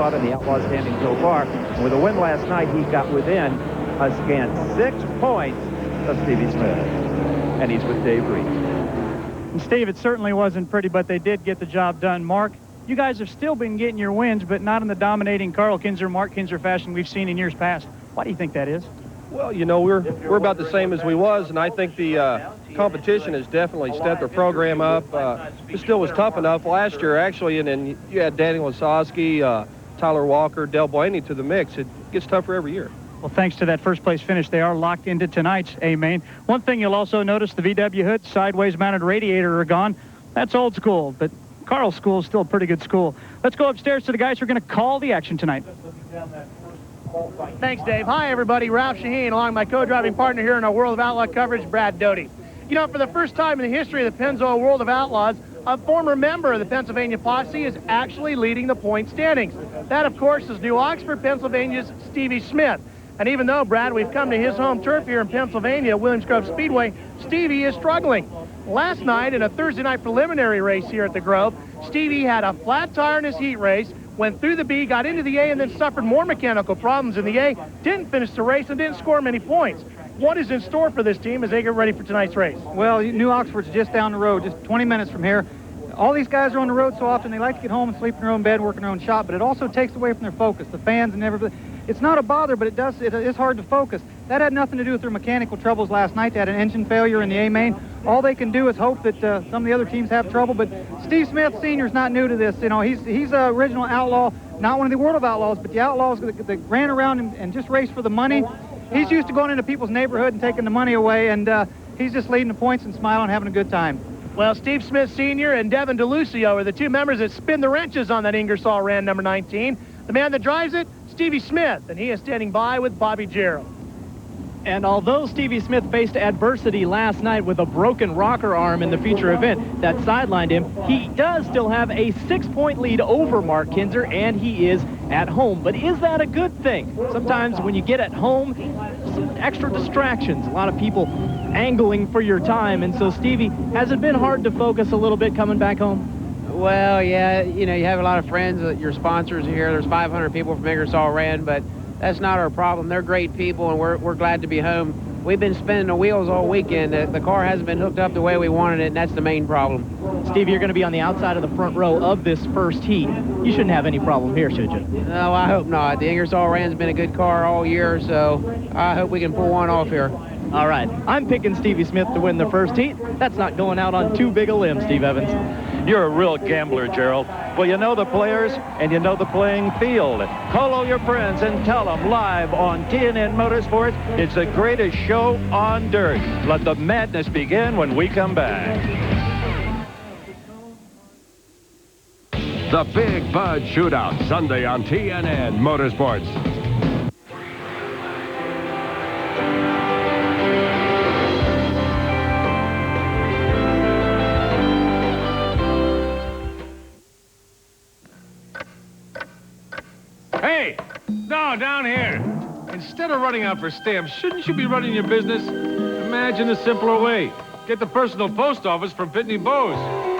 spot in the Outlaws standing so far. With a win last night, he got within a scant 6 points of Stevie Smith. And he's with Dave Reed. And Steve, it certainly wasn't pretty, but they did get the job done. Mark, you guys have still been getting your wins, but not in the dominating Carl Kinzer, Mark Kinzer fashion we've seen in years past. Why do you think that is? Well, you know, we're about the same as we was, and I think the competition has definitely stepped their program up. It still was tough enough last year, actually, and then you had Danny Lasowski, Tyler Walker, Del Blaney to the mix. It gets tougher every year. Well, thanks to that first-place finish, they are locked into tonight's A-Main. One thing you'll also notice, the VW hood, sideways-mounted radiator are gone. That's old school, but Carl's school is still a pretty good school. Let's go upstairs to the guys who are going to call the action tonight. Thanks, Dave. Hi, everybody. Ralph Shaheen, along my co-driving partner here in our World of Outlaw coverage, Brad Doty. You know, for the first time in the history of the Pennzoil World of Outlaws, a former member of the Pennsylvania Posse is actually leading the point standings. That, of course, is New Oxford, Pennsylvania's Stevie Smith. And even though, Brad, we've come to his home turf here in Pennsylvania, Williams Grove Speedway, Stevie is struggling. Last night, in a Thursday night preliminary race here at the Grove, Stevie had a flat tire in his heat race, went through the B, got into the A, and then suffered more mechanical problems in the A, didn't finish the race, and didn't score many points. What is in store for this team as they get ready for tonight's race? Well, New Oxford's just down the road, just 20 minutes from here. All these guys are on the road so often, they like to get home and sleep in their own bed, work in their own shop, but it also takes away from their focus, the fans and everybody. It's not a bother, but it is hard to focus. That had nothing to do with their mechanical troubles last night. They had an engine failure in the A-Main. All they can do is hope that some of the other teams have trouble, but Steve Smith Sr. is not new to this. You know, he's an original outlaw, not one of the World of Outlaws, but the Outlaws that ran around and just raced for the money. He's used to going into people's neighborhood and taking the money away, and he's just leading the points and smiling and having a good time. Well, Steve Smith Sr. and Devin DeLucio are the two members that spin the wrenches on that Ingersoll Rand number 19. The man that drives it, Stevie Smith, and he is standing by with Bobby Gerald. And although Stevie Smith faced adversity last night with a broken rocker arm in the feature event that sidelined him, he does still have a 6-point lead over Mark Kinzer, and he is at home. But is that a good thing? Sometimes when you get at home, some extra distractions, a lot of people angling for your time, and so Stevie, has it been hard to focus a little bit coming back home? Well, yeah, you know, you have a lot of friends, your sponsors are here. There's 500 people from Ingersoll Rand, but that's not our problem. They're great people, and we're glad to be home. We've been spinning the wheels all weekend. The car hasn't been hooked up the way we wanted it, and that's the main problem. Steve, you're going to be on the outside of the front row of this first heat. You shouldn't have any problem here, should you? No, I hope not. The Ingersoll Rand's been a good car all year, so I hope we can pull one off here. All right, I'm picking Stevie Smith to win the first heat. That's not going out on too big a limb, Steve Evans. You're a real gambler, Gerald. Well, you know the players, and you know the playing field. Call all your friends and tell them live on TNN Motorsports, it's the greatest show on dirt. Let the madness begin when we come back. The Big Bud Shootout, Sunday on TNN Motorsports. Hey, no, down here. Instead of running out for stamps, shouldn't you be running your business? Imagine a simpler way. Get the personal post office from Pitney Bowes.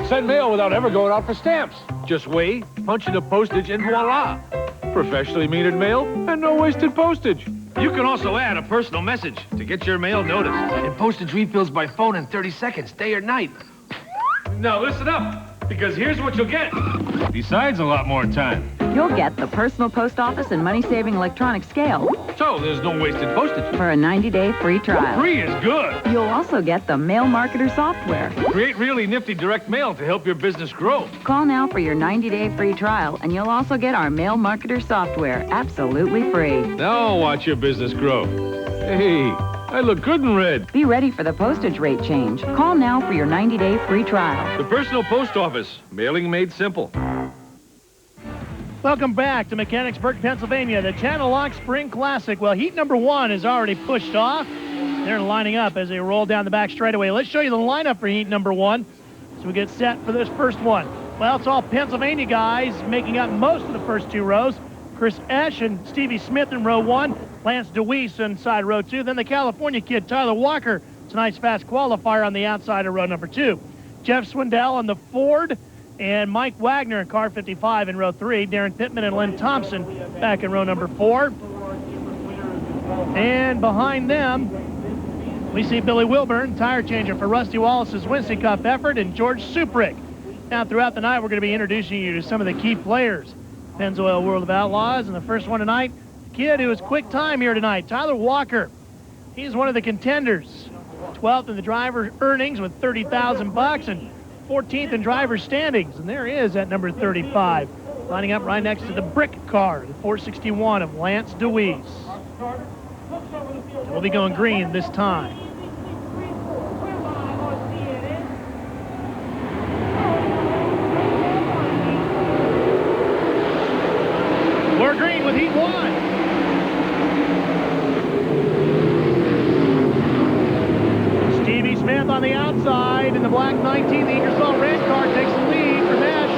Send mail without ever going out for stamps. Just weigh, punch in the postage, and voila. Professionally metered mail and no wasted postage. You can also add a personal message to get your mail noticed. And postage refills by phone in 30 seconds, day or night. Now listen up, because here's what you'll get. Besides a lot more time. You'll get the personal post office and money-saving electronic scale. So there's no wasted postage. For a 90-day free trial. Free is good. You'll also get the mail marketer software. Create really nifty direct mail to help your business grow. Call now for your 90-day free trial, and you'll also get our mail marketer software absolutely free. Now watch your business grow. Hey, I look good in red. Be ready for the postage rate change. Call now for your 90-day free trial. The personal post office. Mailing made simple. Welcome back to Mechanicsburg, Pennsylvania, the Channellock Spring Classic. Well, heat number 1 is already pushed off. They're lining up as they roll down the back straightaway. Let's show you the lineup for heat number 1 so we get set for this first one. Well, it's all Pennsylvania guys making up most of the first 2 rows. Chris Esch and Stevie Smith in row 1, Lance DeWeese inside row 2, then the California kid Tyler Walker, tonight's fast qualifier on the outside of row number 2. Jeff Swindell on the Ford And Mike Wagner in car 55 in row 3. Darren Pittman and Lynn Thompson back in row number 4. And behind them, we see Billy Wilburn, tire changer for Rusty Wallace's Wednesday Cup effort, and George Suprick. Now, throughout the night, we're going to be introducing you to some of the key players. Pennzoil World of Outlaws, and the first one tonight, the kid who is quick time here tonight, Tyler Walker. He's one of the contenders. 12th in the driver earnings with $30,000 and 14th in driver standings. And there he is at number 35, lining up right next to the brick car, the 461 of Lance DeWeese. We'll be going green this time. We're green with heat 1. Stevie Smith on the outside in the black 19. The Ingersoll red car takes the lead for Nash.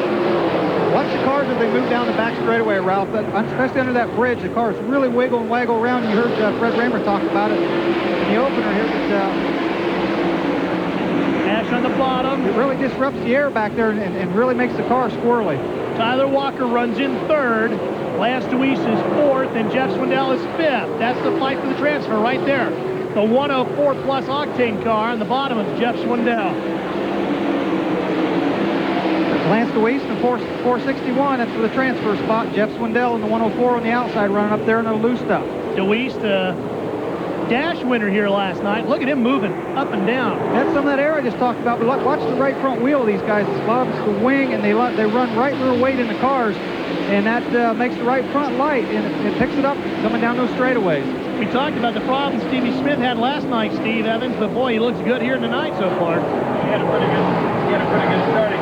Watch the cars as they move down the back straightaway, Ralph. Especially under that bridge, the cars really wiggle and waggle around. You heard Fred Raymer talk about it in the opener here. Nash on the bottom. It really disrupts the air back there and really makes the car squirrely. Tyler Walker runs in 3rd. Lance DeWeese is 4th, and Jeff Swindell is 5th. That's the fight for the transfer right there. The 104 plus octane car on the bottom of Jeff Swindell. Lance DeWeese in the 461, that's for the transfer spot. Jeff Swindell in the 104 on the outside, running up there in the loose stuff. DeWeese, the dash winner here last night. Look at him moving up and down. That's some of that air I just talked about. But look, watch the right front wheel of these guys. It slobs the wing, and they run right little weight in the cars, and that makes the right front light, and it picks it up coming down those straightaways. We talked about the problem Stevie Smith had last night, Steve Evans, but boy, he looks good here tonight so far. He had a pretty good starting.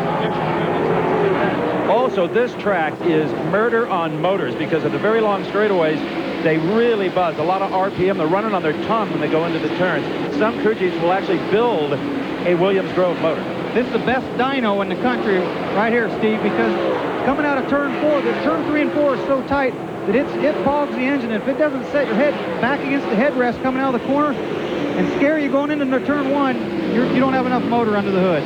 Also, this track is murder on motors because of the very long straightaways. They really buzz. A lot of RPM. They're running on their tongue when they go into the turns. Some crew chiefs will actually build a Williams Grove motor. This is the best dyno in the country right here, Steve, because coming out of turn 4, the turn 3 and 4 is so tight that it fogs the engine. If it doesn't set your head back against the headrest coming out of the corner and scare you going into turn 1, you don't have enough motor under the hood.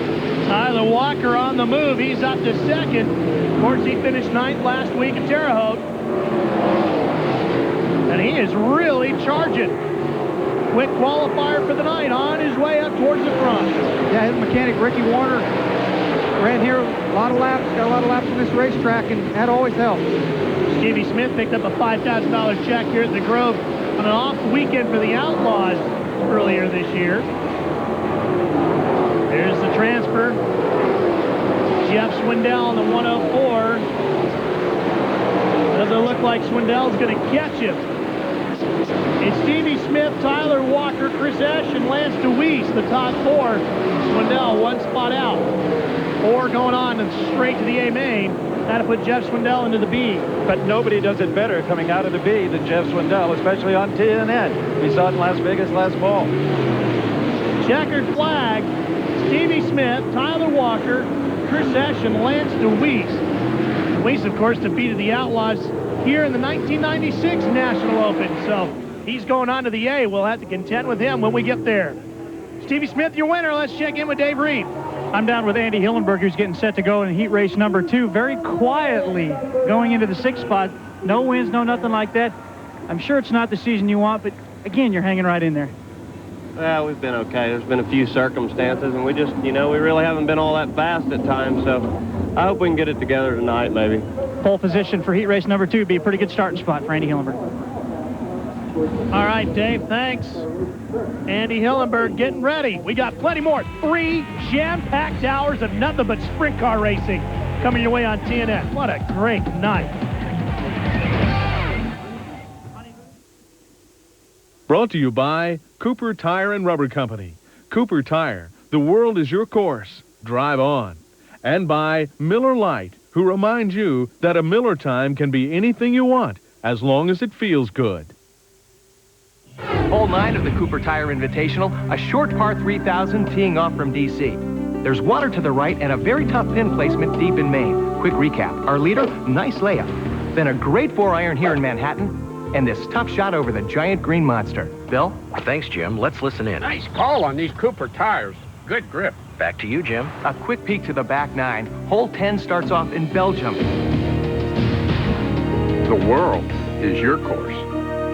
Tyler Walker on the move. He's up to 2nd. Of course, he finished 9th last week at Terre Haute. And he is really charging. Quick qualifier for the night on his way up towards the front. Yeah, his mechanic, Ricky Warner, ran here a lot of laps, got a lot of laps on this racetrack, and that always helps. Stevie Smith picked up a $5,000 check here at the Grove on an off weekend for the Outlaws earlier this year. There's the transfer. Jeff Swindell on the 104. Doesn't look like Swindell's going to catch him. It's Stevie Smith, Tyler Walker, Chris Esch, and Lance DeWeese, the top 4. Swindell one spot out. 4 going on and straight to the A main. That'll put Jeff Swindell into the B. But nobody does it better coming out of the B than Jeff Swindell, especially on TNN. We saw it in Las Vegas last fall. Checkered flag. Stevie Smith, Tyler Walker, Chris Esch, and Lance DeWeese. DeWeese, of course, defeated the Outlaws here in the 1996 National Open. So he's going on to the A. We'll have to contend with him when we get there. Stevie Smith, your winner. Let's check in with Dave Reed. I'm down with Andy Hillenberg, who's getting set to go in heat race number 2. Very quietly going into the 6th spot. No wins, no nothing like that. I'm sure it's not the season you want, but again, you're hanging right in there. Well, we've been okay. There's been a few circumstances, and we just, we really haven't been all that fast at times, so I hope we can get it together tonight, maybe. Pole position for heat race number 2 would be a pretty good starting spot for Andy Hillenberg. All right, Dave, thanks. Andy Hillenberg getting ready. We got plenty more. 3 jam-packed hours of nothing but sprint car racing coming your way on TNN. What a great night. Brought to you by Cooper Tire and Rubber Company. Cooper Tire, the world is your course. Drive on. And by Miller Lite, who reminds you that a Miller time can be anything you want as long as it feels good. Hole 9 of the Cooper Tire Invitational, a short par 3,000 teeing off from D.C. There's water to the right and a very tough pin placement deep in Maine. Quick recap. Our leader, nice layup. Then a great 4-iron here in Manhattan, and this tough shot over the giant green monster. Bill? Thanks, Jim. Let's listen in. Nice call on these Cooper tires. Good grip. Back to you, Jim. A quick peek to the back nine. Hole 10 starts off in Belgium. The world is your course.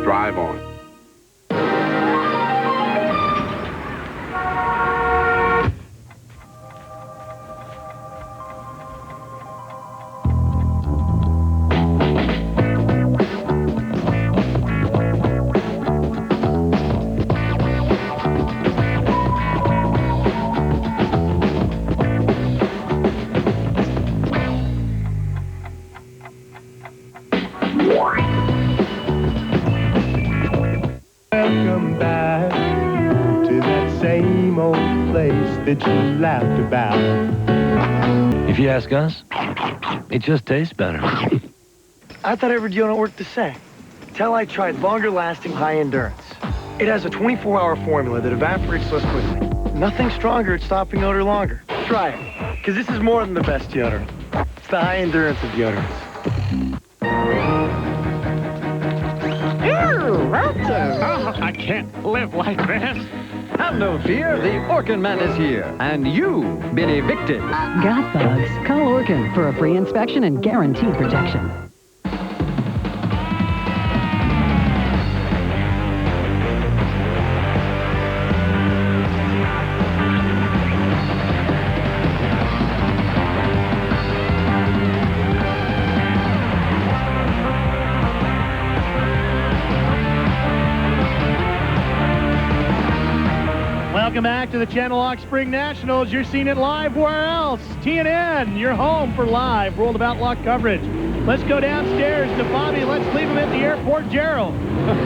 Drive on. Welcome back to that same old place that you laughed about. If you ask us, it just tastes better. I thought every deodorant worked the same. Till I tried longer-lasting high endurance. It has a 24-hour formula that evaporates less quickly. Nothing stronger at stopping odor longer. Try it, because this is more than the best deodorant. It's the high endurance of deodorants. Oh, I can't live like this. Have no fear, the Orkin Man is here, and you've been evicted. Got bugs? Call Orkin for a free inspection and guaranteed protection. Welcome back to the Channellock Spring Nationals. You're seeing it live where else? TNN, your home for live World of Outlaw coverage. Let's go downstairs to Bobby. Let's leave him at the airport. Gerald.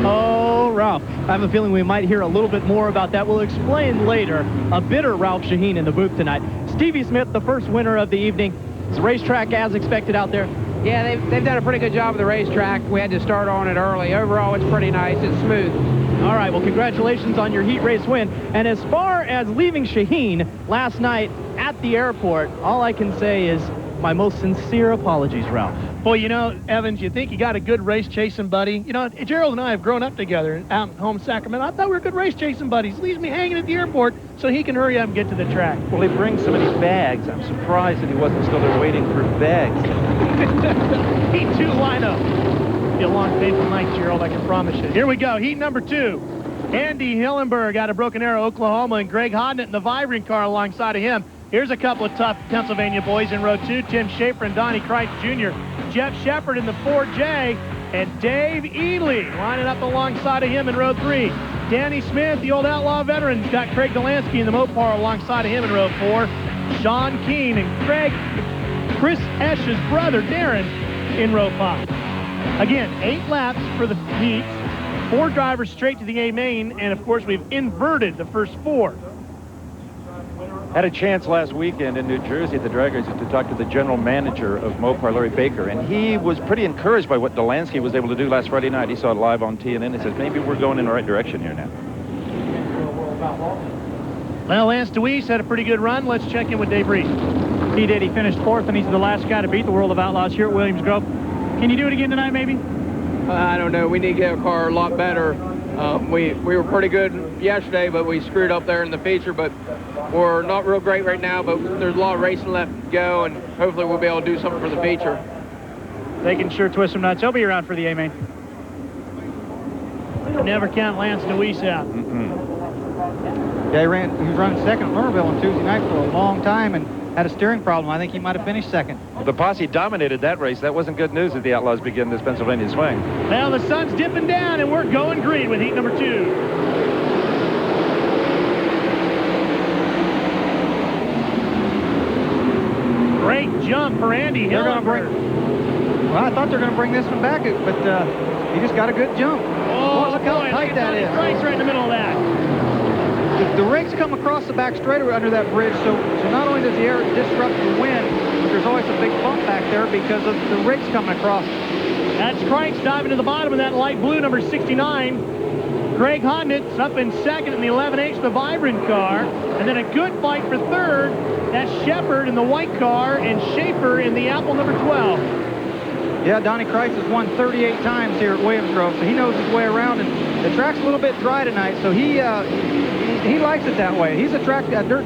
Oh, Ralph. I have a feeling we might hear a little bit more about that. We'll explain later. A bitter Ralph Shaheen in the booth tonight. Stevie Smith, the first winner of the evening. Is the racetrack as expected out there? Yeah, they've done a pretty good job of the racetrack. We had to start on it early. Overall, it's pretty nice. It's smooth. All right, well, congratulations on your heat race win. And as far as leaving Shaheen last night at the airport, all I can say is my most sincere apologies, Ralph. Well, you know, Evans, you think you got a good race chasing buddy? You know, Gerald and I have grown up together out in home Sacramento. I thought we were good race chasing buddies. Leaves me hanging at the airport so he can hurry up and get to the track. Well, he brings so many bags. I'm surprised that he wasn't still there waiting for bags. Heat 2 lineup. Be a long, painful night, Gerald, I can promise you. Here we go, heat number 2. Andy Hillenberg out of Broken Arrow, Oklahoma, and Greg Hodnett in the Vibrant car alongside of him. Here's a couple of tough Pennsylvania boys in row 2, Tim Schaefer and Donnie Kreitz Jr., Jeff Shepard in the 4J, and Dave Ely lining up alongside of him in row 3. Danny Smith, the old Outlaw veteran, got Craig Delansky in the Mopar alongside of him in row 4. Sean Keane and Chris Esch's brother, Darren, in row 5. Again, 8 laps for the heats, 4 drivers straight to the A main, and of course we've inverted the first 4. Had a chance last weekend in New Jersey at the drag races to talk to the general manager of Mopar, Larry Baker, and he was pretty encouraged by what Delansky was able to do last Friday night. He saw it live on TNN. He says, maybe we're going in the right direction here now. Well, Lance DeWeese had a pretty good run. Let's check in with Dave Reese. He did. He finished 4th, and he's the last guy to beat the World of Outlaws here at Williams Grove. Can you do it again tonight, maybe? I don't know. We need to get our car a lot better. We were pretty good yesterday, but we screwed up there in the feature. But we're not real great right now, but there's a lot of racing left to go, and hopefully we'll be able to do something for the feature. They can sure twist some nuts. He'll be around for the A-main. Never count Lance DeWeese out. Yeah, he was running second at Lernerville on Tuesday night for a long time and had a steering problem. I think he might have finished second. The posse dominated that race. That wasn't good news as the Outlaws begin this Pennsylvania swing. Well, the sun's dipping down, and we're going green with heat number 2. Great jump for Andy Hillenberg. Well, I thought they were going to bring this one back, but he just got a good jump. Oh, look how tight that is. Right in the middle of that. The rigs come across the back straightaway under that bridge, so not only does the air disrupt the wind, but there's always a big bump back there because of the rigs coming across. That's Kreitz diving to the bottom of that light blue, number 69. Greg Hodnett's up in second in the 11H, the Vibrant car. And then a good fight for third. That's Shepard in the white car and Schaefer in the Apple number 12. Yeah, Donnie Kreitz has won 38 times here at Williams Grove, so he knows his way around. And the track's a little bit dry tonight, so he likes it that way. He's a dirt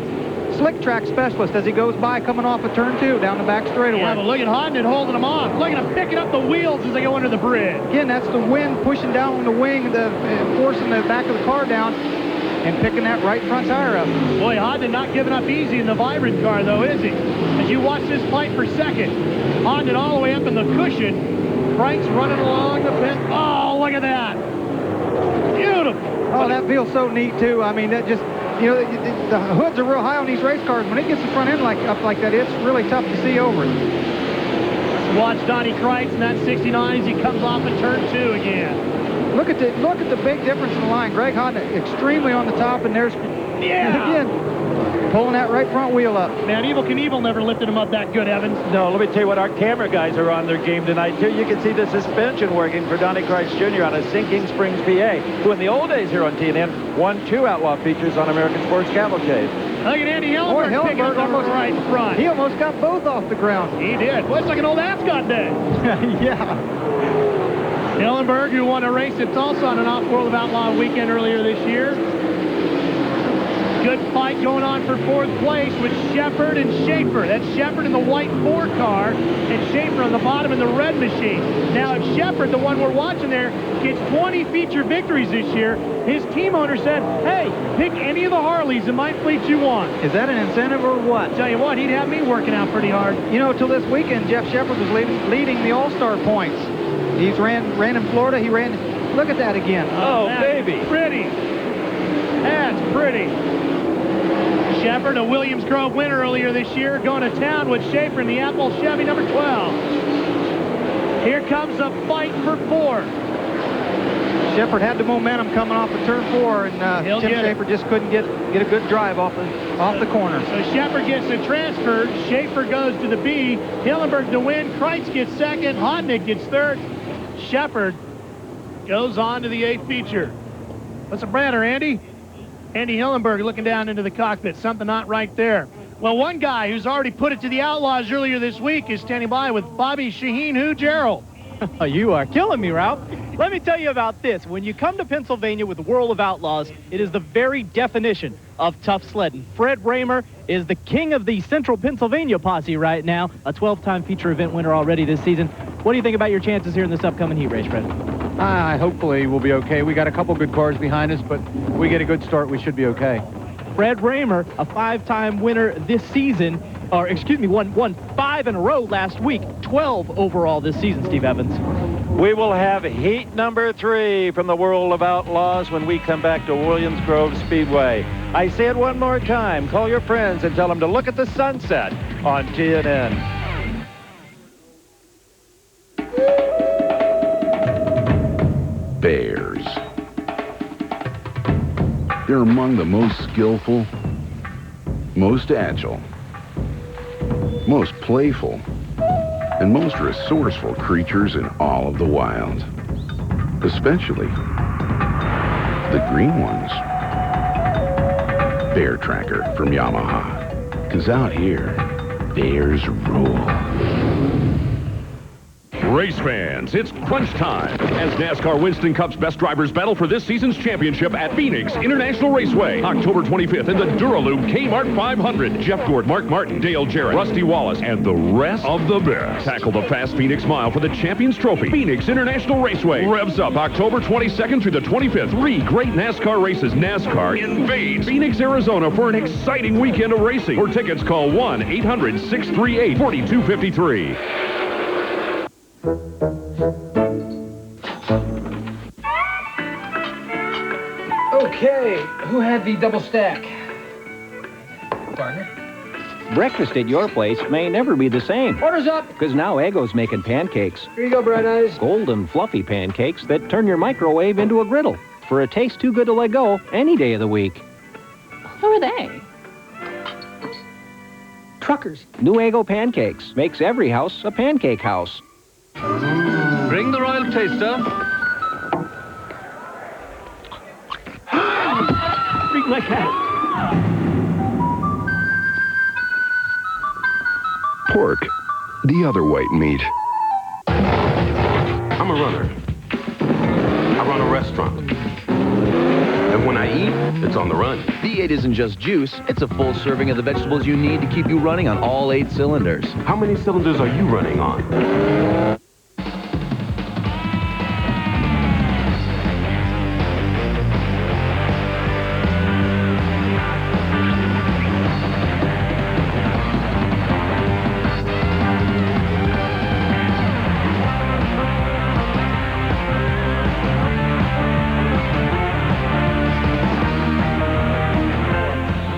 slick track specialist as he goes by coming off of turn 2 down the back straightaway. Yeah, but look at Hodnett holding them off. Look at him picking up the wheels as they go under the bridge. Again, that's the wind pushing down on the wing, forcing the back of the car down and picking that right front tire up. Boy, Hodnett not giving up easy in the Vibrant car, though, is he? As you watch this fight for second, Hodnett all the way up in the cushion. Frank's running along the pit. Oh, look at that. Beautiful. Oh, that feels so neat, too. I mean, that just, you know, the hoods are real high on these race cars. When it gets the front end up like that, it's really tough to see over it. Let's watch Donnie Kreitz in that 69 as he comes off in turn 2 again. Look at the big difference in the line. Greg Hodnett extremely on the top, and there's again pulling that right front wheel up. Man, Evel Knievel never lifted him up that good, Evans. No, let me tell you what, our camera guys are on their game tonight, too. You can see the suspension working for Donnie Kreitz Jr. on a Sinking Springs, PA, who in the old days here on TNN won 2 Outlaw features on American Sports Cavalcade. Look at Andy Hillenberg picking up the right front. He almost got both off the ground. He did. Well, it's like an old Ascot day. Yeah. Hillenberg, who won a race at Tulsa on an off-World of Outlaw weekend earlier this year. Good fight going on for 4th place with Shepard and Schaefer. That's Shepard in the white 4 car and Schaefer on the bottom in the red machine. Now, if Shepard, the one we're watching there, gets 20 feature victories this year, his team owner said, hey, pick any of the Harleys in my fleet you want. Is that an incentive or what? Tell you what, he'd have me working out pretty hard. You know, till this weekend, Jeff Shepard was leading the All-Star points. He's ran in Florida. He ran. Look at that again. Oh, baby. Pretty. That's pretty. Shepard, a Williams Grove winner earlier this year, going to town with Schaefer in the Apple Chevy number 12. Here comes a fight for 4. Shepard had the momentum coming off of turn 4, and Tim Schaefer just couldn't get a good drive off the corner. So Shepard gets the transfer. Schaefer goes to the B. Hillenberg to win. Kreitz gets second. Hodnett gets third. Shepard goes on to the 8th feature. What's the banner, Andy? Andy Hillenberg looking down into the cockpit. Something not right there. Well, one guy who's already put it to the Outlaws earlier this week is standing by with Bobby Shaheen. Who, Gerald? You are killing me, Ralph. Let me tell you about this. When you come to Pennsylvania with the World of Outlaws, it is the very definition of tough sledding. Fred Raymer is the king of the Central Pennsylvania posse right now, a 12-time feature event winner already this season. What do you think about your chances here in this upcoming heat race, Fred? Hopefully we'll be okay. We got a couple good cars behind us, but we get a good start, we should be okay. Fred Raymer, a 5-time winner this season, won 5 in a row last week, 12 overall this season, Steve Evans. We will have heat number 3 from the World of Outlaws when we come back to Williams Grove Speedway. I say it one more time. Call your friends and tell them to look at the sunset on TNN. Bears. They're among the most skillful, most agile, most playful, and most resourceful creatures in all of the wild. Especially the green ones. Bear Tracker from Yamaha. 'Cause out here, bears rule. Race fans, it's crunch time as NASCAR Winston Cup's best drivers battle for this season's championship at Phoenix International Raceway, October 25th in the Duraloop Kmart 500. Jeff Gord, Mark Martin, Dale Jarrett, Rusty Wallace, and the rest of the best tackle the fast Phoenix Mile for the Champions Trophy. Phoenix International Raceway revs up October 22nd through the 25th. 3 great NASCAR races. NASCAR invades Phoenix, Arizona for an exciting weekend of racing. For tickets, call 1-800-638-4253. Okay, who had the double stack? Partner? Breakfast at your place may never be the same. Orders up! Because now Eggo's making pancakes. Here you go, Bright Eyes. Golden, fluffy pancakes that turn your microwave into a griddle. For a taste too good to let go any day of the week. Who are they? Truckers. New Eggo pancakes makes every house a pancake house. Bring the royal taster. Freak my cat. Pork, the other white meat. I'm a runner. I run a restaurant. And when I eat, it's on the run. V8 isn't just juice, it's a full serving of the vegetables you need to keep you running on all 8 cylinders. How many cylinders are you running on?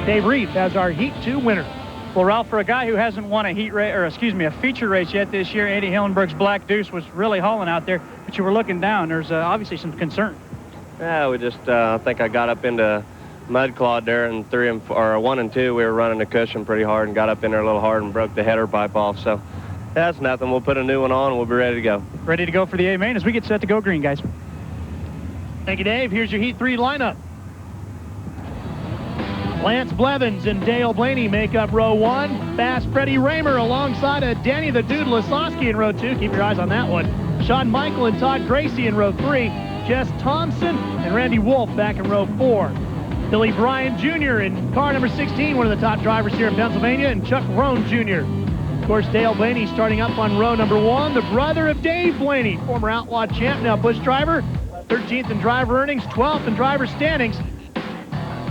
Dave Reed as our Heat 2 winner. Well, Ralph, for a guy who hasn't won a heat race, or excuse me, a feature race yet this year, Eddie Hillenberg's Black Deuce was really hauling out there, but you were looking down. There's obviously some concern. Yeah, we just, I think I got up into mud clod there in 1 and 2. We were running the cushion pretty hard and got up in there a little hard and broke the header pipe off. So that's nothing. We'll put a new one on and we'll be ready to go. Ready to go for the A main as we get set to go green, guys. Thank you, Dave. Here's your Heat 3 lineup. Lance Blevins and Dale Blaney make up row 1. Fast Freddie Raymer alongside of Danny the Dude Lasowski in row 2. Keep your eyes on that one. Shawn Michael and Todd Gracie in row 3. Jess Thompson and Randy Wolf back in row 4. Billy Bryan Jr. in car number 16, one of the top drivers here in Pennsylvania, and Chuck Roan Jr. Of course, Dale Blaney starting up on row number 1, the brother of Dave Blaney, former Outlaw champ, now Busch driver, 13th in driver earnings, 12th in driver standings.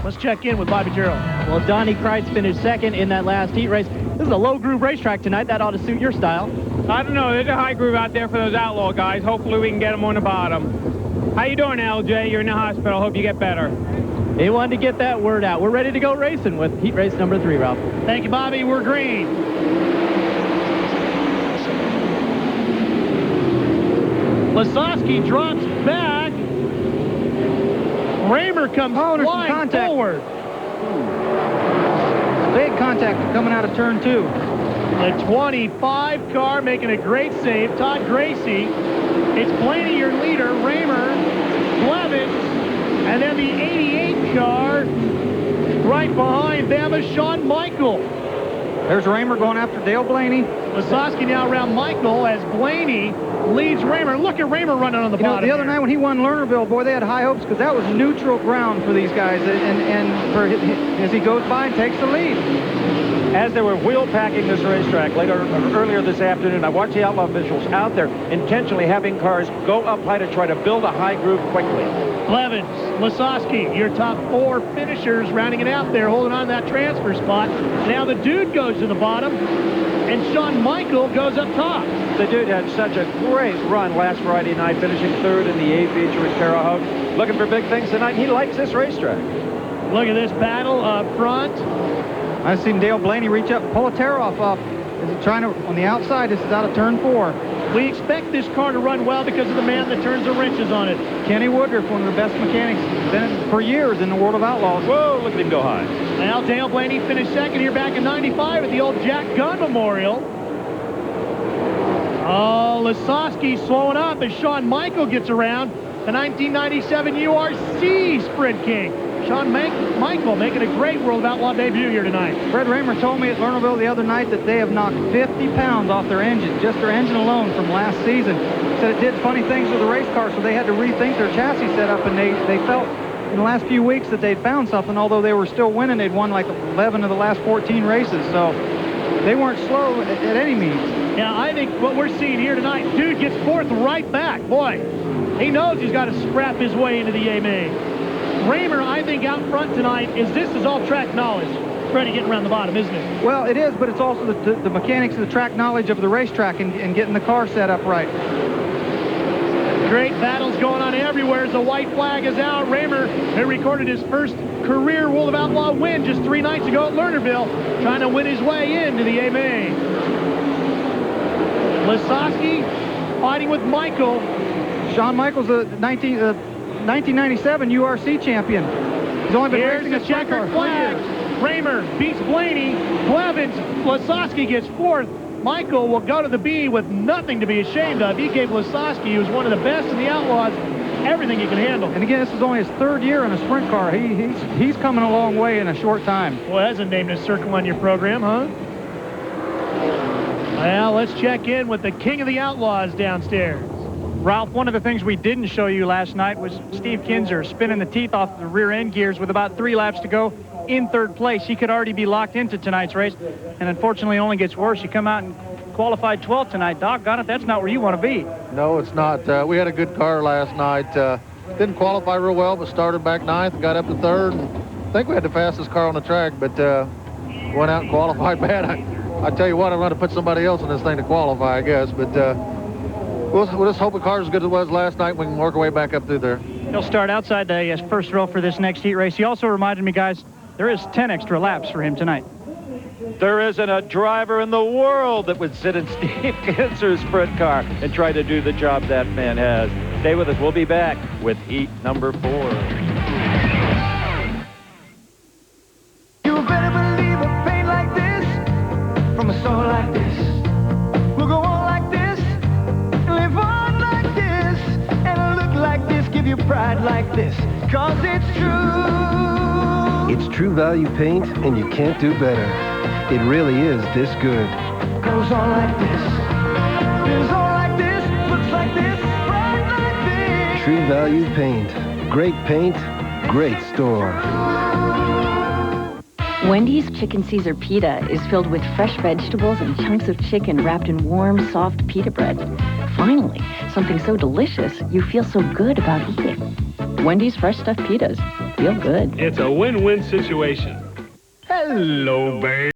Let's check in with Bobby Gerald. Well, Donnie Kreitz finished second in that last heat race. This is a low groove racetrack tonight. That ought to suit your style. I don't know. There's a high groove out there for those Outlaw guys. Hopefully we can get them on the bottom. How you doing, LJ? You're in the hospital. Hope you get better. He wanted to get that word out. We're ready to go racing with heat race number 3, Ralph. Thank you, Bobby. We're green. Lasowski drops back. Raymer comes flying forward. Big contact coming out of turn 2. The 25 car making a great save. Todd Gracie. It's Blaney, your leader. Raymer, Blevins, and then the 88 car right behind them is Shawn Michael. There's Raymer going after Dale Blaney. Lasowski now around Michael as Blaney leads Raymer. Look at Raymer running on the bottom. The other night when he won Lernerville, boy, they had high hopes because that was neutral ground for these guys. And for as he goes by and takes the lead. As they were wheel packing this racetrack earlier this afternoon, I watched the Outlaw officials out there intentionally having cars go up high to try to build a high groove quickly. Blevins, Lasowski, your top 4 finishers rounding it out there, holding on to that transfer spot. Now the Dude goes to the bottom, and Shawn Michael goes up top. The Dude had such a great run last Friday night, finishing 3rd in the A feature with Terre Haute. Looking for big things tonight. He likes this racetrack. Look at this battle up front. I've seen Dale Blaney reach up and pull a tear-off up. Is he trying to, on the outside, this is out of turn 4. We expect this car to run well because of the man that turns the wrenches on it. Kenny Woodruff, one of the best mechanics, been for years in the world of Outlaws. Whoa, look at him go high. Now Dale Blaney finished second here back in 95 at the old Jack Gunn Memorial. Oh, Lasowski slowing up as Shawn Michael gets around. The 1997 URC Sprint King. Shawn Michael making a great World of Outlaw debut here tonight. Fred Raymer told me at Lernerville the other night that they have knocked 50 pounds off their engine, just their engine alone from last season. Said it did funny things with the race car, so they had to rethink their chassis setup, and they felt in the last few weeks that they'd found something. Although they were still winning, they'd won like 11 of the last 14 races, so they weren't slow at any means. Yeah, I think what we're seeing here tonight, Dude gets 4th right back. Boy, he knows he's got to scrap his way into the A-main. Raymer, I think, out front tonight is all track knowledge. Freddie getting around the bottom, isn't it? Well, it is, but it's also the mechanics of the track knowledge of the racetrack and getting the car set up right. Great battles going on everywhere as the white flag is out. Raymer, who recorded his first career World of Outlaw win just 3 nights ago at Lernerville, trying to win his way into the A-main. Lasowski fighting with Michael. Shawn Michael's a 1997 URC champion. He's only been racing a checkered flag. Raymer beats Blaney. Blevins, Lasowski gets 4th. Michael will go to the B with nothing to be ashamed of. He gave Lasowski, who's one of the best in the Outlaws, everything he can handle. And again, this is only his 3rd year in a sprint car. He's coming a long way in a short time. Well, that's a name to circle on your program, huh? Well, let's check in with the king of the Outlaws downstairs. Ralph, one of the things we didn't show you last night was Steve Kinzer spinning the teeth off the rear end gears with about 3 laps to go in 3rd place. He could already be locked into tonight's race, and unfortunately it only gets worse. You come out and qualified 12th tonight. Doggone it, that's not where you want to be. No, it's not. We had a good car last night. Didn't qualify real well, but started back 9th and got up to 3rd. And I think we had the fastest car on the track, but went out and qualified bad. I tell you what, I'm going to put somebody else in this thing to qualify, I guess. But we'll just hope the car's as good as it was last night. We can work our way back up through there. He'll start outside the first row for this next heat race. He also reminded me, guys, there is 10 extra laps for him tonight. There isn't a driver in the world that would sit in Steve Kinzer's sprint car and try to do the job that man has. Stay with us. We'll be back with heat number 4. You better believe a pain like this, from a soul like this, will go on like this, live on like this, and look like this, give you pride like this, 'cause it's true. It's True Value paint, and you can't do better. It really is this good. Goes on like this, lives on like this, looks like this, pride like this. True Value paint. Great paint, great store. Wendy's Chicken Caesar Pita is filled with fresh vegetables and chunks of chicken wrapped in warm, soft pita bread. Finally, something so delicious, you feel so good about eating. Wendy's fresh stuffed pitas. Feel good. It's a win-win situation. Hello, babe.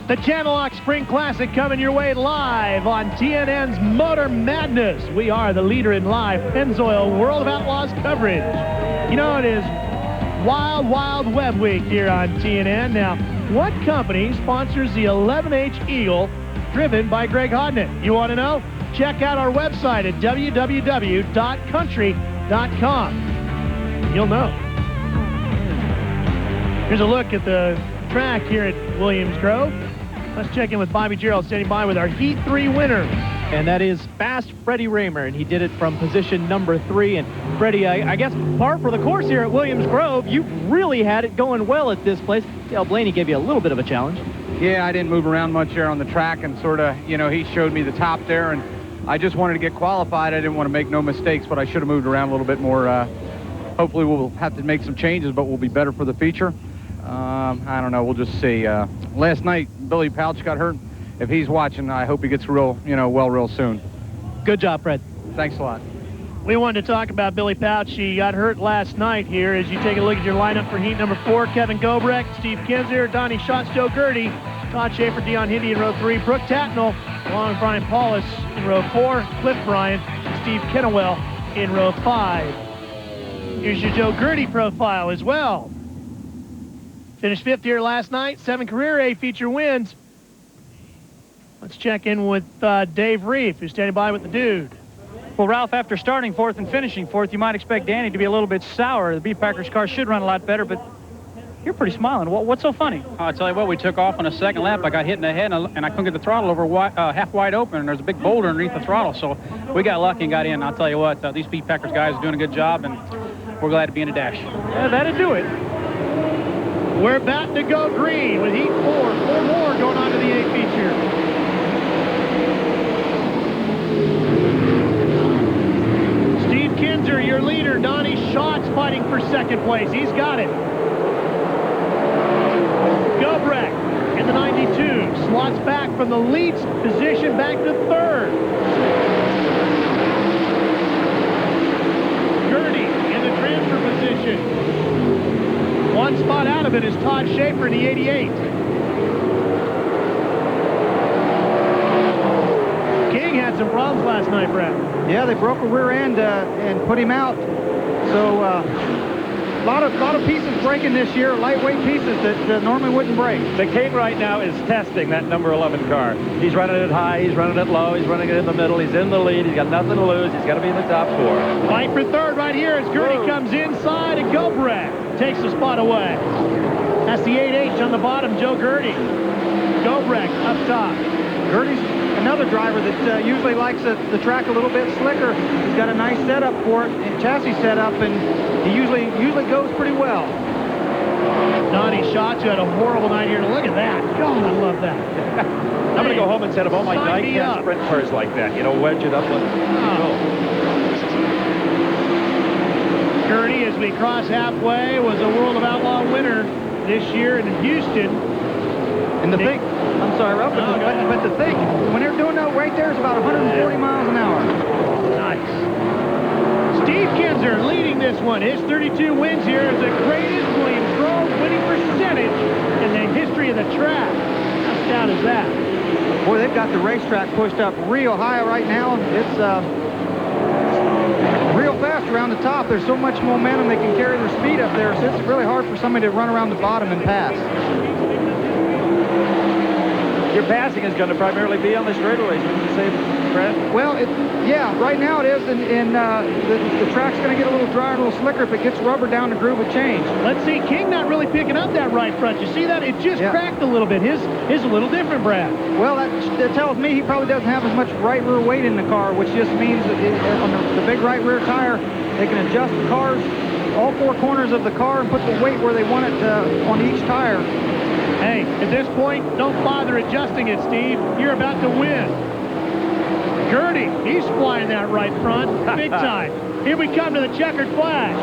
The Channellock Spring Classic coming your way live on TNN's Motor Madness. We are the leader in live Pennzoil World of Outlaws coverage. You know, it is Wild Wild Web Week here on TNN. Now, what company sponsors the 11H Eagle driven by Greg Hodnett? You want to know? Check out our website at www.country.com. You'll know. Here's a look at the track here at Williams Grove. Let's check in with Bobby Gerald, standing by with our Heat 3 winner. And that is Fast Freddie Raymer, and he did it from position number 3. And Freddie, I guess par for the course here at Williams Grove. You really had it going well at this place. Dale Blaney gave you a little bit of a challenge. Yeah, I didn't move around much there on the track, and sort of, you know, he showed me the top there, and I just wanted to get qualified. I didn't want to make no mistakes, but I should have moved around a little bit more. Hopefully we'll have to make some changes, but we'll be better for the feature. I don't know. We'll just see. Last night, Billy Pouch got hurt. If he's watching, I hope he gets real soon. Good job, Fred. Thanks a lot. We wanted to talk about Billy Pouch. He got hurt last night here. As you take a look at your lineup for heat number 4, Kevin Gobrecht, Steve Kinzer, Donnie Schatz, Joe Gertie, Todd Schaefer, Dion Hindy in row 3, Brooke Tatnall, along with Brian Paulus in row 4, Cliff Bryan, Steve Kennewell in row 5. Here's your Joe Gertie profile as well. Finished 5th here last night, 7 career A feature wins. Let's check in with Dave Reef, who's standing by with the dude. Well, Ralph, after starting 4th and finishing 4th, you might expect Danny to be a little bit sour. The Beef Packers car should run a lot better, but you're pretty smiling. What's so funny? I'll tell you what, we took off on the second lap. I got hit in the head, and I couldn't get the throttle over half wide open, and there's a big boulder underneath the throttle. So we got lucky and got in. I'll tell you what, these Beef Packers guys are doing a good job, and we're glad to be in the dash. Yeah, that'd do it. We're about to go green with heat 4. 4 more going on to the A feature. Steve Kinzer, your leader. Donnie Schatz fighting for 2nd place. He's got it. Gobrecht in the 92. Slots back from the lead position back to 3rd. Gertie in the transfer position. One spot out of it is Todd Schaefer in the 88. King had some problems last night, Brad. Yeah, they broke a rear end and put him out. So a lot of pieces breaking this year, lightweight pieces that normally wouldn't break. The King right now is testing that number 11 car. He's running it high, he's running it low, he's running it in the middle, he's in the lead, he's got nothing to lose, he's got to be in the top 4. Fight for 3rd right here as Gertie comes inside and Gobrecht takes the spot away. That's the 8H on the bottom, Joe Gertie. Gobrecht up top. Gertie's another driver that usually likes the track a little bit slicker. He's got a nice setup for it, chassis setup, and he usually goes pretty well. Donnie Schatz had a horrible night here. Look at that. God, I love that. I'm going to go home and set up all my Sign me die-cast up. sprint cars like that. You know, wedge it up. Gertie, as we cross halfway, was a World of Outlaw winner this year in Houston. And the thing, I'm sorry, Ralph, but the thing, when they're doing that right there, it's about 140 miles an hour. Nice. Steve Kinzer leading this one. His 32 wins here is the greatest Williams Grove winning percentage in the history of the track. How stout is that? Boy, they've got the racetrack pushed up real high right now. It's real fast around the top. There's so much momentum they can carry their speed up there, so it's really hard for somebody to run around the bottom and pass. Your passing is going to primarily be on the straightaways, wouldn't you say, Fred? Well, yeah, right now it is, and the track's going to get a little drier, a little slicker. If it gets rubber down, the groove would change. Let's see, King not really picking up that right front. You see that? It just cracked a little bit. His a little different, Brad. Well, that tells me he probably doesn't have as much right rear weight in the car, which just means that on the big right rear tire, they can adjust the cars, all four corners of the car, and put the weight where they want it on each tire. Hey, at this point, don't bother adjusting it, Steve. You're about to win. Gertie, he's flying that right front, big time. Here we come to the checkered flag.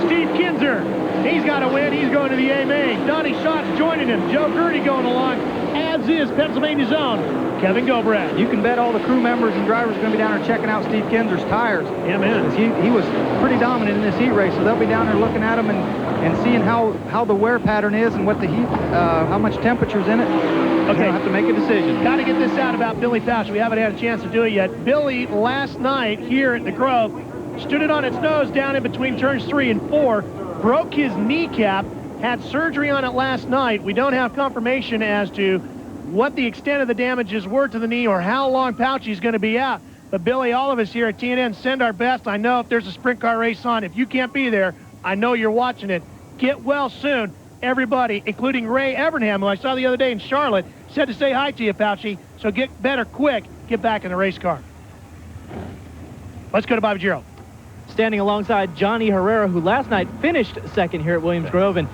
Steve Kinzer, he's got to win. He's going to the A-Main. Donnie Schatz joining him. Joe Gertie going along, as is Pennsylvania's own Kevin Gobrad. You can bet all the crew members and drivers are going to be down there checking out Steve Kinzer's tires. Yeah, man. He was pretty dominant in this heat race, so they'll be down there looking at him and seeing how the wear pattern is and what the heat, how much temperature's in it. Okay, they'll have to make a decision. Got to get this out about Billy Pausch. We haven't had a chance to do it yet. Billy, last night here at the Grove, stood it on its nose down in between turns 3 and 4, broke his kneecap, had surgery on it last night. We don't have confirmation as to what the extent of the damages were to the knee or how long Pauchy's going to be out. But Billy, all of us here at TNN send our best. I know if there's a sprint car race on, if you can't be there, I know you're watching it. Get well soon. Everybody, including Ray Evernham, who I saw the other day in Charlotte, said to say hi to you, Pauchy. So get better quick. Get back in the race car. Let's go to Bobby Giro. Standing alongside Johnny Herrera, who last night finished second here at Williams Grove. And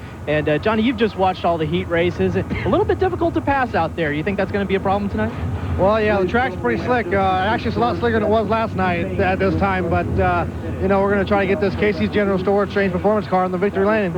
Johnny, you've just watched all the heat races. A little bit difficult to pass out there. You think that's going to be a problem tonight? Well, yeah, the track's pretty slick. Actually, it's a lot slicker than it was last night at this time. But, you know, we're going to try to get this Casey's General Store Strange Performance car in the victory lane.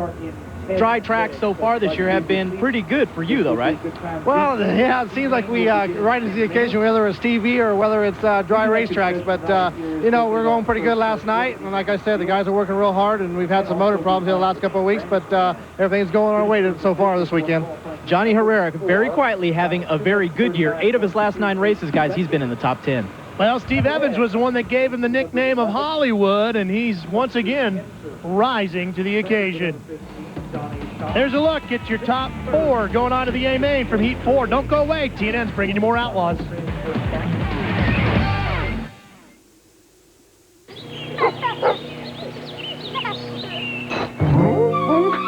Dry tracks so far this year have been pretty good for you, though, right? Well, yeah, it seems like we rise to the occasion, whether it's TV or whether it's dry racetracks. But, you know, we're going pretty good last night. And like I said, the guys are working real hard, and we've had some motor problems here the last couple of weeks. But everything's going our way so far this weekend. Johnny Herrera, very quietly having a very good year. 8 of his last 9 races, guys, he's been in the top 10. Well, Steve Evans was the one that gave him the nickname of Hollywood, and he's once again rising to the occasion. There's a look at your top 4 going on to the A-Main from Heat 4. Don't go away. TNN's bringing you more Outlaws.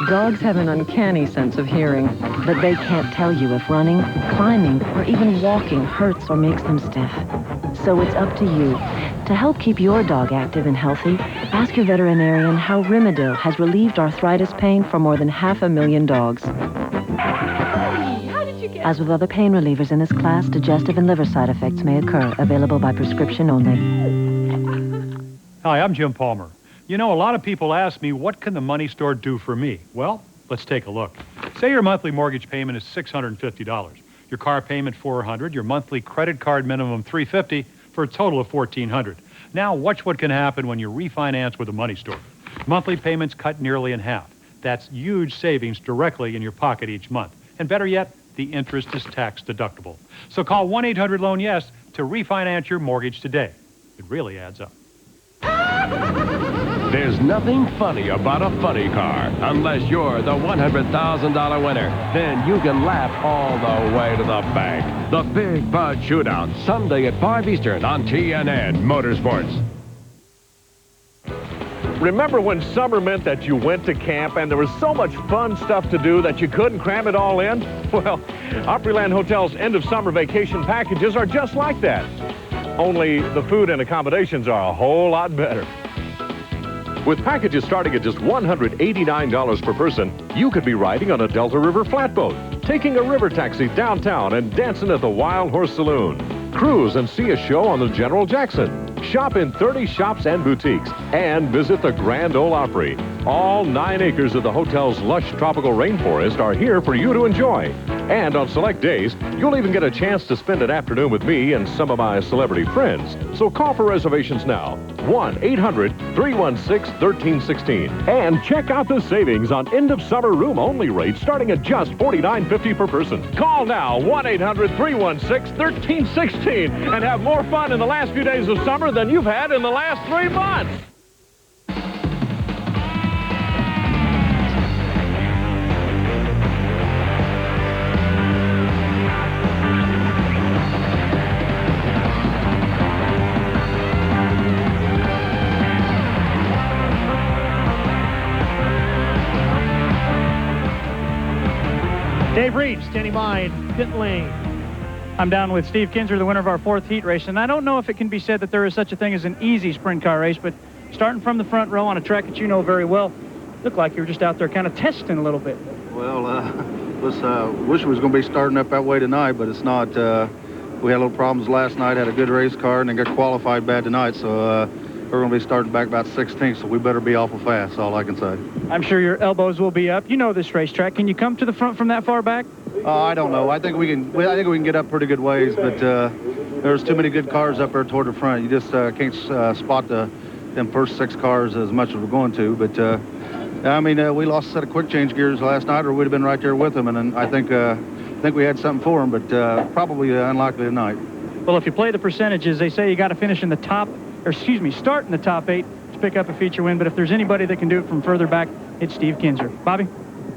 Dogs have an uncanny sense of hearing, but they can't tell you if running, climbing, or even walking hurts or makes them stiff. So it's up to you. To help keep your dog active and healthy, ask your veterinarian how Rimadyl has relieved arthritis pain for more than 500,000 dogs. As with other pain relievers in this class, digestive and liver side effects may occur. Available by prescription only. Hi, I'm Jim Palmer. You know, a lot of people ask me, what can the money store do for me? Well, let's take a look. Say your monthly mortgage payment is $650. Your car payment $400, your monthly credit card minimum $350 for a total of $1,400. Now watch what can happen when you refinance with a money store. Monthly payments cut nearly in half. That's huge savings directly in your pocket each month. And better yet, the interest is tax deductible. So call 1-800-LOAN-YES to refinance your mortgage today. It really adds up. There's nothing funny about a funny car unless you're the $100,000 winner. Then you can laugh all the way to the bank. The Big Bud Shootout, Sunday at 5 Eastern on TNN Motorsports. Remember when summer meant that you went to camp and there was so much fun stuff to do that you couldn't cram it all in? Well, Opryland Hotel's end of summer vacation packages are just like that. Only the food and accommodations are a whole lot better. With packages starting at just $189 per person, you could be riding on a Delta River flatboat, taking a river taxi downtown and dancing at the Wild Horse Saloon, cruise and see a show on the General Jackson, shop in 30 shops and boutiques, and visit the Grand Ole Opry. All 9 acres of the hotel's lush tropical rainforest are here for you to enjoy. And on select days, you'll even get a chance to spend an afternoon with me and some of my celebrity friends. So call for reservations now. 1-800-316-1316. And check out the savings on end-of-summer room-only rates starting at just $49.50 per person. Call now, 1-800-316-1316, and have more fun in the last few days of summer than you've had in the last 3 months. Dave Reed, standing by in pit lane. I'm down with Steve Kinzer, the winner of our 4th heat race, and I don't know if it can be said that there is such a thing as an easy sprint car race, but starting from the front row on a track that you know very well, looked like you were just out there kind of testing a little bit. Well, wish it was going to be starting up that way tonight, but it's not. We had little problems last night, had a good race car, and then got qualified bad tonight, so we're going to be starting back about 16th, so we better be awful fast, that's all I can say. I'm sure your elbows will be up. You know this racetrack. Can you come to the front from that far back? I don't know. I think we can get up pretty good ways, but there's too many good cars up there toward the front. You just can't spot them first 6 cars as much as we're going to. But I mean, we lost a set of quick change gears last night, or we'd have been right there with them. And I think we had something for them, but probably unlikely tonight. Well, if you play the percentages, they say you got to finish in the top, or excuse me, start in the top 8 to pick up a feature win. But if there's anybody that can do it from further back, it's Steve Kinzer. Bobby?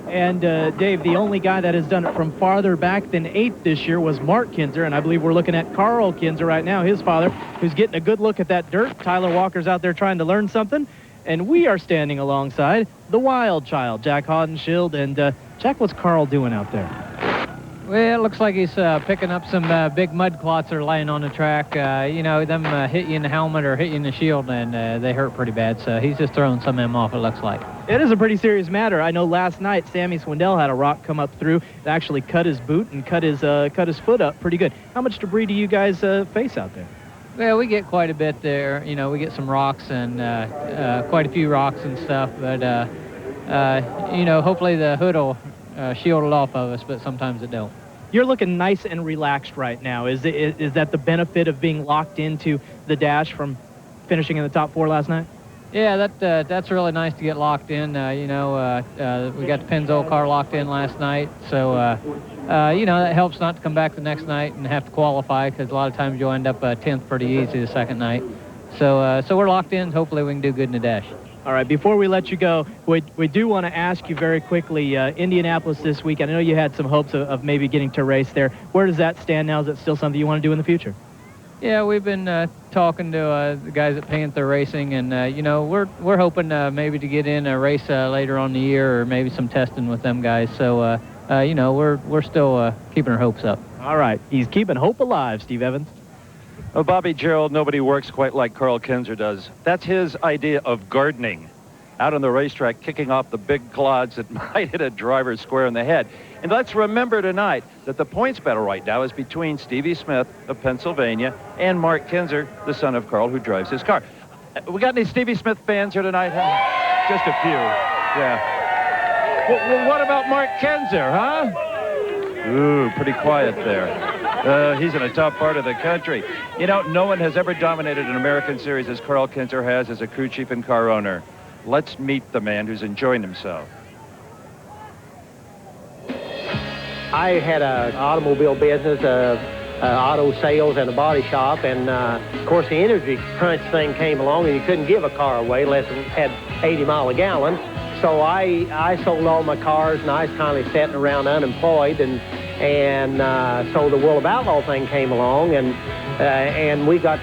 And Dave, the only guy that has done it from farther back than 8th this year was Mark Kinzer, and I believe we're looking at Carl Kinzer right now, his father, who's getting a good look at that dirt. Tyler Walker's out there trying to learn something, and we are standing alongside the wild child, Jack Haudenschild. And Jack, what's Carl doing out there? Well, it looks like he's picking up some big mud clots that are laying on the track. You know, them hit you in the helmet or hit you in the shield, and they hurt pretty bad. So he's just throwing some of them off, it looks like. It is a pretty serious matter. I know last night Sammy Swindell had a rock come up through that actually cut his boot and cut his foot up pretty good. How much debris do you guys face out there? Well, we get quite a bit there. You know, we get some rocks and quite a few rocks and stuff. But, you know, hopefully the hood will shield it off of us, but sometimes it don't. You're looking nice and relaxed right now. Is that the benefit of being locked into the dash from finishing in the top 4 last night? Yeah, that's really nice to get locked in. You know, we got the Pennzoil car locked in last night, so you know, that helps not to come back the next night and have to qualify, because a lot of times you'll end up 10th pretty easy the second night. So we're locked in. Hopefully we can do good in the dash. All right, before we let you go, we do want to ask you very quickly, Indianapolis this week, I know you had some hopes of maybe getting to race there. Where does that stand now? Is that still something you want to do in the future? Yeah, we've been talking to the guys at Panther Racing, and you know, we're hoping maybe to get in a race later on in the year, or maybe some testing with them guys. So you know, we're still keeping our hopes up. All right, he's keeping hope alive, Steve Evans. Well, Bobby Gerald, nobody works quite like Carl Kinzer does. That's his idea of gardening. Out on the racetrack, kicking off the big clods that might hit a driver square in the head. And let's remember tonight that the points battle right now is between Stevie Smith of Pennsylvania and Mark Kinzer, the son of Carl, who drives his car. We got any Stevie Smith fans here tonight? Huh? Just a few. Yeah. Well, what about Mark Kinzer, huh? Ooh, pretty quiet there. He's in a tough part of the country. You know, no one has ever dominated an American series as Carl Kinzer has as a crew chief and car owner. Let's meet the man who's enjoying himself. I had an automobile business, auto sales and a body shop, and of course the energy crunch thing came along, and you couldn't give a car away unless it had 80 miles a gallon. So I sold all my cars, and I was kind of sitting around unemployed, and And so the World of Outlaw thing came along, and we got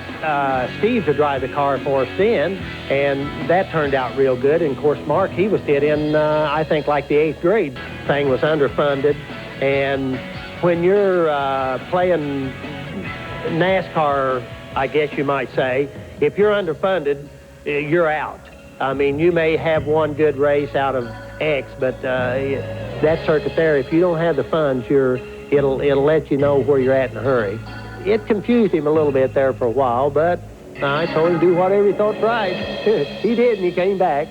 Steve to drive the car for us then, and that turned out real good. And of course, Mark, he was hit in, I think, like the 8th grade. Thing was underfunded, and when you're playing NASCAR, I guess you might say, if you're underfunded, you're out. I mean, you may have one good race out of X, but that circuit there, if you don't have the funds, it'll let you know where you're at in a hurry. It confused him a little bit there for a while, but I told him to do whatever he thought's right. He did, and he came back.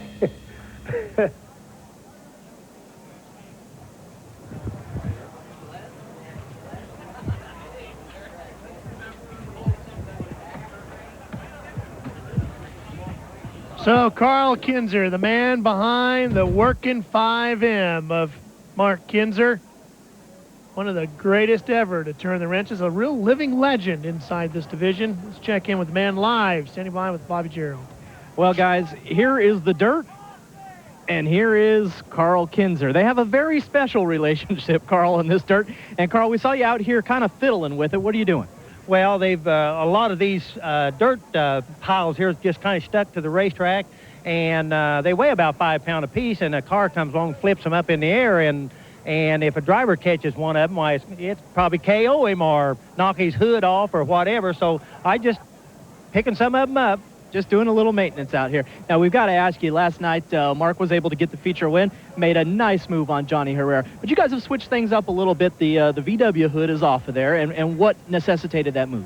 So Carl Kinzer, the man behind the working 5M of Mark Kinzer, one of the greatest ever to turn the wrenches, a real living legend inside this division. Let's check in with the man live, standing by with Bobby Gerald. Well, guys, here is the dirt, and here is Carl Kinzer. They have a very special relationship, Carl, in this dirt. And Carl, we saw you out here kind of fiddling with it. What are you doing? Well, they've a lot of these dirt piles here just kind of stuck to the racetrack, and they weigh about 5 pounds apiece, and a car comes along, flips them up in the air, and if a driver catches one of them, why, it's probably KO him or knock his hood off or whatever. So I just picking some of them up. Just doing a little maintenance out here. Now, we've got to ask you, last night, Mark was able to get the feature win, made a nice move on Johnny Herrera. But you guys have switched things up a little bit. The VW hood is off of there, and what necessitated that move?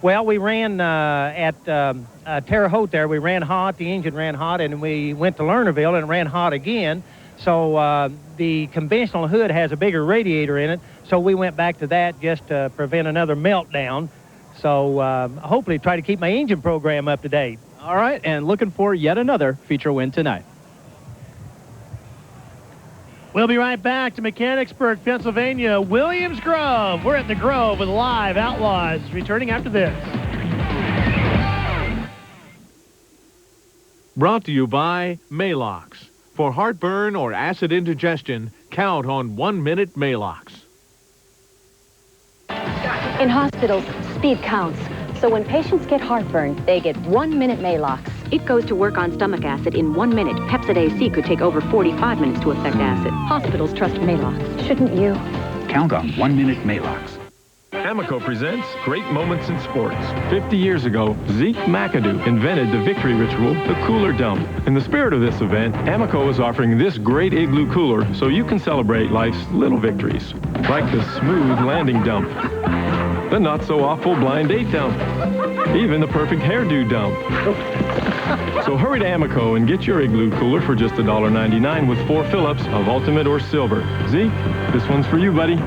Well, we ran at Terre Haute there. We ran hot, the engine ran hot, and we went to Lernerville and ran hot again. So the conventional hood has a bigger radiator in it, so we went back to that just to prevent another meltdown. So hopefully try to keep my engine program up to date. All right, and looking for yet another feature win tonight. We'll be right back to Mechanicsburg, Pennsylvania, Williams Grove. We're at the Grove with live Outlaws, returning after this. Brought to you by Maalox. For heartburn or acid indigestion, count on 1-minute Maalox. In hospitals, speed counts. So when patients get heartburn, they get 1-minute Maalox. It goes to work on stomach acid in 1 minute. Pepcid AC could take over 45 minutes to affect acid. Hospitals trust Maalox. Shouldn't you? Count on 1-minute Maalox. Amoco presents Great Moments in Sports. 50 years ago, Zeke McAdoo invented the victory ritual, the cooler dump. In the spirit of this event, Amoco is offering this great igloo cooler so you can celebrate life's little victories, like the smooth landing dump, the not-so-awful blind date dump, even the perfect hairdo dump. So hurry to Amoco and get your igloo cooler for just $1.99 with 4 fill-ups of Ultimate or Silver. Zeke, this one's for you, buddy.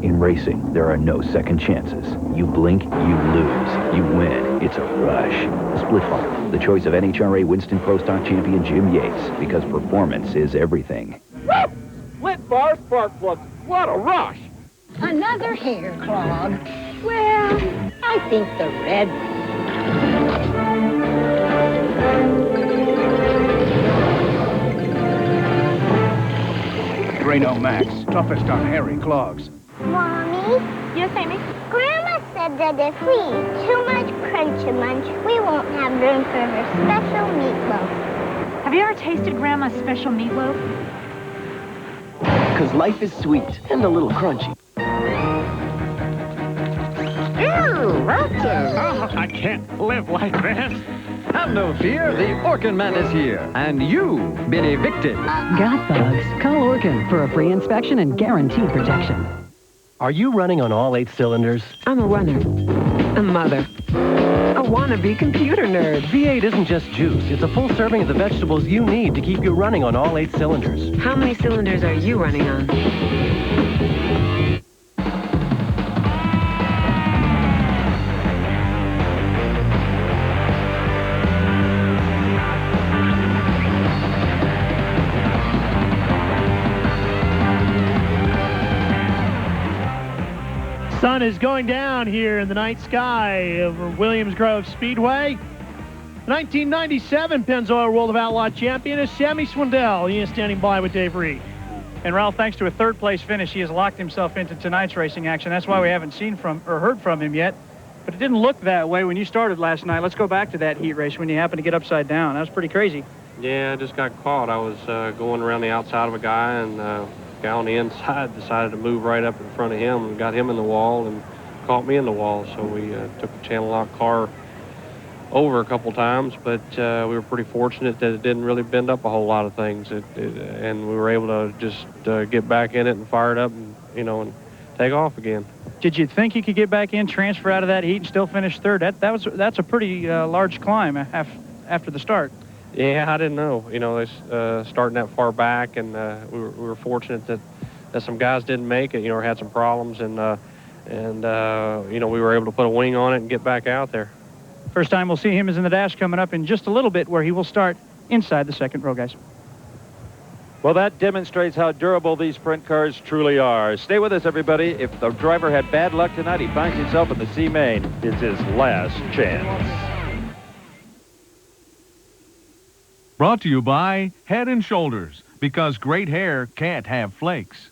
In racing, there are no second chances. You blink, you lose. You win. It's a rush. Split Bar, the choice of NHRA Winston Pro Stock champion Jim Yates, because performance is everything. Split Bar spark plugs. What a rush! Another hair clog. Well, I think the red Drano Max, toughest on hairy clogs. Mommy? Yes, Amy? Grandma said that if we eat too much Crunchy Munch, we won't have room for her special meatloaf. Have you ever tasted Grandma's special meatloaf? Because life is sweet and a little crunchy. Ew, roaches! Oh, I can't live like this. Have no fear, the Orkin Man is here, and you've been evicted. Got bugs? Call Orkin for a free inspection and guaranteed protection. Are you running on all 8 cylinders? I'm a runner, a mother, a wannabe computer nerd. V8 isn't just juice. It's a full serving of the vegetables you need to keep you running on all 8 cylinders. How many cylinders are you running on? Sun is going down here in the night sky over Williams Grove Speedway. 1997 Pennzoil World of Outlaw champion is Sammy Swindell. He is standing by with Dave Reed. And Ralph, thanks to a third-place finish, he has locked himself into tonight's racing action. That's why we haven't seen from or heard from him yet. But it didn't look that way when you started last night. Let's go back to that heat race when you happened to get upside down. That was pretty crazy. Yeah, I just got caught. I was going around the outside of a guy, and the guy on the inside decided to move right up in front of him and got him in the wall and caught me in the wall. So we took the Channellock car over a couple times, but we were pretty fortunate that it didn't really bend up a whole lot of things. And we were able to just get back in it and fire it up and, and take off again. Did you think you could get back in, transfer out of that heat, and still finish third? That's a pretty large climb after the start. Yeah, I didn't know. They starting that far back, and we were fortunate that some guys didn't make it. Or had some problems, and we were able to put a wing on it and get back out there. First time we'll see him is in the dash coming up in just a little bit, where he will start inside the second row, guys. Well, that demonstrates how durable these sprint cars truly are. Stay with us, everybody. If the driver had bad luck tonight, he finds himself in the C main. It's his last chance. Brought to you by Head & Shoulders, because great hair can't have flakes.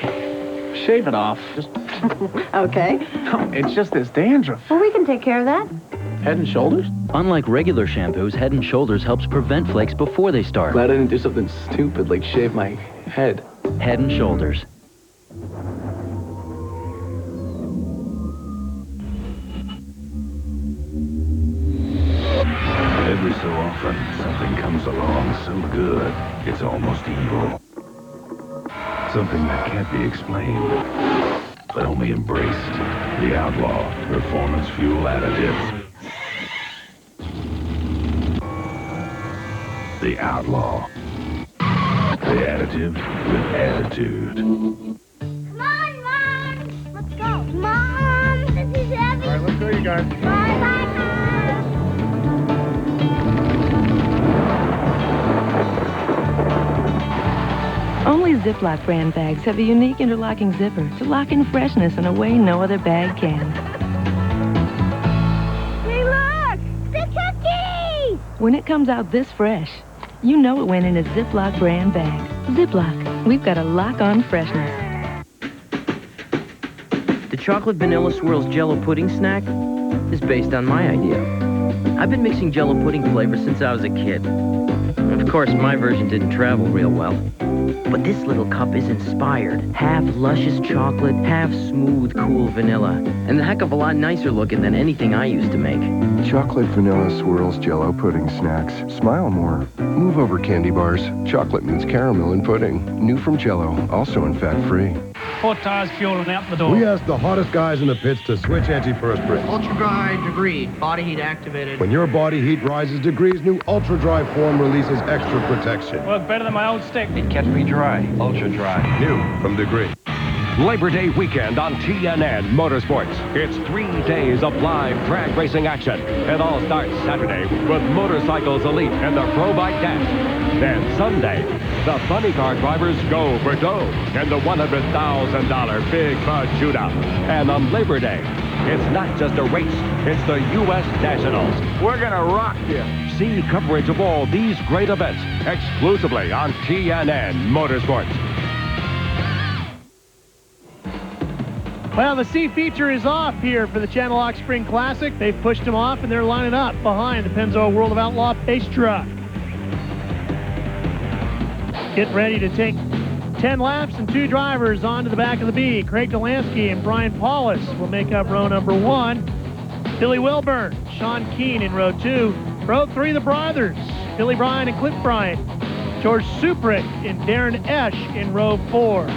Shave it off. Okay. It's just this dandruff. Well, we can take care of that. Head & Shoulders? Unlike regular shampoos, Head & Shoulders helps prevent flakes before they start. Glad I didn't do something stupid like shave my head. Head & Shoulders. Every so often, something comes along so good, it's almost evil. Something that can't be explained, but only embraced. The Outlaw Performance Fuel Additives. The Outlaw. The additive with attitude. Come on, Mom! Let's go. Mom, this is heavy. All right, let's go, you guys. Bye-bye, Mom. Only Ziploc brand bags have a unique interlocking zipper to lock in freshness in a way no other bag can. Hey, look! The cookie! When it comes out this fresh, you know it went in a Ziploc brand bag. Ziploc, we've got a lock-on freshness. The chocolate vanilla swirls Jell-O pudding snack is based on my idea. I've been mixing Jell-O pudding flavors since I was a kid. Of course, my version didn't travel real well. But this little cup is inspired. Half luscious chocolate, half smooth, cool vanilla. And a heck of a lot nicer looking than anything I used to make. Chocolate vanilla swirls Jell-O pudding snacks. Smile more. Move over candy bars. Chocolate means caramel in pudding. New from Jell-O, also in fat-free. 4 tires fueling out the door. We asked the hottest guys in the pits to switch antiperspirant. Ultra dry degree, body heat activated. When your body heat rises degrees, new Ultra Dry form releases extra protection. Worked better than my old stick. It kept me dry. Ultra dry. New from Degree. Labor Day weekend on TNN Motorsports. It's 3 days of live drag racing action. It all starts Saturday with Motorcycles Elite and the Pro Bike Dash. Then Sunday, the funny car drivers go for dough and the $100,000 Big Bud Shootout. And on Labor Day, it's not just a race, it's the U.S. Nationals. We're gonna rock you. See coverage of all these great events exclusively on TNN Motorsports. Well, the C feature is off here for the Channellock Spring Classic. They've pushed him off, and they're lining up behind the Pennzoil World of Outlaw pace truck. Get ready to take 10 laps and 2 drivers onto the back of the B. Craig Delansky and Brian Paulus will make up row number 1. Billy Wilburn, Sean Keane in row 2. Row 3, the brothers, Billy Bryan and Cliff Bryant. George Suprick and Darren Esch in row 4.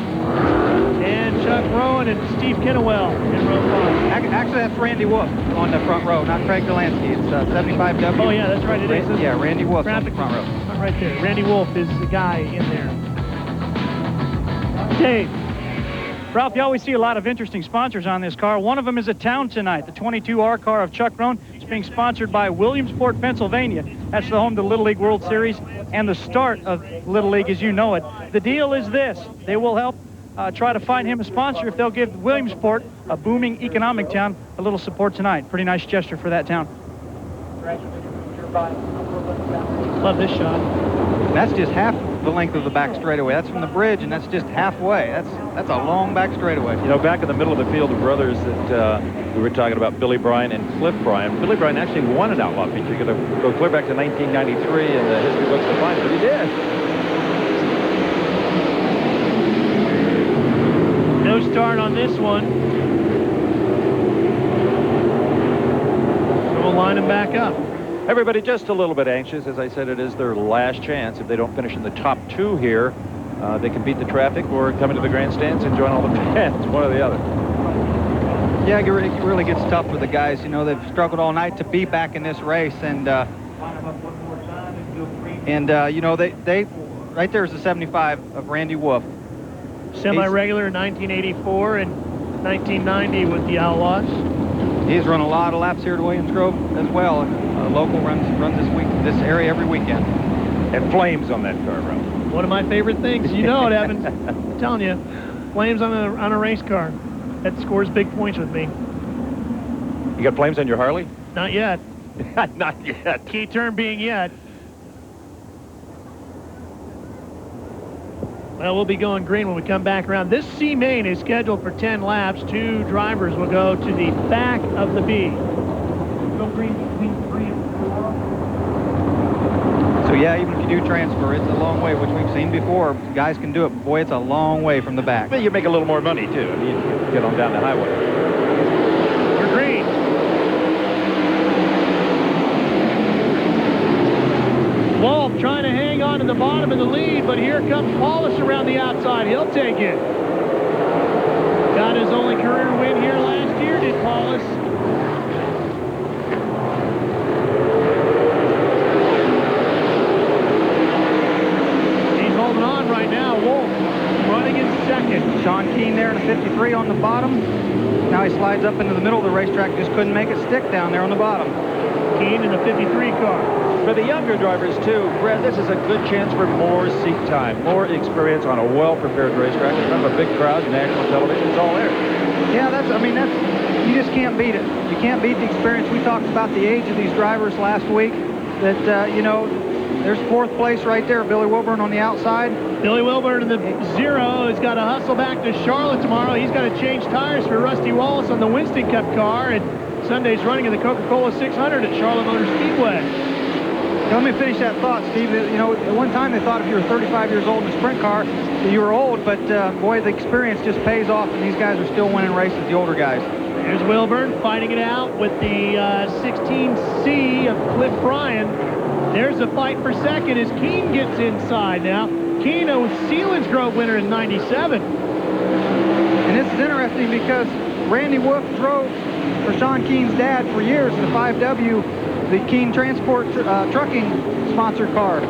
And Chuck Rowan and Steve Kennewell in row 5. Actually, that's Randy Wolf on the front row, not Craig Delansky. It's 75W. Oh, yeah, that's right. It is. Yeah, Randy Wolf on the front row. Right there. Randy Wolf is the guy in there. Dave. Ralph, you always see a lot of interesting sponsors on this car. One of them is a town tonight, the 22R car of Chuck Rowan. It's being sponsored by Williamsport, Pennsylvania. That's the home to the Little League World Series and the start of Little League as you know it. The deal is this. They will help try to find him a sponsor if they'll give Williamsport, a booming economic town, a little support tonight. Pretty nice gesture for that town. Love this shot. That's just half the length of the back straightaway. That's from the bridge, and that's just halfway. That's a long back straightaway. You know, back in the middle of the field of brothers that we were talking about, Billy Bryan and Cliff Bryan. Billy Bryan actually won an Outlaw feature. You're going to go clear back to 1993 in the history books to find it, but he did. No start on this one. So we'll line him back up. Everybody just a little bit anxious. As I said, it is their last chance. If they don't finish in the top 2 here, they can beat the traffic or come into the grandstands and join all the fans, one or the other. Yeah, it really gets tough for the guys. You know, they've struggled all night to be back in this race, and you know, they right there's the 75 of Randy Wolf. Semi-regular in 1984 and 1990 with the Outlaws. He's run a lot of laps here at Williams Grove as well. Local runs this area every weekend. And flames on that car, bro. One of my favorite things. You know it, Evans. I'm telling you, flames on a race car. That scores big points with me. You got flames on your Harley? Not yet. Not yet. Key term being yet. Well, we'll be going green when we come back around. This C main is scheduled for 10 laps. 2 drivers will go to the back of the B. Go green between 3 and 4. So yeah, even if you do transfer, it's a long way, which we've seen before. Guys can do it, but boy, it's a long way from the back. But you make a little more money too. I mean, you get on down the highway. We're green. Wolf trying to hang on to the bottom of the lead, but here comes Paulus around the outside. He'll take it. Got his only career win here last year, did Paulus. He's holding on right now. Wolf running in second. Sean Keane there in a 53 on the bottom. Now he slides up into the middle of the racetrack. Just couldn't make it stick down there on the bottom. Keane in the 53 car. For the younger drivers, too, Brad, this is a good chance for more seat time, more experience on a well-prepared racetrack. Remember, big crowd, national television, it's all there. Yeah, you just can't beat it. You can't beat the experience. We talked about the age of these drivers last week, that, you know, there's 4th place right there, Billy Wilburn on the outside. Billy Wilburn in the 0 has got to hustle back to Charlotte tomorrow. He's got to change tires for Rusty Wallace on the Winston Cup car, and Sunday's running in the Coca-Cola 600 at Charlotte Motor Speedway. Let me finish that thought, Steve. You know, at one time they thought if you were 35 years old in a sprint car, that you were old, but boy, the experience just pays off, and these guys are still winning races, the older guys. Here's Wilburn fighting it out with the 16C of Cliff Bryan. There's a fight for second as Keane gets inside now. Keane, a Selinsgrove winner in 97. And this is interesting because Randy Wolf drove for Sean Keane's dad for years in the 5W, the Keane Transport trucking sponsored car.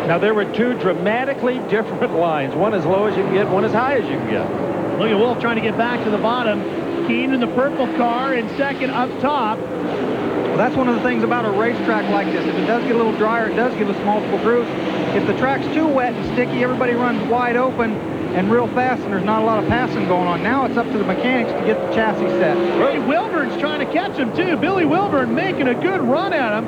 Now, there were 2 dramatically different lines. One as low as you can get, one as high as you can get. Look at Wolf trying to get back to the bottom. Keane in the purple car in second up top. Well, that's one of the things about a racetrack like this. If it does get a little drier, it does give us multiple grooves. If the track's too wet and sticky, everybody runs wide open and real fast, and there's not a lot of passing going on. Now it's up to the mechanics to get the chassis set. Billy Wilburn's trying to catch him, too. Billy Wilburn making a good run at him.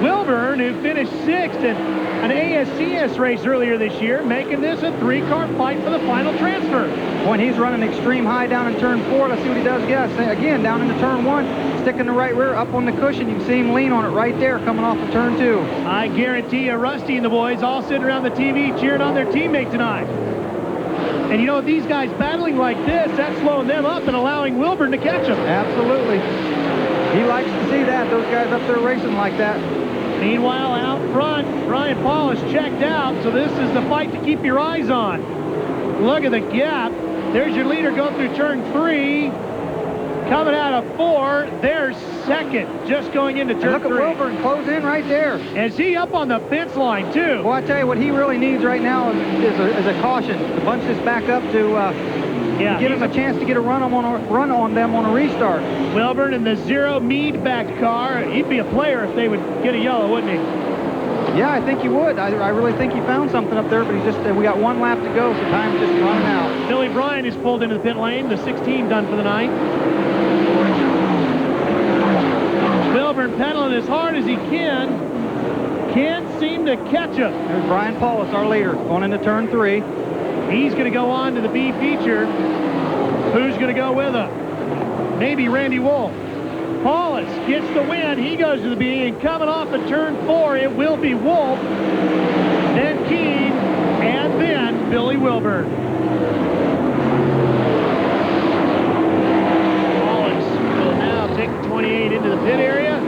Wilburn, who finished 6th in an ASCS race earlier this year, making this a 3-car fight for the final transfer. When he's running extreme high down in turn 4, let's see what he does. Again, down into turn 1, sticking the right rear up on the cushion. You can see him lean on it right there coming off of turn 2. I guarantee you, Rusty and the boys all sitting around the TV cheering on their teammate tonight. And you know, these guys battling like this, that's slowing them up and allowing Wilburn to catch them. Absolutely. He likes to see that, those guys up there racing like that. Meanwhile, out front, Brian Paulus checked out, so this is the fight to keep your eyes on. Look at the gap. There's your leader going through turn 3. Coming out of 4, there's second, just going into turn 3. Look at Wilburn close in right there. Is he up on the fence line, too? Well, I tell you what he really needs right now is a caution to bunch this back up to give him a chance to get a run on them on a restart. Wilburn in the 0 Meade-backed car. He'd be a player if they would get a yellow, wouldn't he? Yeah, I think he would. I really think he found something up there, but we got 1 lap to go, so time's just running out. Billy Bryan is pulled into the pit lane. The 16 done for the night. Wilburn pedaling as hard as he can. Can't seem to catch him. There's Brian Paulus, our leader, going into turn 3. He's going to go on to the B feature. Who's going to go with him? Maybe Randy Wolf. Paulus gets the win. He goes to the B, and coming off of turn 4, it will be Wolf, then Keene, and then Billy Wilburn. Paulus will now take the 28 into the pit area.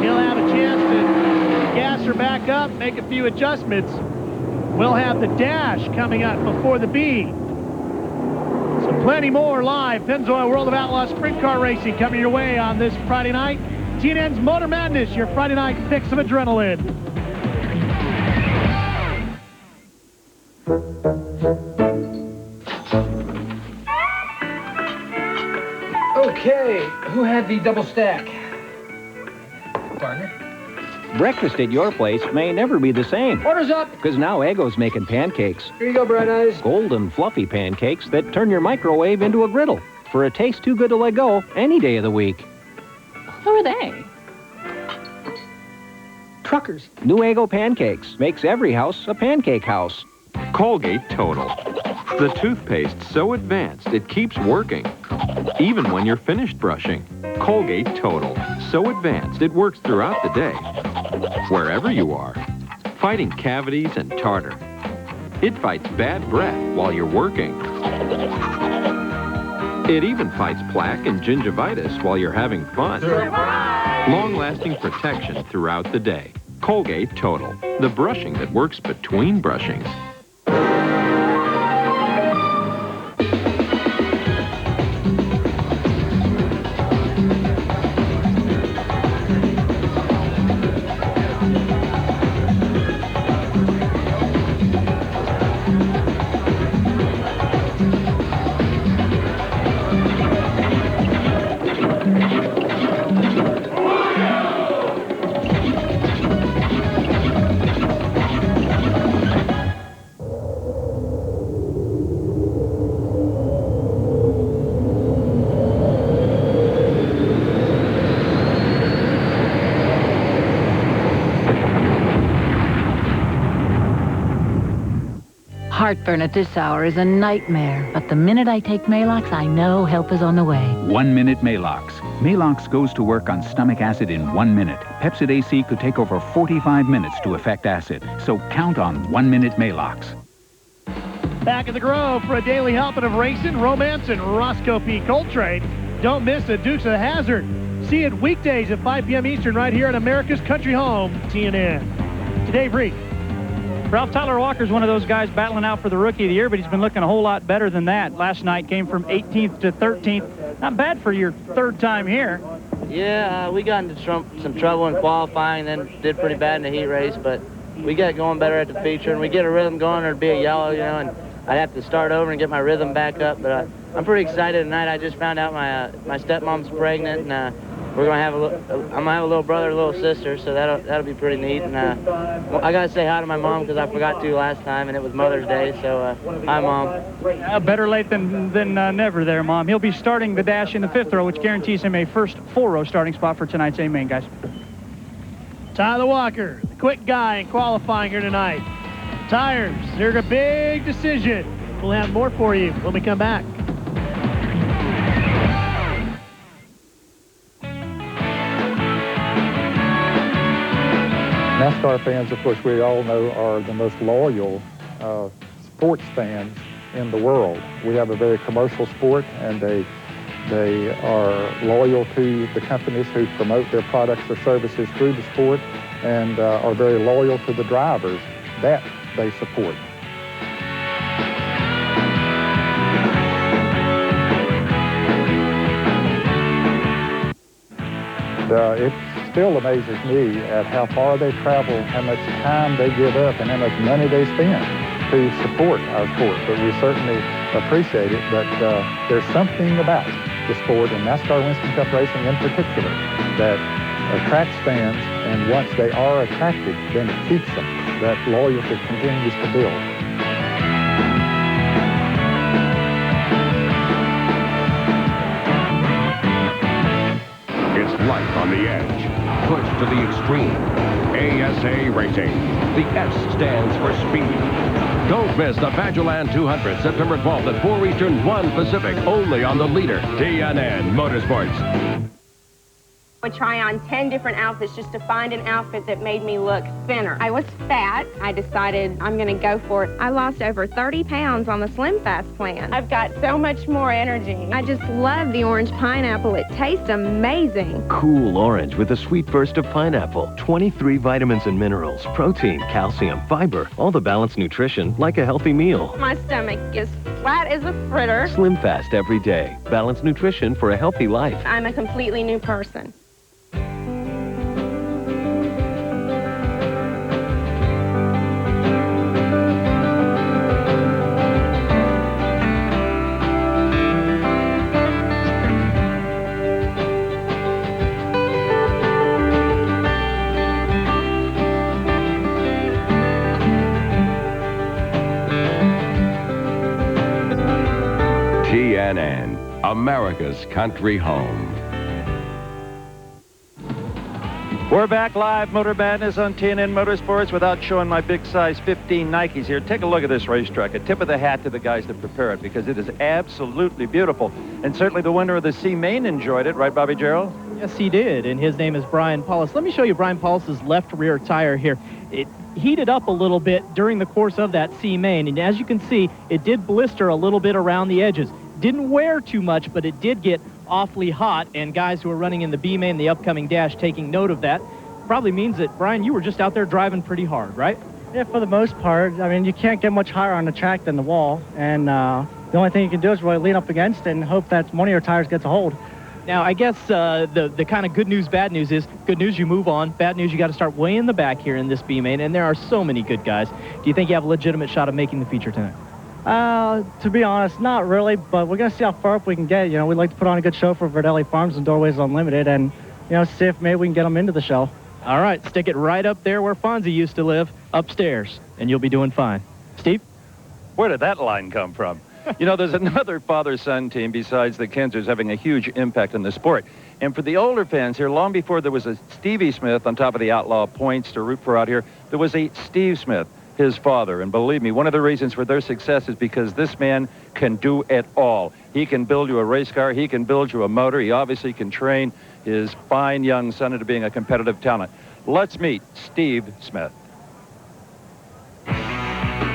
He'll have a chance to gas her back up, make a few adjustments. We'll have the dash coming up before the B. So plenty more live Pennzoil World of Outlaws Sprint Car Racing coming your way on this Friday night. TNN's Motor Madness, your Friday night fix of adrenaline. Okay, who had the double stack? Partner? Breakfast at your place may never be the same. Order's up. Because now Eggo's making pancakes. Here you go, Bright Eyes. Golden, fluffy pancakes that turn your microwave into a griddle. For a taste too good to let go any day of the week. Who are they? Truckers. New Eggo pancakes makes every house a pancake house. Colgate Total. The toothpaste so advanced it keeps working, even when you're finished brushing. Colgate Total. So advanced it works throughout the day, wherever you are, fighting cavities and tartar. It fights bad breath while you're working. It even fights plaque and gingivitis while you're having fun. Long-lasting protection throughout the day. Colgate Total. The brushing that works between brushings. Heartburn at this hour is a nightmare, but the minute I take Maalox, I know help is on the way. 1 minute Maalox. Maalox goes to work on stomach acid in 1 minute. Pepsid AC could take over 45 minutes to affect acid, so count on 1 minute Maalox. Back at the Grove for a daily helping of racing, romance, and Roscoe P. Coltrane. Don't miss the Dukes of Hazzard. See it weekdays at 5 p.m. Eastern right here on America's Country Home, TNN. To Dave Reed. Ralph Tyler Walker's one of those guys battling out for the Rookie of the Year, but he's been looking a whole lot better than that. Last night came from 18th to 13th. Not bad for your third time here. Yeah, we got into some trouble in qualifying, then did pretty bad in the heat race, but we got going better at the feature, and we get a rhythm going, there'd be a yellow, you know, and I'd have to start over and get my rhythm back up, but I'm pretty excited tonight. I just found out my stepmom's pregnant, and we're gonna have I'm gonna have a little brother, a little sister, so that'll be pretty neat. And I gotta say hi to my mom because I forgot to last time, and it was Mother's Day. So hi, Mom. Better late than never, there, Mom. He'll be starting the dash in the 5th row, which guarantees him a first 4-row starting spot for tonight's A main, guys. Tyler Walker, the quick guy in qualifying here tonight. Tires, they're a big decision. We'll have more for you when we come back. NASCAR fans, of course, we all know are the most loyal sports fans in the world. We have a very commercial sport, and they are loyal to the companies who promote their products or services through the sport, and are very loyal to the drivers that they support. It still amazes me at how far they travel, how much time they give up, and how much money they spend to support our sport. But we certainly appreciate it. But there's something about the sport, and NASCAR Winston Cup racing in particular, that attracts fans, and once they are attracted, then it keeps them. That loyalty continues to build. It's life on the edge. pushed to the extreme. ASA Racing. The S stands for speed. Don't miss the Badgerland 200, September 12th at 4 Eastern, 1 Pacific, only on the leader, TNN Motorsports. I would try on 10 different outfits just to find an outfit that made me look thinner. I was fat. I decided I'm going to go for it. I lost over 30 pounds on the Slim Fast plan. I've got so much more energy. I just love the orange pineapple. It tastes amazing. Cool orange with a sweet burst of pineapple. 23 vitamins and minerals, protein, calcium, fiber, all the balanced nutrition like a healthy meal. My stomach is flat as a fritter. Slim Fast every day. Balanced nutrition for a healthy life. I'm a completely new person. TNN, America's country home. We're back live, Motor Madness on TNN Motorsports, without showing my big size 15 Nikes here. Take a look at this racetrack. A tip of the hat to the guys that prepare it, because it is absolutely beautiful. And certainly the winner of the C Main enjoyed it, right, Bobby Gerald? Yes, he did, and his name is Brian Paulus. Let me show you Brian Paulus's left rear tire here. It heated up a little bit during the course of that C Main, and as you can see, it did blister a little bit around the edges. Didn't wear too much, but it did get awfully hot, and guys who are running in the B Main, the upcoming dash, taking note of that. Probably means that, Brian, you were just out there driving pretty hard, right? Yeah, for the most part. I mean, you can't get much higher on the track than the wall, and the only thing you can do is really lean up against it and hope that one of your tires gets a hold. Now, I guess the kind of good news, bad news is, good news, you move on. Bad news, you got to start way in the back here in this B Main, and there are so many good guys. Do you think you have a legitimate shot of making the feature tonight? To be honest, not really, but we're going to see how far up we can get. You know, we'd like to put on a good show for Verdelli Farms and Doorways Unlimited, and, you know, see if maybe we can get them into the show. All right, stick it right up there where Fonzie used to live, upstairs, and you'll be doing fine. Steve? Where did that line come from? You know, there's another father-son team besides the Kensers having a huge impact on the sport. And for the older fans here, long before there was a Stevie Smith on top of the Outlaw points to root for out here, there was a Steve Smith, his father. And believe me, one of the reasons for their success is because this man can do it all. He can build you a race car. He can build you a motor. He obviously can train his fine young son into being a competitive talent. Let's meet Steve Smith.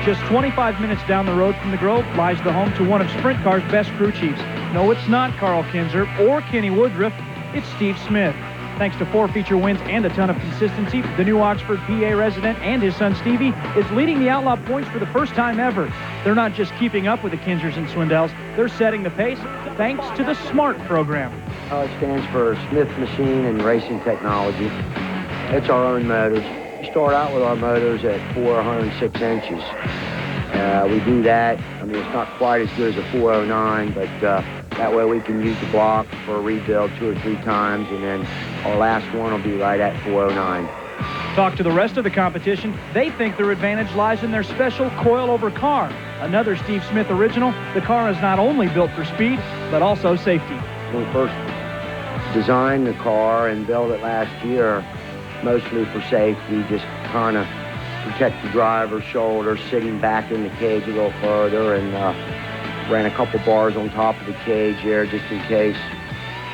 Just 25 minutes down the road from the Grove lies the home to one of Sprint Car's best crew chiefs. No, it's not Carl Kinzer or Kenny Woodruff. It's Steve Smith. Thanks to 4 feature wins and a ton of consistency, the new Oxford, PA resident and his son Stevie is leading the Outlaw points for the first time ever. They're not just keeping up with the Kinzers and Swindells, they're setting the pace thanks to the SMART program. It stands for Smith Machine and Racing Technology. It's our own motors. We start out with our motors at 406 inches. We do that. I mean, it's not quite as good as a 409, but that way we can use the block for a rebuild 2 or 3 times, and then our last one will be right at 409. Talk to the rest of the competition. They think their advantage lies in their special coil-over car. Another Steve Smith original, the car is not only built for speed, but also safety. When we first designed the car and built it last year, mostly for safety, just kind of protect the driver's shoulder, sitting back in the cage a little further, and ran a couple bars on top of the cage there just in case,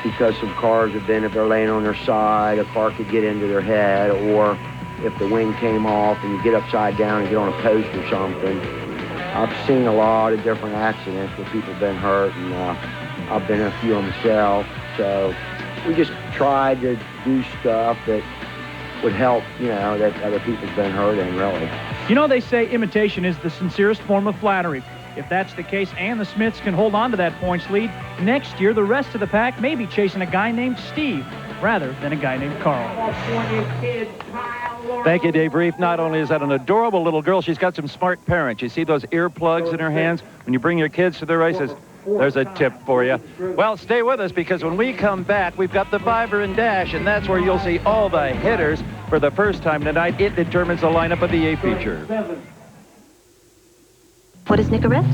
because some cars have been, if they're laying on their side, a car could get into their head, or if the wing came off and you get upside down and get on a post or something. I've seen a lot of different accidents where people have been hurt, and I've been in a few myself, so we just tried to do stuff that would help, you know, that other people's been hurt in, really. You know, they say imitation is the sincerest form of flattery. If that's the case and the Smiths can hold on to that points lead, next year the rest of the pack may be chasing a guy named Steve rather than a guy named Carl. Thank you, Dave Reef. Not only is that an adorable little girl, she's got some smart parents. You see those earplugs in her hands? When you bring your kids to the races, there's a tip for you. Well, stay with us, because when we come back, we've got the Fiver and Dash, and that's where you'll see all the hitters for the first time tonight. It determines the lineup of the A feature. What is Nicorette?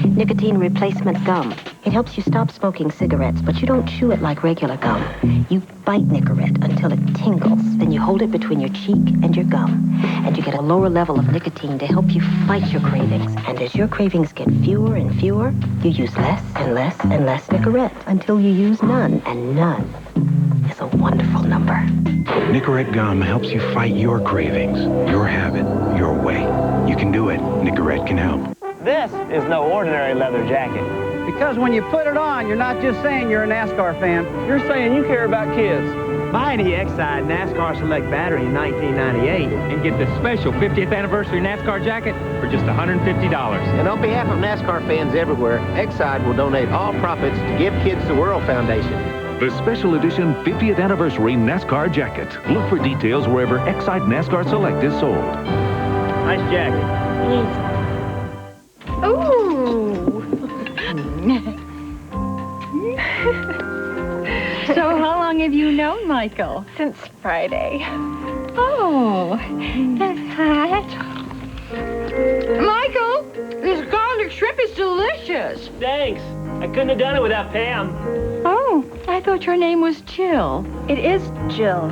nicotine replacement gum. It helps you stop smoking cigarettes, but you don't chew it like regular gum. You bite Nicorette until it tingles. Then you hold it between your cheek and your gum. And you get a lower level of nicotine to help you fight your cravings. And as your cravings get fewer and fewer, you use less and less and less Nicorette until you use none. And none is a wonderful number. Nicorette gum helps you fight your cravings, your habit, your way. You can do it. Nicorette can help. This is no ordinary leather jacket. Because when you put it on, you're not just saying you're a NASCAR fan. You're saying you care about kids. Buy the Exide NASCAR Select battery in 1998 and get the special 50th anniversary NASCAR jacket for just $150. And on behalf of NASCAR fans everywhere, Exide will donate all profits to Give Kids the World Foundation. The special edition 50th anniversary NASCAR jacket. Look for details wherever Exide NASCAR Select is sold. Nice jacket. Ooh. So how long have you known Michael? Since Friday. Oh, that's hot. Michael, this garlic shrimp is delicious. Thanks. I couldn't have done it without Pam. Oh, I thought your name was Jill. It is Jill.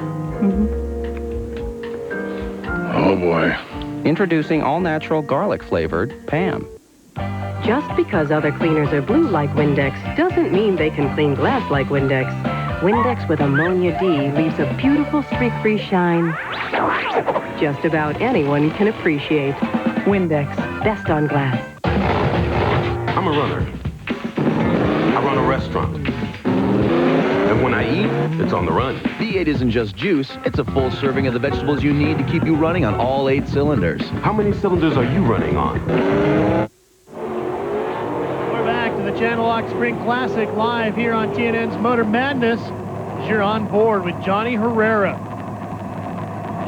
Oh, boy. Introducing all-natural garlic-flavored Pam. Just because other cleaners are blue like Windex doesn't mean they can clean glass like Windex. Windex with Ammonia D leaves a beautiful streak-free shine just about anyone can appreciate. Windex, best on glass. I'm a runner. I run a restaurant. And when I eat, it's on the run. V8 isn't just juice, it's a full serving of the vegetables you need to keep you running on all 8 cylinders. How many cylinders are you running on? We're back to the Channellock Spring Classic live here on TNN's Motor Madness. As you're on board with Johnny Herrera.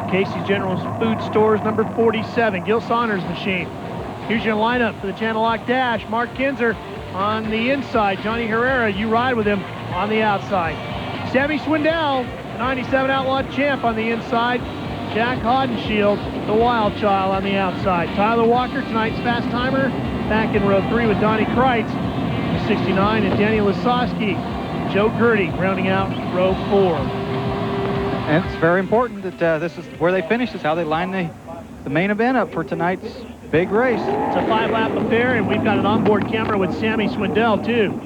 Casey's General Food Stores, number 47, Gil Saunders machine. Here's your lineup for the Channellock Dash. Mark Kinzer on the inside. Johnny Herrera, you ride with him on the outside. Sammy Swindell, the 97 Outlaw champ on the inside. Jack Hodenshield, the wild child on the outside. Tyler Walker, tonight's fast timer, back in row 3 with Donnie Kreitz, the 69, and Danny Lasowski. Joe Gertie rounding out row 4. And it's very important that this is where they finish. This is how they line the main event up for tonight's big race. It's a 5-lap affair, and we've got an onboard camera with Sammy Swindell, too.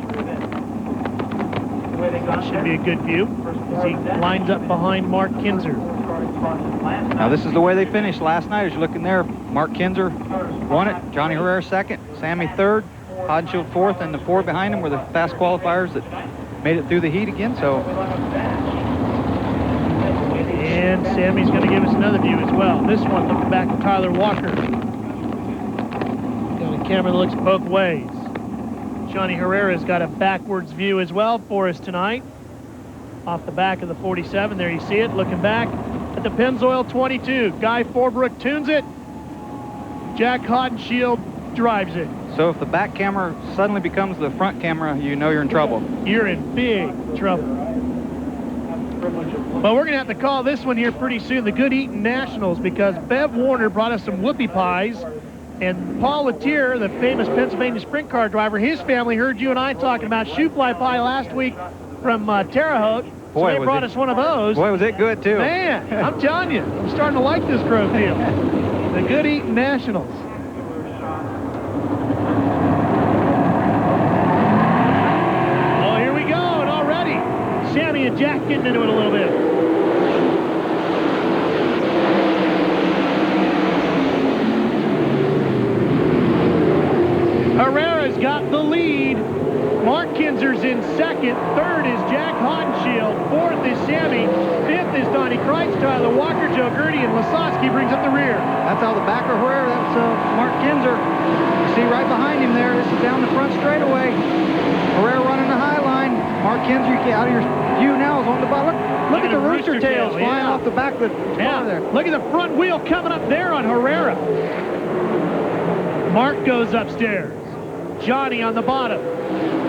Should be a good view as he lines up behind Mark Kinzer. Now, this is the way they finished last night. As you're looking there, Mark Kinzer won it. Johnny Herrera second. Sammy third. Hodenshield fourth, and the 4 behind him were the fast qualifiers that made it through the heat again. So, and Sammy's going to give us another view as well. This one looking back at Tyler Walker. Got a camera that looks both ways. Johnny Herrera's got a backwards view as well for us tonight. Off the back of the 47, there you see it. Looking back at the Pennzoil 22. Guy Forbrook tunes it. Jack Hodenshield drives it. So if the back camera suddenly becomes the front camera, you know you're in trouble. You're in big trouble. Well, we're going to have to call this one here pretty soon, the Good Eatin' Nationals, because Bev Warner brought us some whoopie pies, and Paul Latier, the famous Pennsylvania sprint car driver, his family heard you and I talking about shoe fly pie last week from Terre Haute. So they brought us one of those. Boy, was it good, too. Man, I'm telling you, I'm starting to like this crow deal. The Good Eatin' Nationals. Sammy and Jack getting into it a little bit. Herrera's got the lead. Mark Kinzer's in second. Third is Jack Hodenshield. Fourth is Sammy. Fifth is Donnie Kreitz, Tyler Walker, Joe Gertie, and Lasowski brings up the rear. That's how the back of Herrera. That's Mark Kinzer. You see right behind him there. This is down the front straightaway. Herrera running the high line. Mark Kinzer, you get out of your view now, is on the bottom. Look at the rooster tails flying off the back of the car there. Look at the front wheel coming up there on Herrera. Mark goes upstairs. Johnny on the bottom.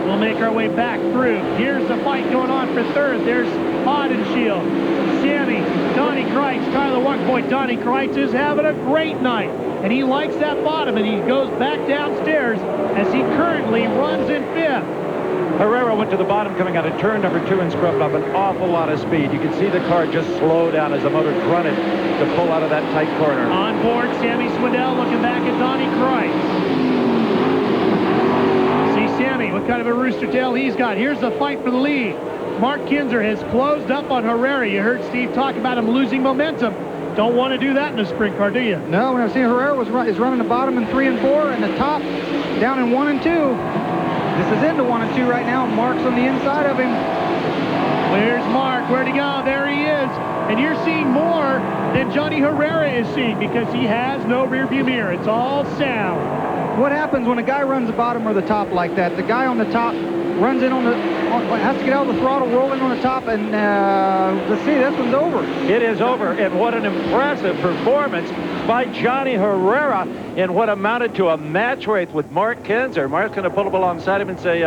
We'll make our way back through. Here's the fight going on for third. There's Hodenshield, Sammy, Donnie Kreitz, Tyler Walk. Donnie Kreitz is having a great night, and he likes that bottom, and he goes back downstairs as he currently runs in 5th. Herrera went to the bottom coming out of turn number 2 and scrubbed up an awful lot of speed. You could see the car just slow down as the motor grunted to pull out of that tight corner. On board, Sammy Swindell looking back at Donnie Kreitz. See Sammy, what kind of a rooster tail he's got. Here's the fight for the lead. Mark Kinzer has closed up on Herrera. You heard Steve talk about him losing momentum. Don't want to do that in a sprint car, do you? No, when I've seen Herrera is running the bottom in 3 and 4 and the top down in 1 and 2. This is into 1 and 2 right now. Mark's on the inside of him. Where's Mark? Where'd he go? There he is. And you're seeing more than Johnny Herrera is seeing because he has no rear view mirror. It's all sound. What happens when a guy runs the bottom or the top like that? The guy on the top runs in has to get out of the throttle, roll in on the top, and let's see, this one's over. It is over, and what an impressive performance by Johnny Herrera in what amounted to a match race with Mark Kinzer. Mark's going to pull up alongside him and say,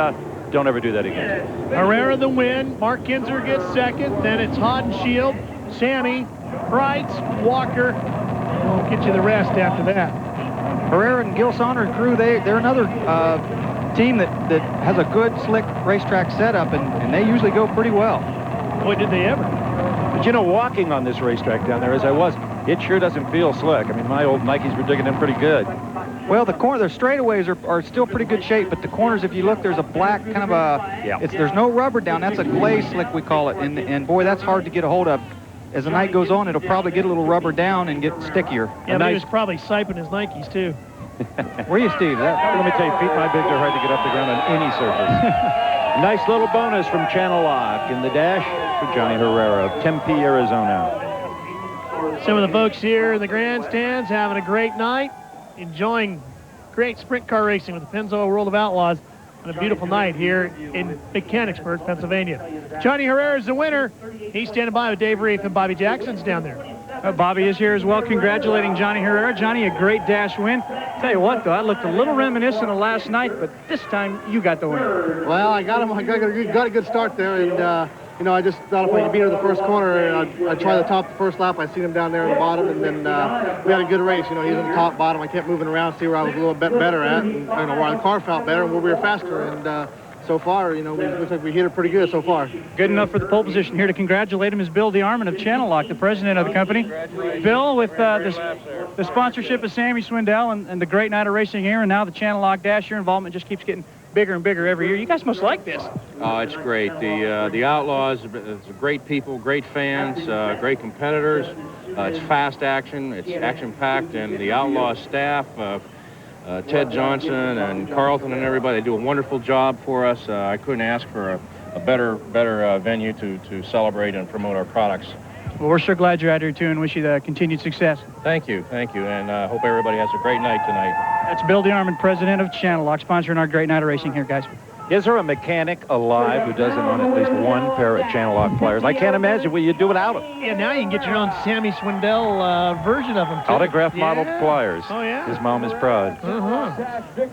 don't ever do that again. Herrera the win. Mark Kinzer gets second. Then it's Hodenshield, Sammy, Kreitz, Walker. We'll get you the rest after that. Herrera and Gil Saunders and crew, they're another team that has a good, slick racetrack setup, and they usually go pretty well. Boy, did they ever. But you know, walking on this racetrack down there as I was, it sure doesn't feel slick. I mean, my old Nikes were digging in pretty good. Well, the straightaways are still pretty good shape, but the corners, if you look, there's a black kind of a, there's no rubber down. That's a glaze slick, we call it, and boy, that's hard to get a hold of. As the night goes on, it'll probably get a little rubber down and get stickier. Yeah, but he was probably siping his Nikes, too. Were you, Steve? Let me tell you, feet my big, they're hard to get off the ground on any surface. Nice little bonus from Channellock in the dash for Johnny Herrera of Tempe, Arizona. Some of the folks here in the grandstands having a great night, enjoying great sprint car racing with the Pennzoil World of Outlaws on a beautiful night here in Mechanicsburg, Pennsylvania. Johnny Herrera is the winner. He's standing by with Dave Reef, and Bobby Jackson's down there. Bobby is here as well, congratulating Johnny Herrera. Johnny, a great dash win. Tell you what, though, I looked a little reminiscent of last night, but this time you got the win. Well, I got a good start there, and you know, I just thought if I could beat her the first corner, I'd try the top the first lap. I seen him down there in the bottom, and then we had a good race. You know, he was in the top, bottom. I kept moving around, see where I was a little bit better at, and you know, where the car felt better and where we were faster. And so far, you know, it looks like we hit it pretty good so far. Good enough for the pole position. Here to congratulate him is Bill DeArmond of Channellock, the president of the company. Bill, with the sponsorship of Sammy Swindell and the great night of racing here, and now the Channellock Dash, your involvement just keeps getting bigger and bigger every year. You guys must like this. Oh, it's great. The Outlaws, it's great people, great fans, great competitors. It's fast action, it's action-packed, and the Outlaws staff, Ted Johnson and Carlton and everybody, they do a wonderful job for us. I couldn't ask for a better venue to celebrate and promote our products. Well, we're sure glad you're out here, too, and wish you the continued success. Thank you, and I hope everybody has a great night tonight. That's Bill DeArmond, president of Channellock, sponsoring our great night of racing here, guys. Is there a mechanic alive who doesn't own at least one pair of Channellock pliers? I can't imagine what you'd do without them. Yeah, now you can get your own Sammy Swindell version of them, too. Autograph model pliers. Oh, yeah? His mom is proud.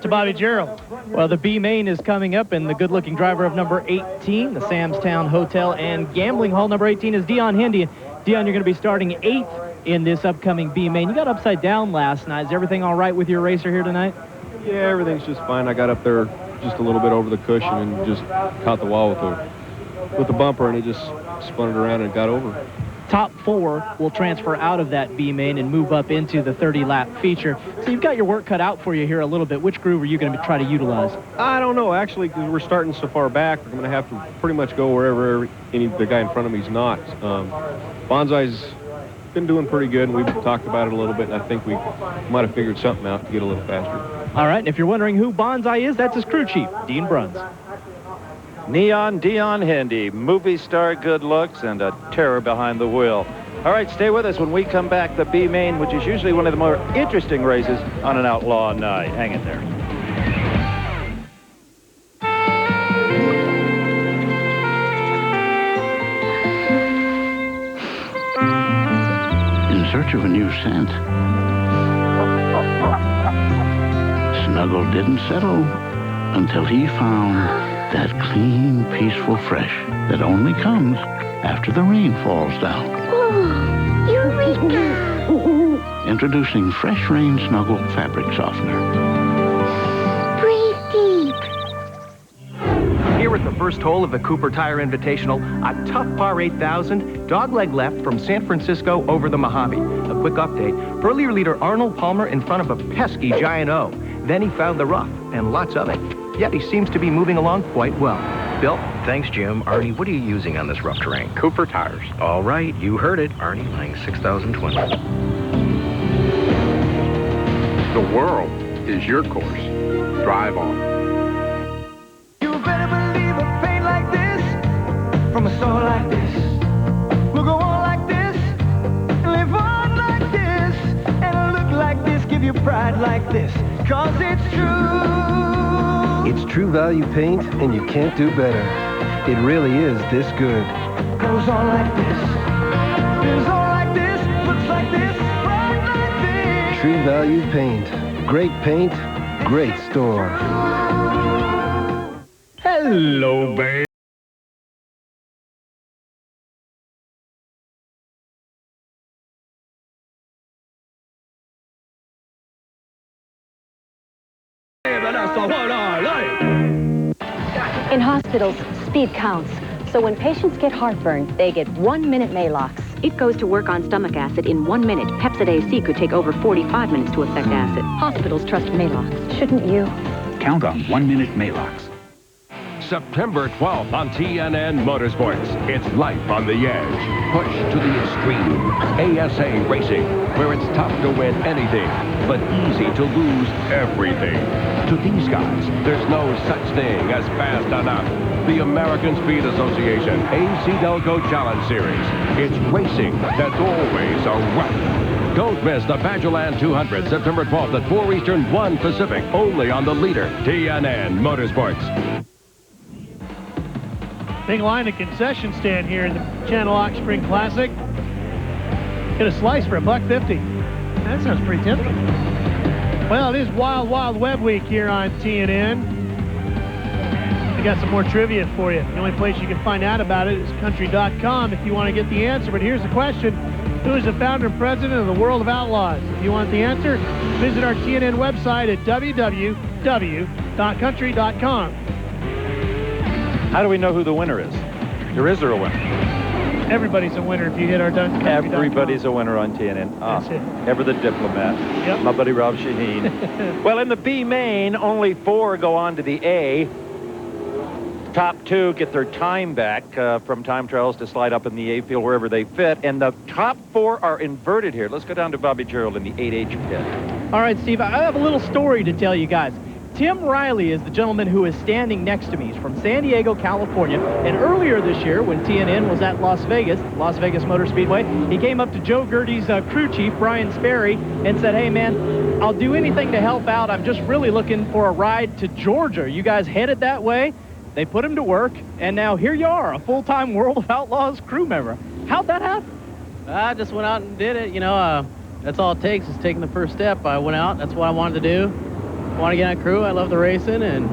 To Bobby Gerald. Well, the B main is coming up, and the good-looking driver of number 18, the Samstown Hotel and Gambling Hall number 18, is Dion Hendy. Dion, you're going to be starting 8th in this upcoming B main. You got upside down last night. Is everything all right with your racer here tonight? Yeah, everything's just fine. I got up there just a little bit over the cushion and just caught the wall with the bumper, and it just spun it around and got over. Top 4 will transfer out of that B main and move up into the 30-lap feature. So you've got your work cut out for you here a little bit. Which groove are you going to try to utilize? I don't know, actually, because we're starting so far back. We're going to have to pretty much go wherever the guy in front of me is not. Bonsai's been doing pretty good, and we've talked about it a little bit, and I think we might have figured something out to get a little faster. All right, and if you're wondering who Bonsai is, that's his crew chief, Dean Bruns. Neon Dion Hendy, movie star good looks and a terror behind the wheel. All right, stay with us when we come back. The B main, which is usually one of the more interesting races on an outlaw night. Hang in there. In search of a new scent, Snuggle didn't settle until he found that clean, peaceful fresh that only comes after the rain falls down. Oh, Eureka! Introducing Fresh Rain Snuggle Fabric Softener. Breathe deep. Here at the first hole of the Cooper Tire Invitational, a tough par 8000, dogleg left from San Francisco over the Mojave. A quick update, earlier leader Arnold Palmer in front of a pesky Giant O. Then he found the rough, and lots of it. Yet he seems to be moving along quite well. Bill? Thanks, Jim. Arnie, what are you using on this rough terrain? Cooper tires. All right, you heard it. Arnie, laying 6,020. The world is your course. Drive on. You better believe a pain like this, from a soul like this, will go on like this, live on like this, and look like this, give you pride like this, 'cause it's true. It's True Value paint, and you can't do better. It really is this good. Goes on like this, lives on like this, looks like this, pride like this. True Value paint. Great paint, great store. Hello, babe. In hospitals, speed counts. So when patients get heartburn, they get 1-minute Maalox. It goes to work on stomach acid in 1 minute. Pepcid AC could take over 45 minutes to affect acid. Hospitals trust Maalox. Shouldn't you? Count on 1-minute Maalox. September 12th on TNN Motorsports. It's life on the edge. Push to the extreme. ASA Racing, where it's tough to win anything, but easy to lose everything. To these guys, there's no such thing as fast enough. The American Speed Association AC Delco Challenge Series. It's racing that's always a rough. Don't miss the Badgerland 200, September 12th at 4 Eastern, 1 Pacific, only on the leader, TNN Motorsports. Big line at concession stand here in the Channellock Spring Classic. Get a slice for $1.50. That sounds pretty tempting. Well, it is Wild Wild Web Week here on TNN. I got some more trivia for you. The only place you can find out about it is country.com if you want to get the answer. But here's the question. Who is the founder and president of the World of Outlaws? If you want the answer, visit our TNN website at www.country.com. How do we know who the winner is? Is there a winner? Everybody's a winner if you hit our country.com. Everybody's a winner on TNN. That's it. Ever the diplomat. Yep. My buddy Rob Shaheen. Well, in the B main, only 4 go on to the A. Top 2 get their time back from time trials to slide up in the A field wherever they fit. And the top 4 are inverted here. Let's go down to Bobby Gerald in the 8H pit. All right, Steve, I have a little story to tell you guys. Tim Riley is the gentleman who is standing next to me. He's from San Diego, California. And earlier this year, when TNN was at Las Vegas Motor Speedway, he came up to Joe Gertie's crew chief, Brian Sperry, and said, hey, man, I'll do anything to help out. I'm just really looking for a ride to Georgia. You guys headed that way? They put him to work, and now here you are, a full-time World of Outlaws crew member. How'd that happen? I just went out and did it. You know, that's all it takes is taking the first step. I went out. That's what I wanted to do. I want to get on a crew. I love the racing, and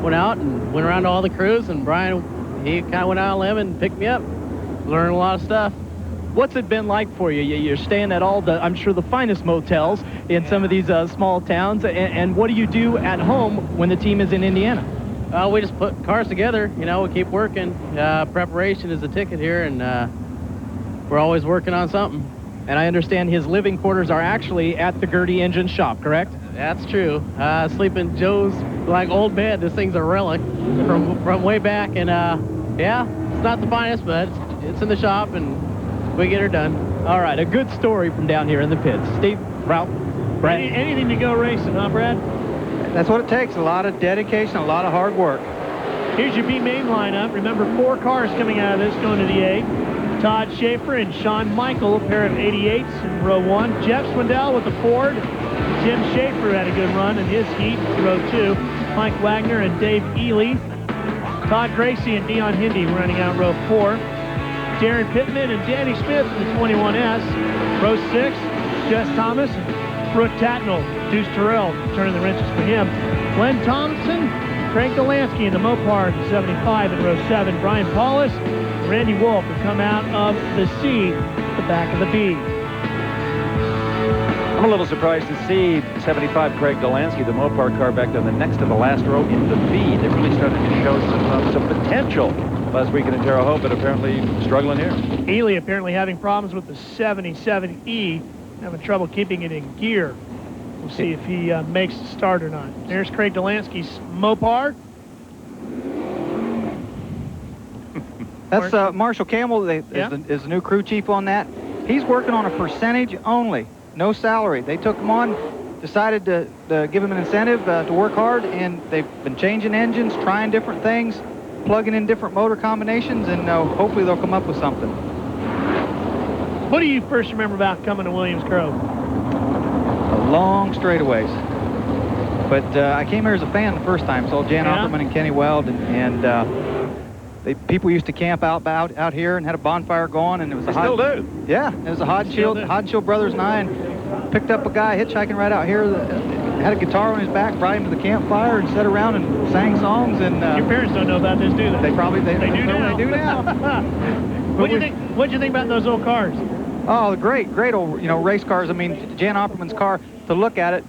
went out and went around to all the crews, and Brian, he kind of went out on a limb and picked me up. Learned a lot of stuff. What's it been like for you? You're staying at all the, I'm sure, the finest motels in some of these small towns, and what do you do at home when the team is in Indiana? We just put cars together. You know, we keep working. Preparation is the ticket here, and we're always working on something. And I understand his living quarters are actually at the Gertie Engine Shop, correct? That's true. Sleep in Joe's, like, old bed. This thing's a relic from way back. And, yeah, it's not the finest, but it's in the shop, and we get her done. All right, a good story from down here in the pits. Steve, Ralph, Brad. Anything to go racing, huh, Brad? That's what it takes. A lot of dedication, a lot of hard work. Here's your B main lineup. Remember, 4 cars coming out of this going to the A. Todd Schaefer and Shawn Michael, a pair of 88s in row 1. Jeff Swindell with the Ford. Tim Schaefer had a good run in his heat, row 2. Mike Wagner and Dave Ely. Todd Gracie and Dion Hindy running out row 4. Darren Pittman and Danny Smith in the 21S. Row 6, Jess Thomas and Brooke Tatnell. Deuce Terrell turning the wrenches for him. Glenn Thompson Craig Delansky in the Mopar 75 in row 7. Brian Paulus, Randy Wolf will come out of the C, the back of the B. I'm a little surprised to see 75 Craig Delansky, the Mopar car, back down the next to the last row in the B. They really started to show some potential last weekend in Terre Haute, but apparently struggling here. Ely apparently having problems with the 77E, having trouble keeping it in gear. We'll see if he makes the start or not. There's Craig Delansky's Mopar. That's Marshall Campbell is the new crew chief on that. He's working on a percentage only, no salary. They took him on, decided to give him an incentive to work hard, and they've been changing engines, trying different things, plugging in different motor combinations, and hopefully they'll come up with something. What do you first remember about coming to Williams Grove? Long straightaways. But I came here as a fan the first time, saw Jan Opperman and Kenny Weld, and people used to camp out here and had a bonfire going, and it was still do. Yeah, it was a Hod Shield brothers and I, and picked up a guy hitchhiking right out here that had a guitar on his back, brought him to the campfire and sat around and sang songs. And your parents don't know about this, do they? They probably do now. They do now. What do you think about those old cars? Oh, great old race cars. I mean, Jan Opperman's car, to look at it,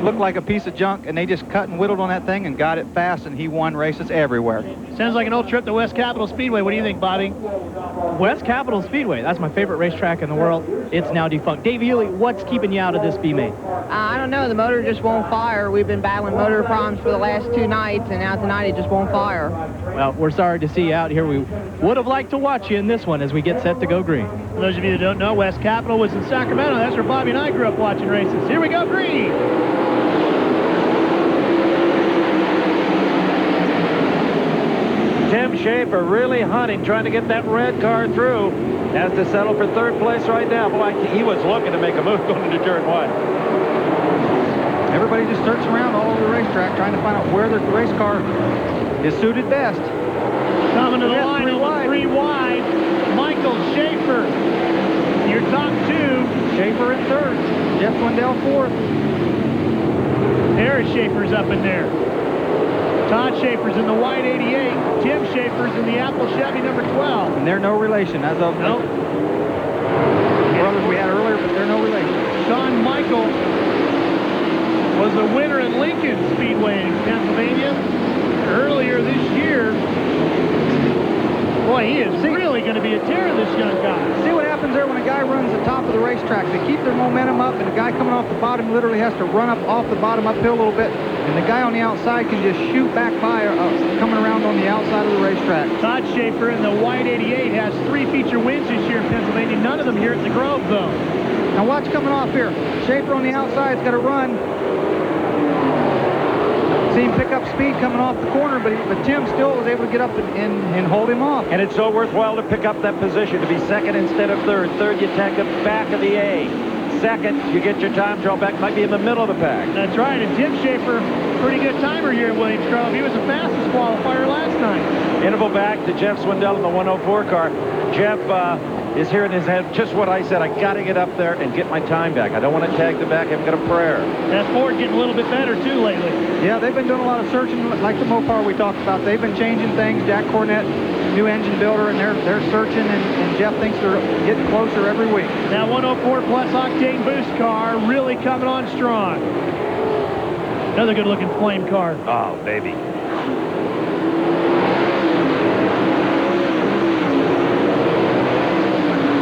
looked like a piece of junk, and they just cut and whittled on that thing and got it fast, and he won races everywhere. Sounds like an old trip to West Capitol Speedway. What do you think, Bobby? West Capitol Speedway, that's my favorite racetrack in the world. It's now defunct. Dave Ely, what's keeping you out of this B main? I don't know. The motor just won't fire. We've been battling motor problems for the last 2 nights, and now tonight it just won't fire. Well, we're sorry to see you out here. We would have liked to watch you in this one as we get set to go green. For those of you that don't know, West Capitol was in Sacramento. That's where Bobby and I grew up watching races. Here we go, green. Tim Schaefer really hunting, trying to get that red car through. Has to settle for 3rd place right now. Boy, he was looking to make a move going into turn 1. Everybody just searching around all over the racetrack, trying to find out where their race car is suited best. Coming to the line over 3 wide, Michael Schaefer. Your top 2. Schaefer in 3rd. Jeff Swindell 4th. Harris Schaefer's up in there. Todd Schaefer's in the white 88. Tim Schaefer's in the Apple Chevy number 12. And they're no relation as of nope. Brothers we had earlier, but they're no relation. Sean Michael was the winner at Lincoln Speedway in Pennsylvania earlier this year. Boy, he is really going to be a terror, this young guy. See what happens there when a guy runs the top of the racetrack. They keep their momentum up, and the guy coming off the bottom literally has to run up off the bottom uphill a little bit, and the guy on the outside can just shoot back by coming around on the outside of the racetrack. Todd Schaefer in the white 88 has 3 feature wins this year in Pennsylvania. None of them here at the Grove, though. Now watch coming off here. Schaefer on the outside's got to run. See him pick up speed coming off the corner, but Tim still was able to get up and hold him off. And it's so worthwhile to pick up that position, to be 2nd instead of 3rd. 3rd, you tag the back of the A. 2nd, you get your time drawn back, might be in the middle of the pack. That's right, and Tim Schaefer, pretty good timer here at Williams Grove. He was the fastest qualifier last night. Interval back to Jeff Swindell in the 104 car. Jeff is here in his head, just what I said. I got to get up there and get my time back. I don't want to tag the back. I've got a prayer. That Ford getting a little bit better, too, lately. Yeah, they've been doing a lot of searching, like the Mopar we talked about. They've been changing things. Jack Cornett, new engine builder, and they're searching, and Jeff thinks they're getting closer every week. That 104 plus octane boost car really coming on strong. Another good-looking flame car. Oh, baby.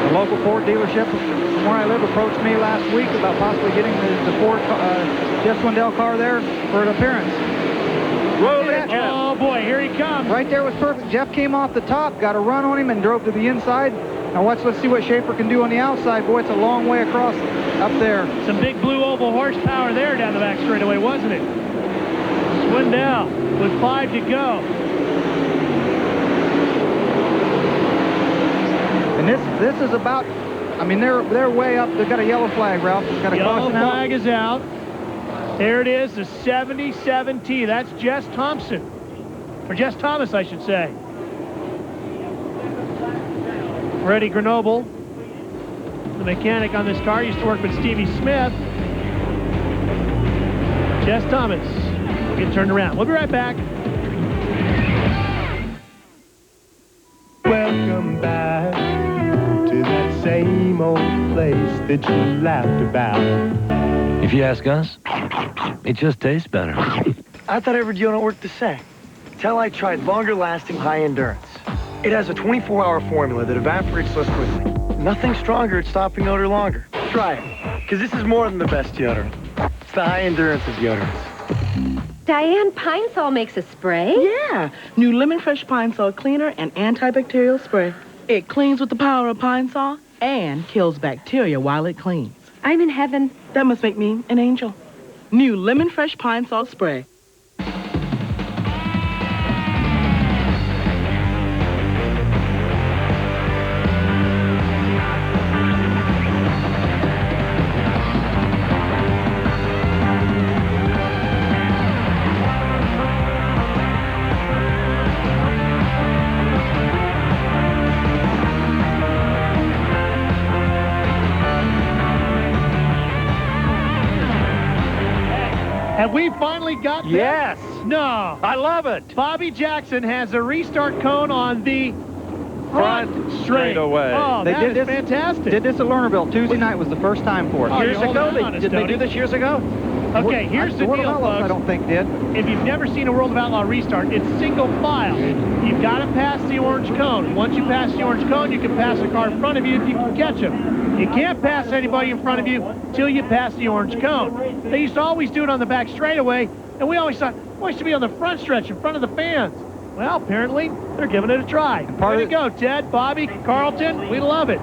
The local Ford dealership from where I live approached me last week about possibly getting the Ford Jeff Swindell car there for an appearance. Roll it, Jeff. Oh, boy, here he comes. Right there was perfect. Jeff came off the top, got a run on him, and drove to the inside. Now let's see what Schaefer can do on the outside. Boy, it's a long way across up there. Some big blue oval horsepower there down the back straightaway, wasn't it? Swindell with 5 to go. And this is about, I mean, they're way up. They've got a yellow flag, Ralph. Got a yellow caution out. flag is out. There it is, the 77T. That's Jess Thompson. Or Jess Thomas, I should say. Freddie Grenoble, the mechanic on this car, used to work with Stevie Smith. Jess Thomas will get turned around. We'll be right back. Welcome back to that same old place that you laughed about. If you ask us, it just tastes better. I thought every deodorant worked the same. Till I tried longer-lasting, high-endurance. It has a 24-hour formula that evaporates less quickly. Nothing stronger at stopping odor longer. Try it, because this is more than the best deodorant. It's the high-endurance of deodorants. Diane, Pennzoil makes a spray? Yeah, new Lemon Fresh Pennzoil cleaner and antibacterial spray. It cleans with the power of Pennzoil and kills bacteria while it cleans. I'm in heaven. That must make me an angel. New Lemon Fresh Pennzoil spray. Have we finally got this? Yes. No. I love it. Bobby Jackson has a restart cone on the front straightaway. Oh, They that did is this, fantastic. Did this at Lernerville Tuesday night was the first time for it. Oh, Years you're ago, holding on, did they do this years ago? Okay, here's the World of deal, Outlaws, folks. I don't think did. If you've never seen a World of Outlaw restart, it's single file. You've got to pass the orange cone. Once you pass the orange cone, you can pass the car in front of you if you can catch them. You can't pass anybody in front of you till you pass the orange cone. They used to always do it on the back straightaway, and we always thought, well, it should be on the front stretch in front of the fans. Well, apparently, they're giving it a try. Way to go, Ted, Bobby, Carlton. We love it.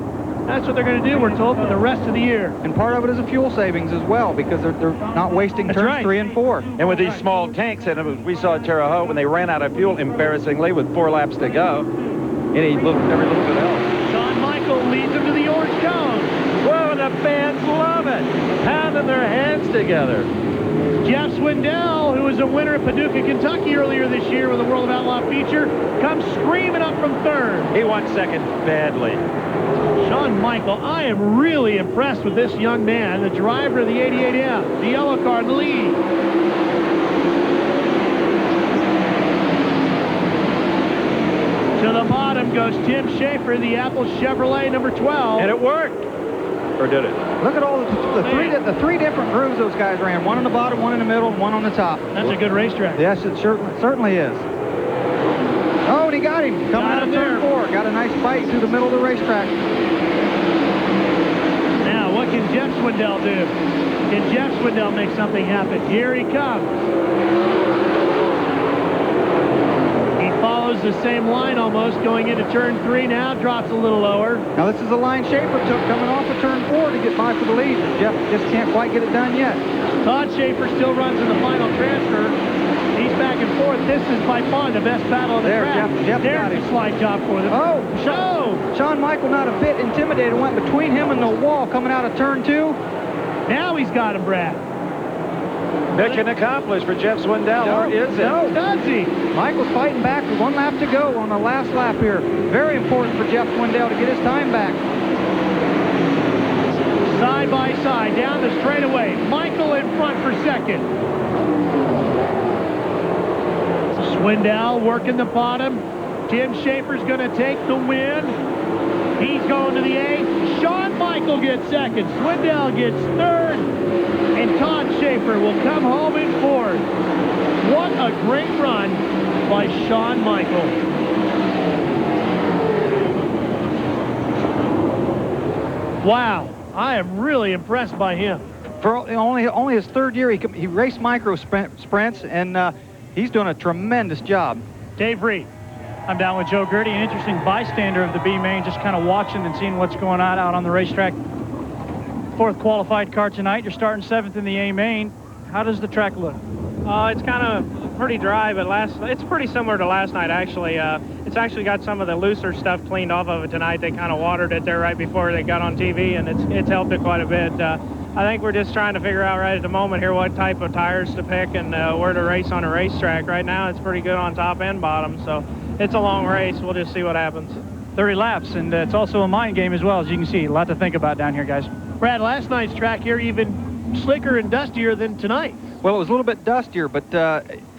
That's what they're going to do, we're told, for the rest of the year. And part of it is a fuel savings as well, because they're not wasting turns 3 and 4. And with these small tanks, and we saw at Terre Haute when they ran out of fuel, embarrassingly, with 4 laps to go, and he looked every little bit else. Shawn Michael leads him to the orange cone. Whoa, the fans love it. Pounding their hands together. Jeff Swindell, who was a winner at Paducah, Kentucky earlier this year with a World of Outlaw feature, comes screaming up from third. He won second badly. Shawn Michael, I am really impressed with this young man, the driver of the 88M, the yellow car in the lead. To the bottom goes Tim Schaefer, the Apple Chevrolet number 12. And it worked. Or did it? Look at all the three different grooves those guys ran. One on the bottom, one in the middle, and one on the top. That's a good racetrack. Yes, it certainly is. Oh, and he got him. Coming out of turn 4. Got a nice fight through the middle of the racetrack. Now, what can Jeff Swindell do? Can Jeff Swindell make something happen? Here he comes. He follows the same line almost going into turn 3 now, drops a little lower. Now, this is the line Schaefer took coming off of turn 4 to get by for the lead. Jeff just can't quite get it done yet. Todd Schaefer still runs in the final transfer. He's back and forth. This is by far the best battle of the track. Jeff got There's him. a slide job for them. Oh, Shawn Michael not a bit intimidated, went between him and the wall coming out of turn 2. Now he's got him, Brad. Mission accomplished for Jeff Swindell, or is it? No, does he? Michael's fighting back with 1 lap to go on the last lap here. Very important for Jeff Swindell to get his time back. Side by side, down the straightaway. Michael in front for second. Swindell working the bottom. Tim Schaefer's going to take the win. He's going to the 8. Shawn Michael gets second. Swindell gets third. And Todd Schaefer will come home in 4th. What a great run by Shawn Michael. Wow, I am really impressed by him. For only his 3rd year, he raced micro sprints, and he's doing a tremendous job. Dave Reed. I'm down with Joe Gertie, an interesting bystander of the B main, just kind of watching and seeing what's going on out on the racetrack. 4th qualified car tonight. You're starting 7th in the A main. How does the track look? It's kind of pretty dry, but it's pretty similar to last night, actually. It's actually got some of the looser stuff cleaned off of it tonight. They kind of watered it there right before they got on TV, and it's helped it quite a bit. I think we're just trying to figure out right at the moment here what type of tires to pick and where to race on a racetrack. Right now, it's pretty good on top and bottom, so it's a long race. We'll just see what happens. 30 laps, and it's also a mind game as well, as you can see. A lot to think about down here, guys. Brad, last night's track here even slicker and dustier than tonight. Well, it was a little bit dustier, but,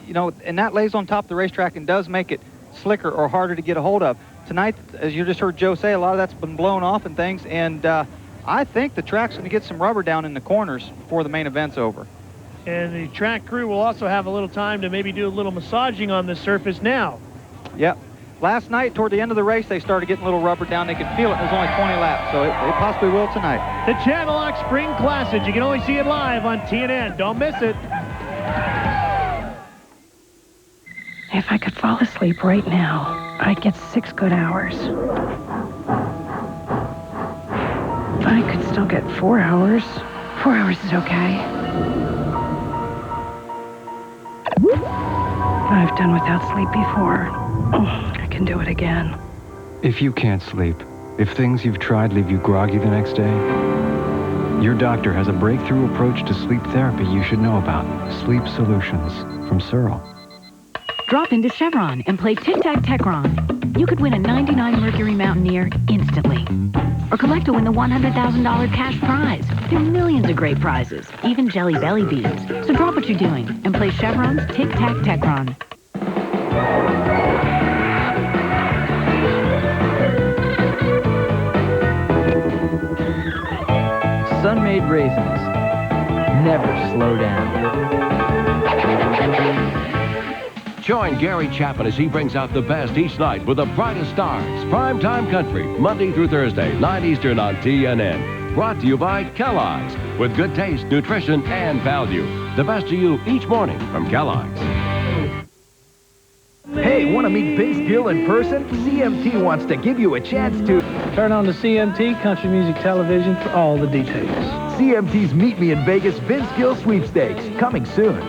you know, and that lays on top of the racetrack and does make it slicker or harder to get a hold of. tonight, as you just heard Joe say, a lot of that's been blown off and things, and I think the track's going to get some rubber down in the corners before the main event's over. And the track crew will also have a little time to maybe do a little massaging on the surface now. Yep. Last night, toward the end of the race, they started getting a little rubber down. They could feel it. It was only 20 laps, so it possibly will tonight. The Channellock Spring Classic. You can only see it live on TNN. Don't miss it. If I could fall asleep right now, I'd get 6 good hours. If I could still get 4 hours, 4 hours is okay. I've done without sleep before. I can do it again. If you can't sleep, if things you've tried leave you groggy the next day, your doctor has a breakthrough approach to sleep therapy you should know about. Sleep Solutions from Searle. Drop into Chevron and play Tic-Tac-Tecron. You could win a '99 Mercury Mountaineer instantly. Or collect to win the $100,000 cash prize. There are millions of great prizes, even Jelly Belly Beans. So drop what you're doing and play Chevron's Tic-Tac-Tecron. Sun-made raisins. Never slow down. Join Gary Chapman as he brings out the best each night with the brightest stars. Primetime Country, Monday through Thursday, 9 Eastern on TNN. Brought to you by Kellogg's, with good taste, nutrition, and value. The best of you each morning from Kellogg's. Hey, want to meet Vince Gill in person? CMT wants to give you a chance to... Turn on the CMT Country Music Television for all the details. CMT's Meet Me in Vegas Vince Gill Sweepstakes, coming soon.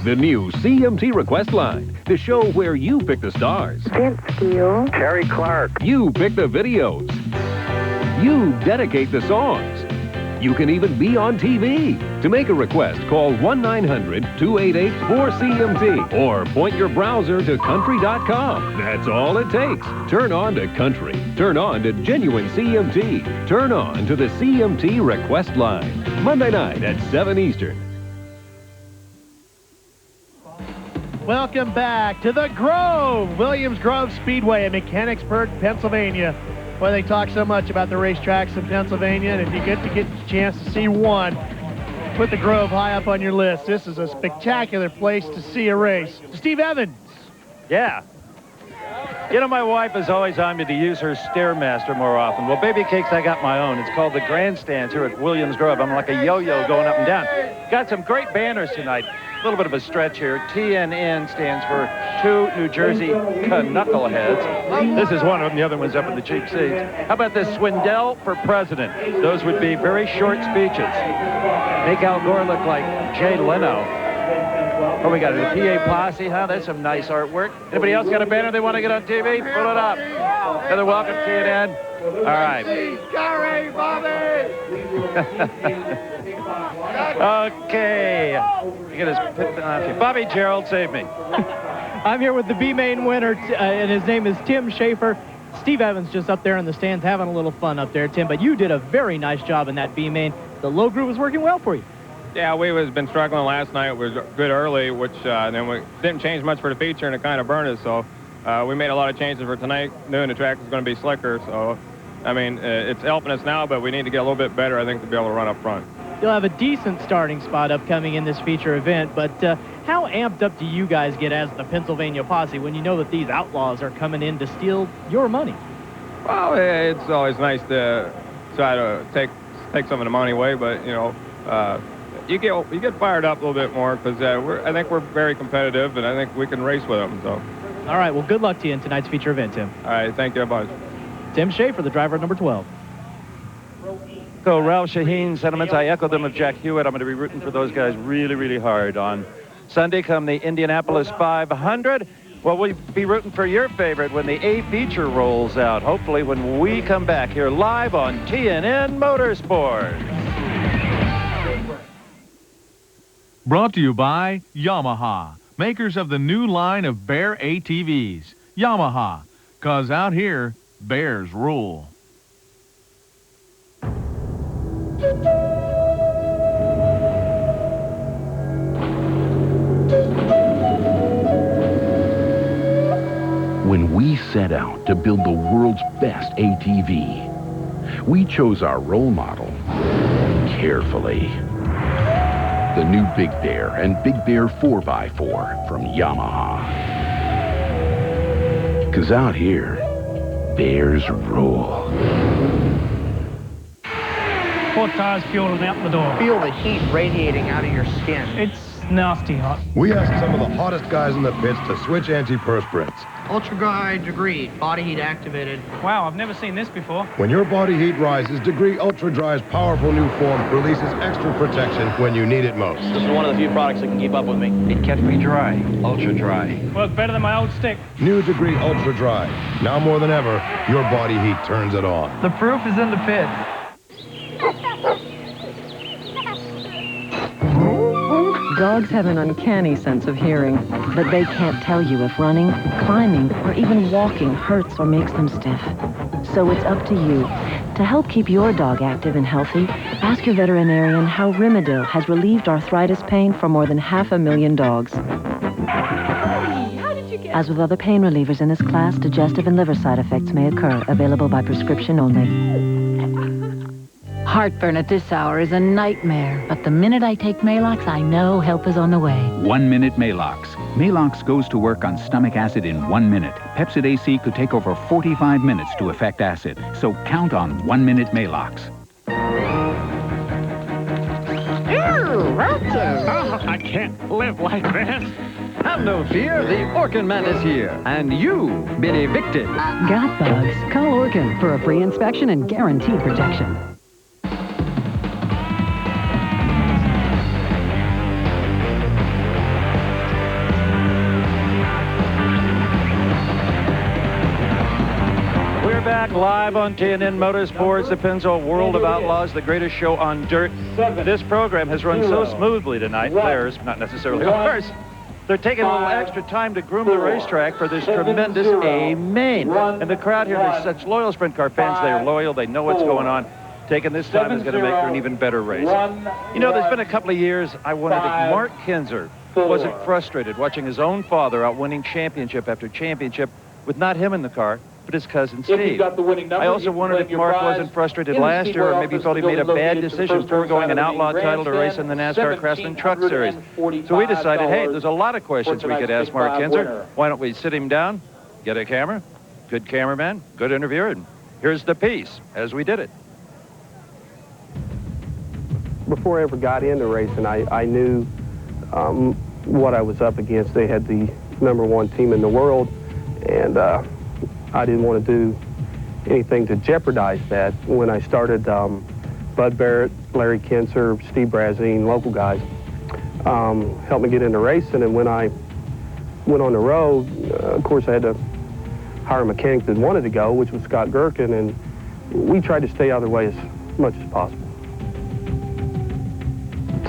The new CMT Request Line, the show where you pick the stars. Vince Gill. Terry Clark. You pick the videos. You dedicate the songs. You can even be on TV. To make a request, call 1-900-288-4CMT or point your browser to country.com. That's all it takes. Turn on to country. Turn on to genuine CMT. Turn on to the CMT Request Line. Monday night at 7 Eastern. Welcome back to the Grove, Williams Grove Speedway in Mechanicsburg, Pennsylvania, where they talk so much about the racetracks in Pennsylvania, and if you get a chance to see one, put the Grove high up on your list. This is a spectacular place to see a race. Steve Evans. Yeah. You know, my wife is always on me to use her Stairmaster more often. Well, Baby Cakes, I got my own. It's called the Grandstands here at Williams Grove. I'm like a yo-yo going up and down. Got some great banners tonight. A little bit of a stretch here. TNN stands for Two New Jersey Knuckleheads. This is one of them. The other one's up in the cheap seats. How about this? Swindell for president. Those would be very short speeches. Make Al Gore look like Jay Leno. Oh, we got a PA Posse, huh? That's some nice artwork. Anybody else got a banner they want to get on TV? Put it up. Another welcome, TNN. All right. Gary, Bobby! Okay. You get his Bobby Gerald, save me. I'm here with the B-Main winner, and his name is Tim Schaefer. Steve Evans just up there in the stands having a little fun up there, Tim, but you did a very nice job in that B-Main. The low groove was working well for you. Yeah, we was been struggling last night. It was good early, which then we didn't change much for the feature, and it kind of burned us. So we made a lot of changes for tonight, knowing the track was going to be slicker. So, I mean, it's helping us now, but we need to get a little bit better, I think, to be able to run up front. You'll have a decent starting spot upcoming in this feature event, but how amped up do you guys get as the Pennsylvania Posse when you know that these outlaws are coming in to steal your money? Well, it's always nice to try to take some of the money away, but, you know, you get fired up a little bit more because I think we're very competitive, and I think we can race with them. So. All right, well, good luck to you in tonight's feature event, Tim. All right, thank you, bud. Tim Schaefer, the driver of number 12. So Ralph Shaheen's sentiments, I echo them of Jack Hewitt. I'm going to be rooting for those guys really, really hard on Sunday come the Indianapolis 500. Well, we'll be rooting for your favorite when the A feature rolls out, hopefully when we come back here live on TNN Motorsports. Brought to you by Yamaha, makers of the new line of Bear ATVs. Yamaha, 'cause out here, bears rule. When we set out to build the world's best ATV. We chose our role model carefully. The new Big Bear and Big Bear 4x4 from Yamaha. 'Cause out here, bears rule. 4 tires fueling out the door. Feel the heat radiating out of your skin. It's nasty hot. We asked some of the hottest guys in the pits to switch antiperspirants. Ultra dry degree, body heat activated. Wow, I've never seen this before. When your body heat rises, Degree Ultra Dry's powerful new form releases extra protection when you need it most. This is one of the few products that can keep up with me. It kept me dry, ultra dry. Worked better than my old stick. New Degree Ultra Dry. Now more than ever, your body heat turns it on. The proof is in the pit. Dogs have an uncanny sense of hearing, but they can't tell you if running, climbing, or even walking hurts or makes them stiff. So it's up to you. To help keep your dog active and healthy, ask your veterinarian how Rimadyl has relieved arthritis pain for more than 500,000 dogs. As with other pain relievers in this class, digestive and liver side effects may occur. Available by prescription only. Heartburn at this hour is a nightmare, but the minute I take Maalox, I know help is on the way. 1 minute Maalox. Maalox goes to work on stomach acid in 1 minute. Pepsid AC could take over 45 minutes to affect acid, so count on 1 minute Maalox. I can't live like this. Have no fear, the Orkin Man is here, and you've been evicted. Got bugs? Call Orkin for a free inspection and guaranteed protection. Back live on TNN Motorsports, the Pennzoil World of Outlaws, the greatest show on dirt. This program has run so smoothly tonight, theirs, not necessarily ours. They're taking a little extra time to groom the racetrack for this tremendous A-main. And the crowd here, they're such loyal sprint car fans. They're loyal, they know what's going on. Taking this time is going to make for an even better race. You know, there's been a couple of years I wondered if Mark Kinzer wasn't frustrated watching his own father out winning championship after championship with not him in the car, but his cousin Steve. I also wondered if Mark wasn't frustrated last year, or maybe felt he made a bad decision foregoing an outlaw title to race in the NASCAR Craftsman Truck Series. So we decided, hey, there's a lot of questions we could ask Mark Kinzer. Why don't we sit him down, get a camera, good cameraman, good interviewer, and here's the piece as we did it. Before I ever got into racing, I knew what I was up against. They had the #1 team in the world, and I didn't want to do anything to jeopardize that. When I started, Bud Barrett, Larry Kinzer, Steve Brazine, local guys, helped me get into racing. And when I went on the road, of course, I had to hire a mechanic that wanted to go, which was Scott Gherkin, and we tried to stay out of their way as much as possible.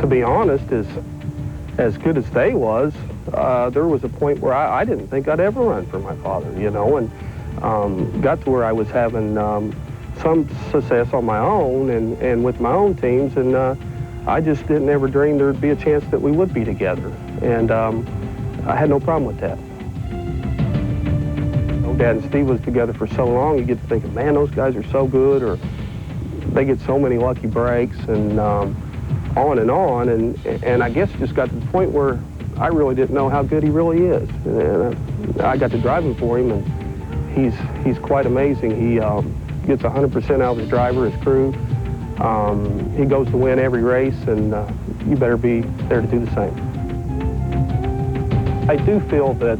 To be honest, as good as they was, there was a point where I didn't think I'd ever run for my father, you know, and got to where I was having some success on my own and with my own teams, and I just didn't ever dream there'd be a chance that we would be together, and I had no problem with that. Dad and Steve was together for so long, you get to thinking, man, those guys are so good, or they get so many lucky breaks, and on, and I guess it just got to the point where I really didn't know how good he really is. And I got to drive him for him, and he's quite amazing. He gets 100% out of his driver, his crew. He goes to win every race, and you better be there to do the same. I do feel that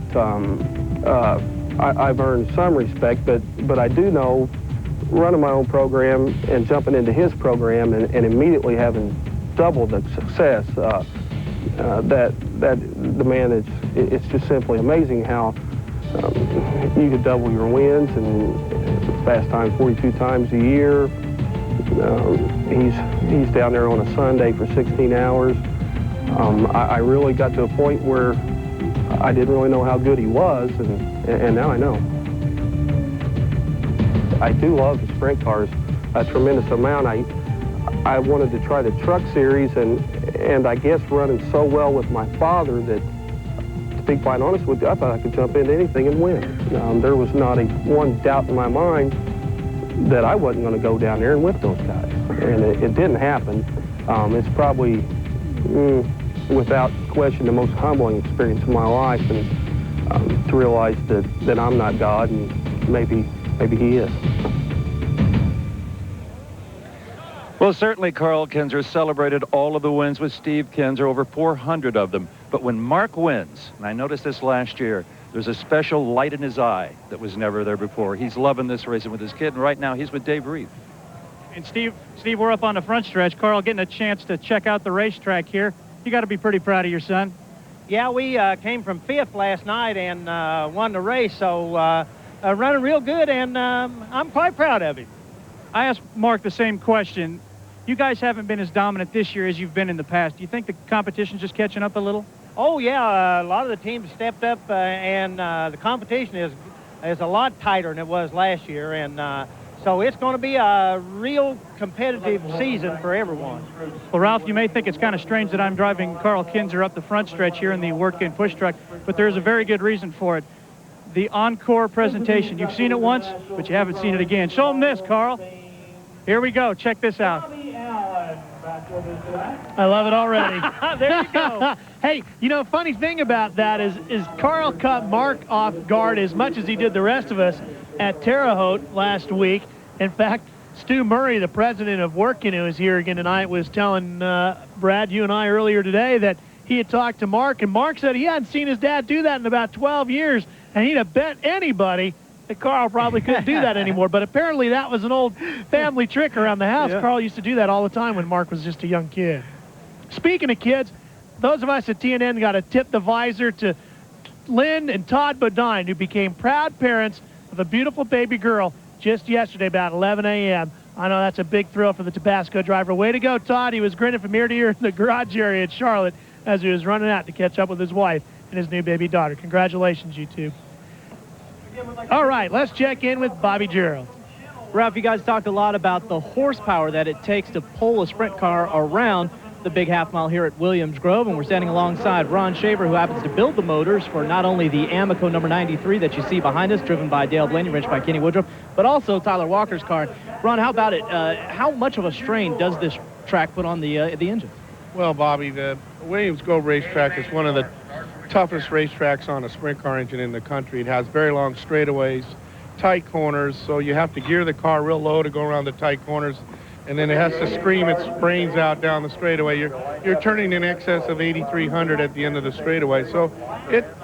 I've earned some respect, but I do know running my own program and jumping into his program and immediately having double the success, that the man, it's just simply amazing how you could double your wins and fast time 42 times a year. He's down there on a Sunday for 16 hours. I really got to a point where I didn't really know how good he was, and now I know. I do love the sprint cars a tremendous amount. I wanted to try the truck series, and I guess running so well with my father that to be quite honest with you, I thought I could jump into anything and win. There was not one doubt in my mind that I wasn't going to go down there and whip those guys. And it didn't happen. It's probably, without question, the most humbling experience of my life, and to realize that I'm not God, and maybe he is. Well, certainly Carl Kinser celebrated all of the wins with Steve Kinser, over 400 of them. But when Mark wins, and I noticed this last year, there's a special light in his eye that was never there before. He's loving this racing with his kid, and right now he's with Dave Reeve. And Steve, we're up on the front stretch. Carl getting a chance to check out the racetrack here. You got to be pretty proud of your son. Yeah, we came from 5th last night and won the race, so running real good, and I'm quite proud of him. I asked Mark the same question. You guys haven't been as dominant this year as you've been in the past. Do you think the competition's just catching up a little? Oh, yeah, a lot of the teams stepped up, and the competition is a lot tighter than it was last year, and so it's going to be a real competitive season for everyone. Well, Ralph, you may think it's kind of strange that I'm driving Carl Kinser up the front stretch here in the work-in push truck, but there's a very good reason for it. The encore presentation. You've seen it once, but you haven't seen it again. Show them this, Carl. Here we go. Check this out. I love it already. There you go. Hey, you know, funny thing about that is Carl caught Mark off guard as much as he did the rest of us at Terre Haute last week. In fact, Stu Murray, the president of Workin', who is here again tonight, was telling Brad, you and I earlier today, that he had talked to Mark, and Mark said he hadn't seen his dad do that in about 12 years, and he'd have bet anybody that Carl probably couldn't do that anymore. But apparently that was an old family trick around the house. Yeah. Carl used to do that all the time when Mark was just a young kid. Speaking of kids, those of us at TNN got to tip the visor to Lynn and Todd Bodine, who became proud parents of a beautiful baby girl just yesterday about 11 a.m. I know that's a big thrill for the Tabasco driver. Way to go, Todd. He was grinning from ear to ear in the garage area at Charlotte as he was running out to catch up with his wife and his new baby daughter. Congratulations, you two. All right, let's check in with Bobby Gerald. Ralph, you guys talked a lot about the horsepower that it takes to pull a sprint car around the big half mile here at Williams Grove, and we're standing alongside Ron Shaver, who happens to build the motors for not only the Amoco number 93 that you see behind us, driven by Dale Blaney, wrenched by Kenny Woodruff, but also Tyler Walker's car. Ron, how about it? How much of a strain does this track put on the engine? Well, Bobby, the Williams Grove racetrack is one of the toughest racetracks on a sprint car engine in the country. It has very long straightaways, tight corners, so you have to gear the car real low to go around the tight corners, and then it has to scream its brains out down the straightaway. You're turning in excess of 8,300 at the end of the straightaway, so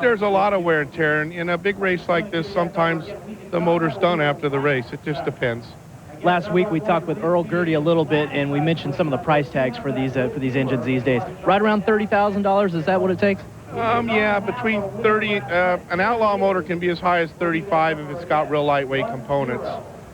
there's a lot of wear and tear. And in a big race like this, sometimes the motor's done after the race. It just depends. Last week we talked with Earl Gertie a little bit, and we mentioned some of the price tags for these engines these days. Right around $30,000. Is that what it takes? Yeah, between 30. An Outlaw motor can be as high as 35 if it's got real lightweight components.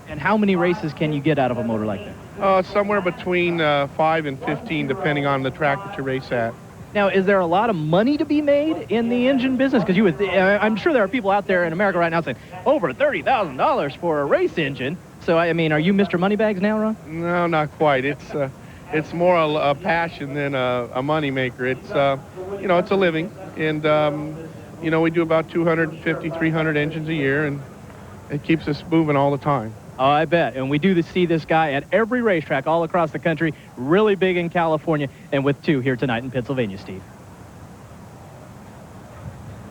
And how many races can you get out of a motor like that? Somewhere between 5 and 15, depending on the track that you race at. Now, is there a lot of money to be made in the engine business? Because I'm sure there are people out there in America right now saying, over $30,000 for a race engine. So, I mean, are you Mr. Moneybags now, Ron? No, not quite. It's more a passion than a money maker. It's it's a living, and we do about 250, 300 engines a year, and it keeps us moving all the time. Oh, I bet. And we do see this guy at every racetrack all across the country, really big in California, and with two here tonight in Pennsylvania, Steve.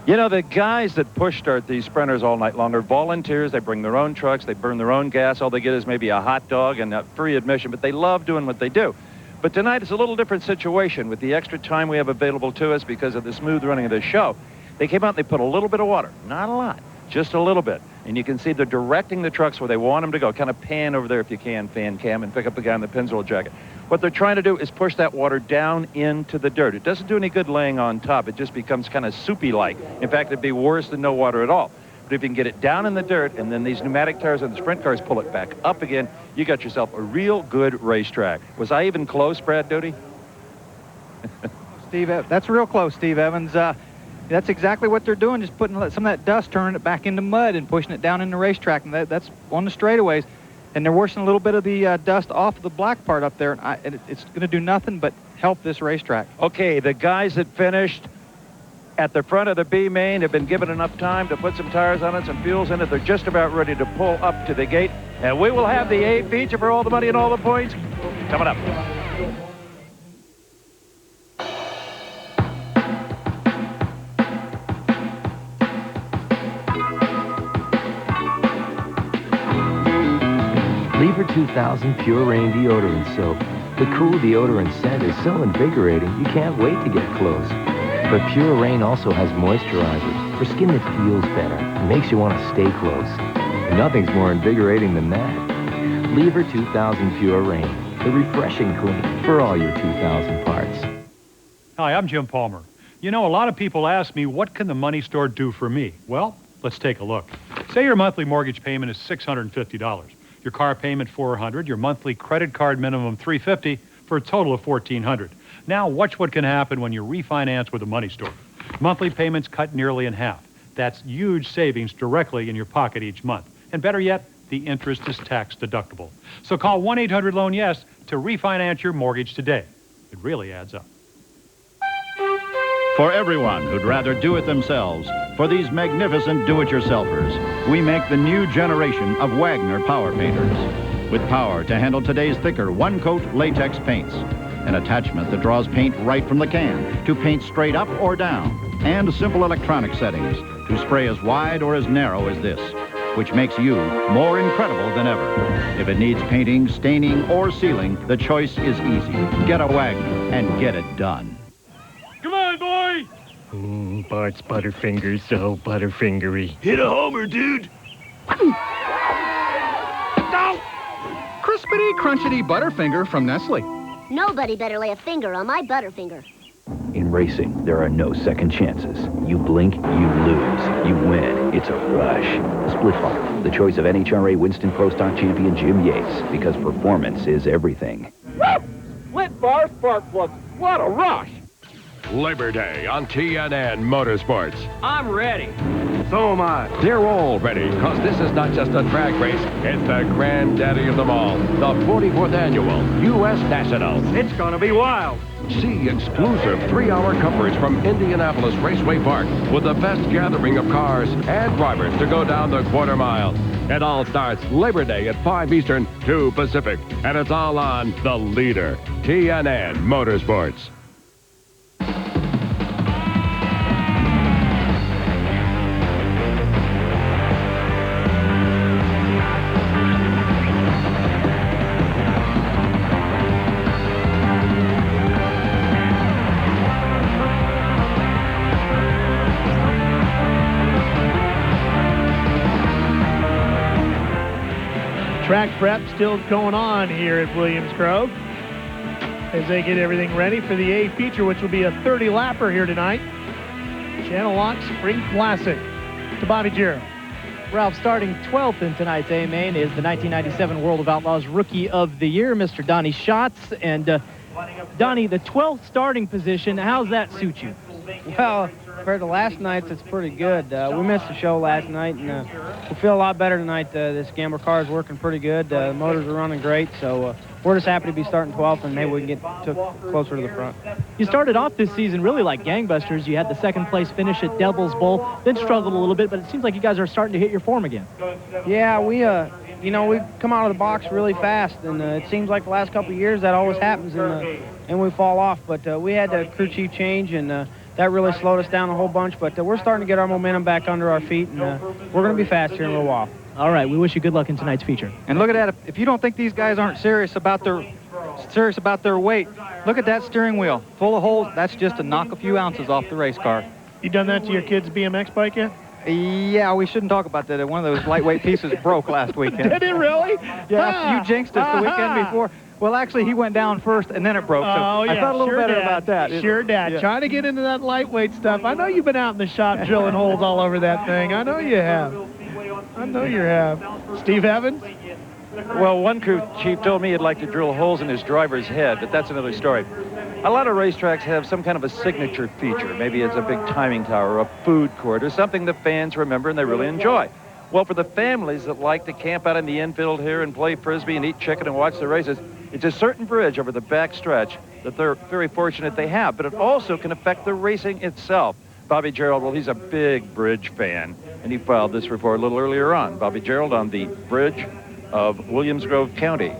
You know, the guys that push start these sprinters all night long are volunteers. They bring their own trucks. They burn their own gas. All they get is maybe a hot dog and a free admission, but they love doing what they do. But tonight it's a little different situation with the extra time we have available to us because of the smooth running of this show. They came out and they put a little bit of water, not a lot, just a little bit. And you can see they're directing the trucks where they want them to go. Kind of pan over there if you can, fan cam, and pick up the guy in the Pennzoil jacket. What they're trying to do is push that water down into the dirt. It doesn't do any good laying on top. It just becomes kind of soupy-like. In fact, it'd be worse than no water at all. But if you can get it down in the dirt, and then these pneumatic tires on the sprint cars pull it back up again, you got yourself a real good racetrack. Was I even close, Brad Doty? Steve, that's real close, Steve Evans. That's exactly what they're doing, just putting some of that dust, turning it back into mud and pushing it down in the racetrack. And that's on the straightaways. And they're washing a little bit of the dust off of the black part up there. And it's going to do nothing but help this racetrack. Okay, the guys that finished at the front of the B main have been given enough time to put some tires on it, some fuels in it. They're just about ready to pull up to the gate. And we will have the A feature for all the money and all the points coming up. Lever 2000 Pure Rain Deodorant Soap. The cool deodorant scent is so invigorating, you can't wait to get close. But Pure Rain also has moisturizers for skin that feels better and makes you want to stay close. And nothing's more invigorating than that. Lever 2000 Pure Rain, the refreshing clean for all your 2000 parts. Hi, I'm Jim Palmer. You know, a lot of people ask me, what can the money store do for me? Well, let's take a look. Say your monthly mortgage payment is $650. Your car payment $400, your monthly credit card minimum $350 for a total of $1,400. Now watch what can happen when you refinance with a money store. Monthly payments cut nearly in half. That's huge savings directly in your pocket each month. And better yet, the interest is tax deductible. So call 1-800-LOAN-YES to refinance your mortgage today. It really adds up. For everyone who'd rather do it themselves, for these magnificent do-it-yourselfers, we make the new generation of Wagner Power Painters. With power to handle today's thicker one-coat latex paints, an attachment that draws paint right from the can to paint straight up or down, and simple electronic settings to spray as wide or as narrow as this, which makes you more incredible than ever. If it needs painting, staining, or sealing, the choice is easy. Get a Wagner and get it done. Come on, boy! Bart's Butterfingers so butterfingery. Hit a homer, dude! Crispity, crunchity Butterfinger from Nestle. Nobody better lay a finger on my Butterfinger. In racing, there are no second chances. You blink, you lose. You win. It's a rush. Split Bar, the choice of NHRA Winston Pro Stock champion Jim Yates, because performance is everything. Split Bar spark plugs. What a rush! Labor Day on TNN Motorsports. I'm ready. So am I. They're all ready, because this is not just a track race, it's the granddaddy of them all, the 44th Annual U.S. Nationals. It's gonna be wild. See exclusive 3-hour coverage from Indianapolis Raceway Park with the best gathering of cars and drivers to go down the quarter mile. It all starts Labor Day at 5 Eastern, 2 Pacific, and it's all on the leader, TNN Motorsports. Track prep still going on here at Williams Grove as they get everything ready for the A feature, which will be a 30-lapper here tonight. Channellock Spring Classic. To Bobby Jarrell. Ralph, starting 12th in tonight's A main is the 1997 World of Outlaws Rookie of the Year, Mr. Donnie Schatz. And Donnie, the 12th starting position, how's that suit you? Well, compared to last night's, it's pretty good. We missed the show last night, and we feel a lot better tonight. This Gambler car is working pretty good. The motors are running great, so we're just happy to be starting 12th, and maybe we can get closer to the front. You started off this season really like gangbusters. You had the second-place finish at Devil's Bowl, then struggled a little bit, but it seems like you guys are starting to hit your form again. Yeah, we've come out of the box really fast, and it seems like the last couple of years that always happens, and we fall off. But we had the crew chief change, and that really slowed us down a whole bunch, but we're starting to get our momentum back under our feet, and we're going to be fast here in a little while. All right, we wish you good luck in tonight's feature. And look at that. If you don't think these guys aren't serious about their weight, look at that steering wheel full of holes. That's just to knock a few ounces off the race car. You done that to your kid's BMX bike yet? Yeah, we shouldn't talk about that. One of those lightweight pieces broke last weekend. Did it really? Yeah, you jinxed us the weekend before. Well, actually, he went down first, and then it broke. So I felt a little better about that. Sure, Dad. Yeah. Trying to get into that lightweight stuff. I know you've been out in the shop drilling holes all over that thing. I know you have. I know you have. Steve Evans? Well, one crew chief told me he'd like to drill holes in his driver's head, but that's another story. A lot of racetracks have some kind of a signature feature. Maybe it's a big timing tower, a food court, or something the fans remember and they really enjoy. Well, for the families that like to camp out in the infield here and play Frisbee and eat chicken and watch the races, it's a certain bridge over the back stretch that they're very fortunate they have, but it also can affect the racing itself. Bobby Gerald, well, he's a big bridge fan, and he filed this report a little earlier on. Bobby Gerald on the bridge of Williams Grove County.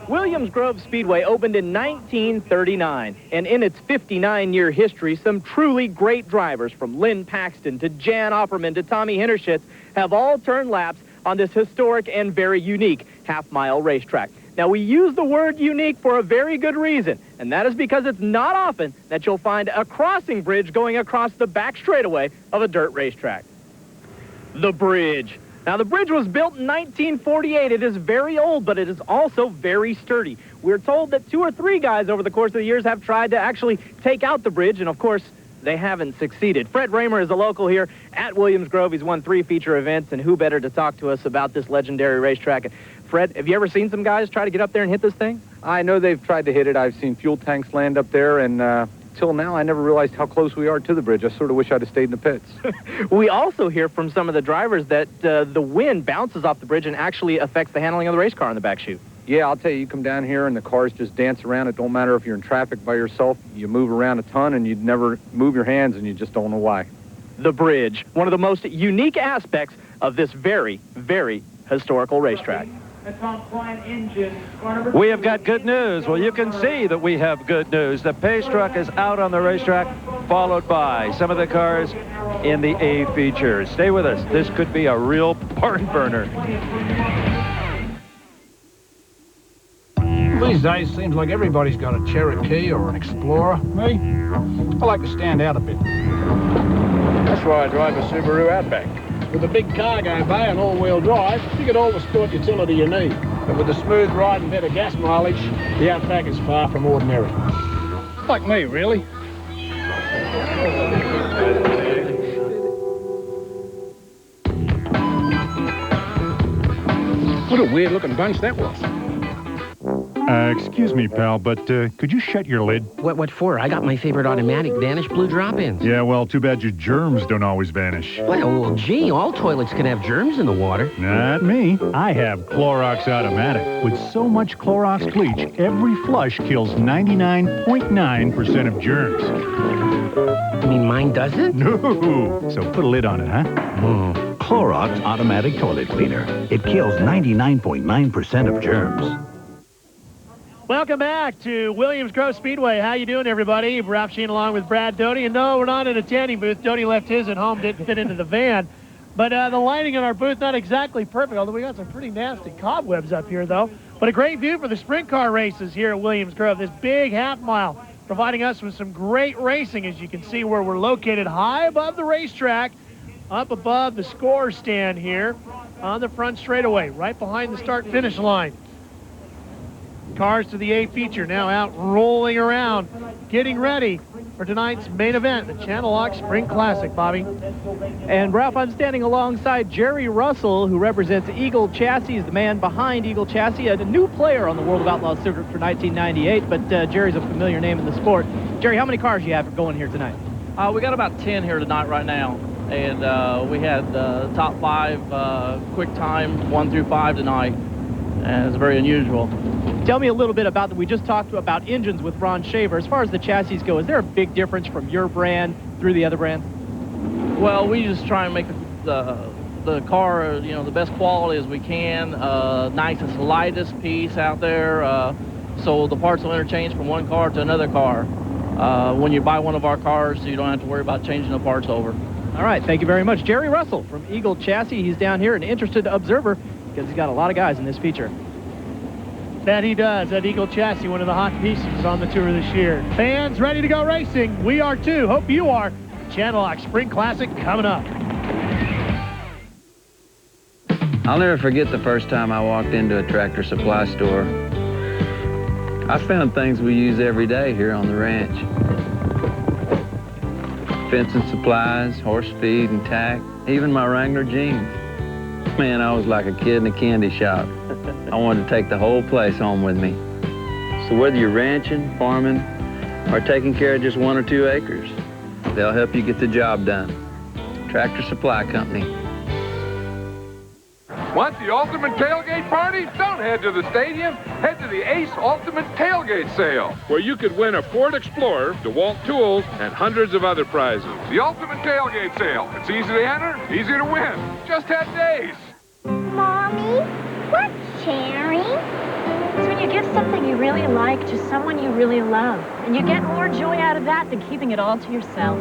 Williams Grove Speedway opened in 1939, and in its 59-year history, some truly great drivers from Lynn Paxton to Jan Opperman to Tommy Hinterschitz have all turned laps on this historic and very unique half-mile racetrack. Now, we use the word unique for a very good reason, and that is because it's not often that you'll find a crossing bridge going across the back straightaway of a dirt racetrack. The bridge. Now, the bridge was built in 1948. It is very old, but it is also very sturdy. We're told that 2 or 3 guys over the course of the years have tried to actually take out the bridge, and of course, they haven't succeeded. Fred Raymer is a local here at Williams Grove. He's won 3 feature events, and who better to talk to us about this legendary racetrack? Fred, have you ever seen some guys try to get up there and hit this thing? I know they've tried to hit it. I've seen fuel tanks land up there, and till now, I never realized how close we are to the bridge. I sort of wish I'd have stayed in the pits. We also hear from some of the drivers that the wind bounces off the bridge and actually affects the handling of the race car in the back chute. Yeah, I'll tell you, you come down here and the cars just dance around. It don't matter if you're in traffic by yourself. You move around a ton and you never move your hands and you just don't know why. The bridge, one of the most unique aspects of this very, very historical racetrack. We have got good news. Well, you can see that we have good news. The pace truck is out on the racetrack, followed by some of the cars in the A features. Stay with us. This could be a real barn burner. These days, seems like everybody's got a Cherokee or an Explorer. Me, I like to stand out a bit. That's why I drive a Subaru Outback. With a big cargo bay and all-wheel drive, you get all the sport utility you need. But with the smooth ride and better gas mileage, the Outback is far from ordinary. Like me, really. What a weird-looking bunch that was. Excuse me, pal, but could you shut your lid? What for? I got my favorite automatic Vanish Blue drop-ins. Yeah, well, too bad your germs don't always vanish. Well, gee, all toilets can have germs in the water. Not me. I have Clorox Automatic. With so much Clorox bleach, every flush kills 99.9% of germs. You mean mine doesn't? No. So put a lid on it, huh? Clorox Automatic Toilet Cleaner. It kills 99.9% of germs. Welcome back to Williams Grove Speedway. How you doing, everybody? Ralph Sheen along with Brad Doty. And no, we're not in a tanning booth. Doty left his at home, didn't fit into the van. But the lighting in our booth, not exactly perfect, although we got some pretty nasty cobwebs up here, though. But a great view for the sprint car races here at Williams Grove. This big half mile providing us with some great racing, as you can see where we're located high above the racetrack, up above the score stand here on the front straightaway, right behind the start-finish line. Cars to the A feature now out rolling around, getting ready for tonight's main event, the Channellock Spring Classic, Bobby. And Ralph, I'm standing alongside Jerry Russell, who represents Eagle Chassis, is the man behind Eagle Chassis, a new player on the World of Outlaws circuit for 1998, but Jerry's a familiar name in the sport. Jerry, how many cars do you have going here tonight? We got about 10 here tonight right now, and we had top 5 quick time 1 through 5 tonight, and it's very unusual. Tell me a little bit about that. We just talked about engines with Ron Shaver. As far as the chassis go, is there a big difference from your brand through the other brands? Well, we just try and make the car, you know, the best quality as we can, nicest, lightest piece out there, so the parts will interchange from one car to another car. When you buy one of our cars, you don't have to worry about changing the parts over. All right, thank you very much. Jerry Russell from Eagle Chassis. He's down here, an interested observer, because he's got a lot of guys in this feature. That he does. That Eagle Chassis, one of the hot pieces on the tour this year. Fans ready to go racing. We are too. Hope you are. Channellock Spring Classic coming up. I'll never forget the first time I walked into a tractor supply store. I found things we use every day here on the ranch. Fencing supplies, horse feed and tack, even my Wrangler jeans. Man, I was like a kid in a candy shop. I wanted to take the whole place home with me. So whether you're ranching, farming, or taking care of just 1 or 2 acres, they'll help you get the job done. Tractor Supply Company. Want the ultimate tailgate party? Don't head to the stadium. Head to the Ace Ultimate Tailgate Sale, where you could win a Ford Explorer, DeWalt tools, and hundreds of other prizes. The Ultimate Tailgate Sale. It's easy to enter, easy to win. Just head to Ace. Mommy, what's sharing? It's when you give something you really like to someone you really love, and you get more joy out of that than keeping it all to yourself.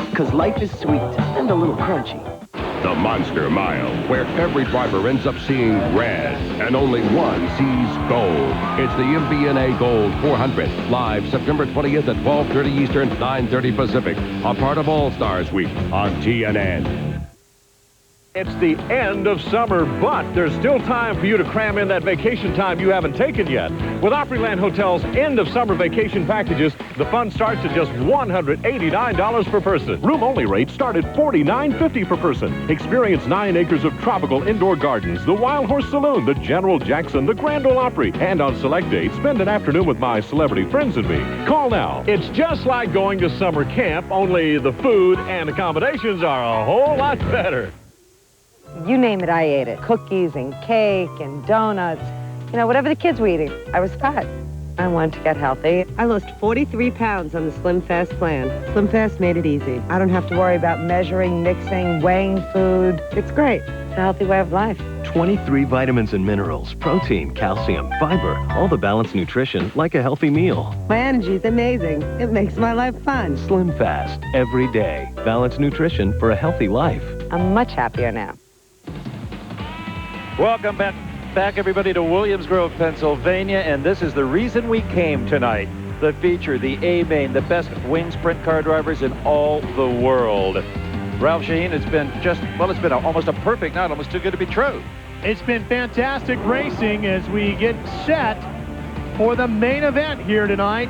Because life is sweet and a little crunchy. The Monster Mile, where every driver ends up seeing red, and only one sees gold. It's the MBNA Gold 400, live September 20th at 12:30 Eastern, 9:30 Pacific, a part of All-Stars Week on TNN. It's the end of summer, but there's still time for you to cram in that vacation time you haven't taken yet. With Opryland Hotel's end of summer vacation packages, the fun starts at just $189 per person. Room-only rates start at $49.50 per person. Experience 9 acres of tropical indoor gardens, the Wild Horse Saloon, the General Jackson, the Grand Ole Opry, and on select dates, spend an afternoon with my celebrity friends and me. Call now. It's just like going to summer camp, only the food and accommodations are a whole lot better. You name it, I ate it. Cookies and cake and donuts. You know, whatever the kids were eating. I was fat. I wanted to get healthy. I lost 43 pounds on the Slim Fast plan. Slim Fast made it easy. I don't have to worry about measuring, mixing, weighing food. It's great. It's a healthy way of life. 23 vitamins and minerals, protein, calcium, fiber, all the balanced nutrition like a healthy meal. My energy's amazing. It makes my life fun. Slim Fast, every day. Balanced nutrition for a healthy life. I'm much happier now. Welcome back, everybody, to Williams Grove, Pennsylvania, and this is the reason we came tonight. The feature, the A-Main, the best wing sprint car drivers in all the world. Ralph Shaheen, it's been almost a perfect night, almost too good to be true. It's been fantastic racing as we get set for the main event here tonight.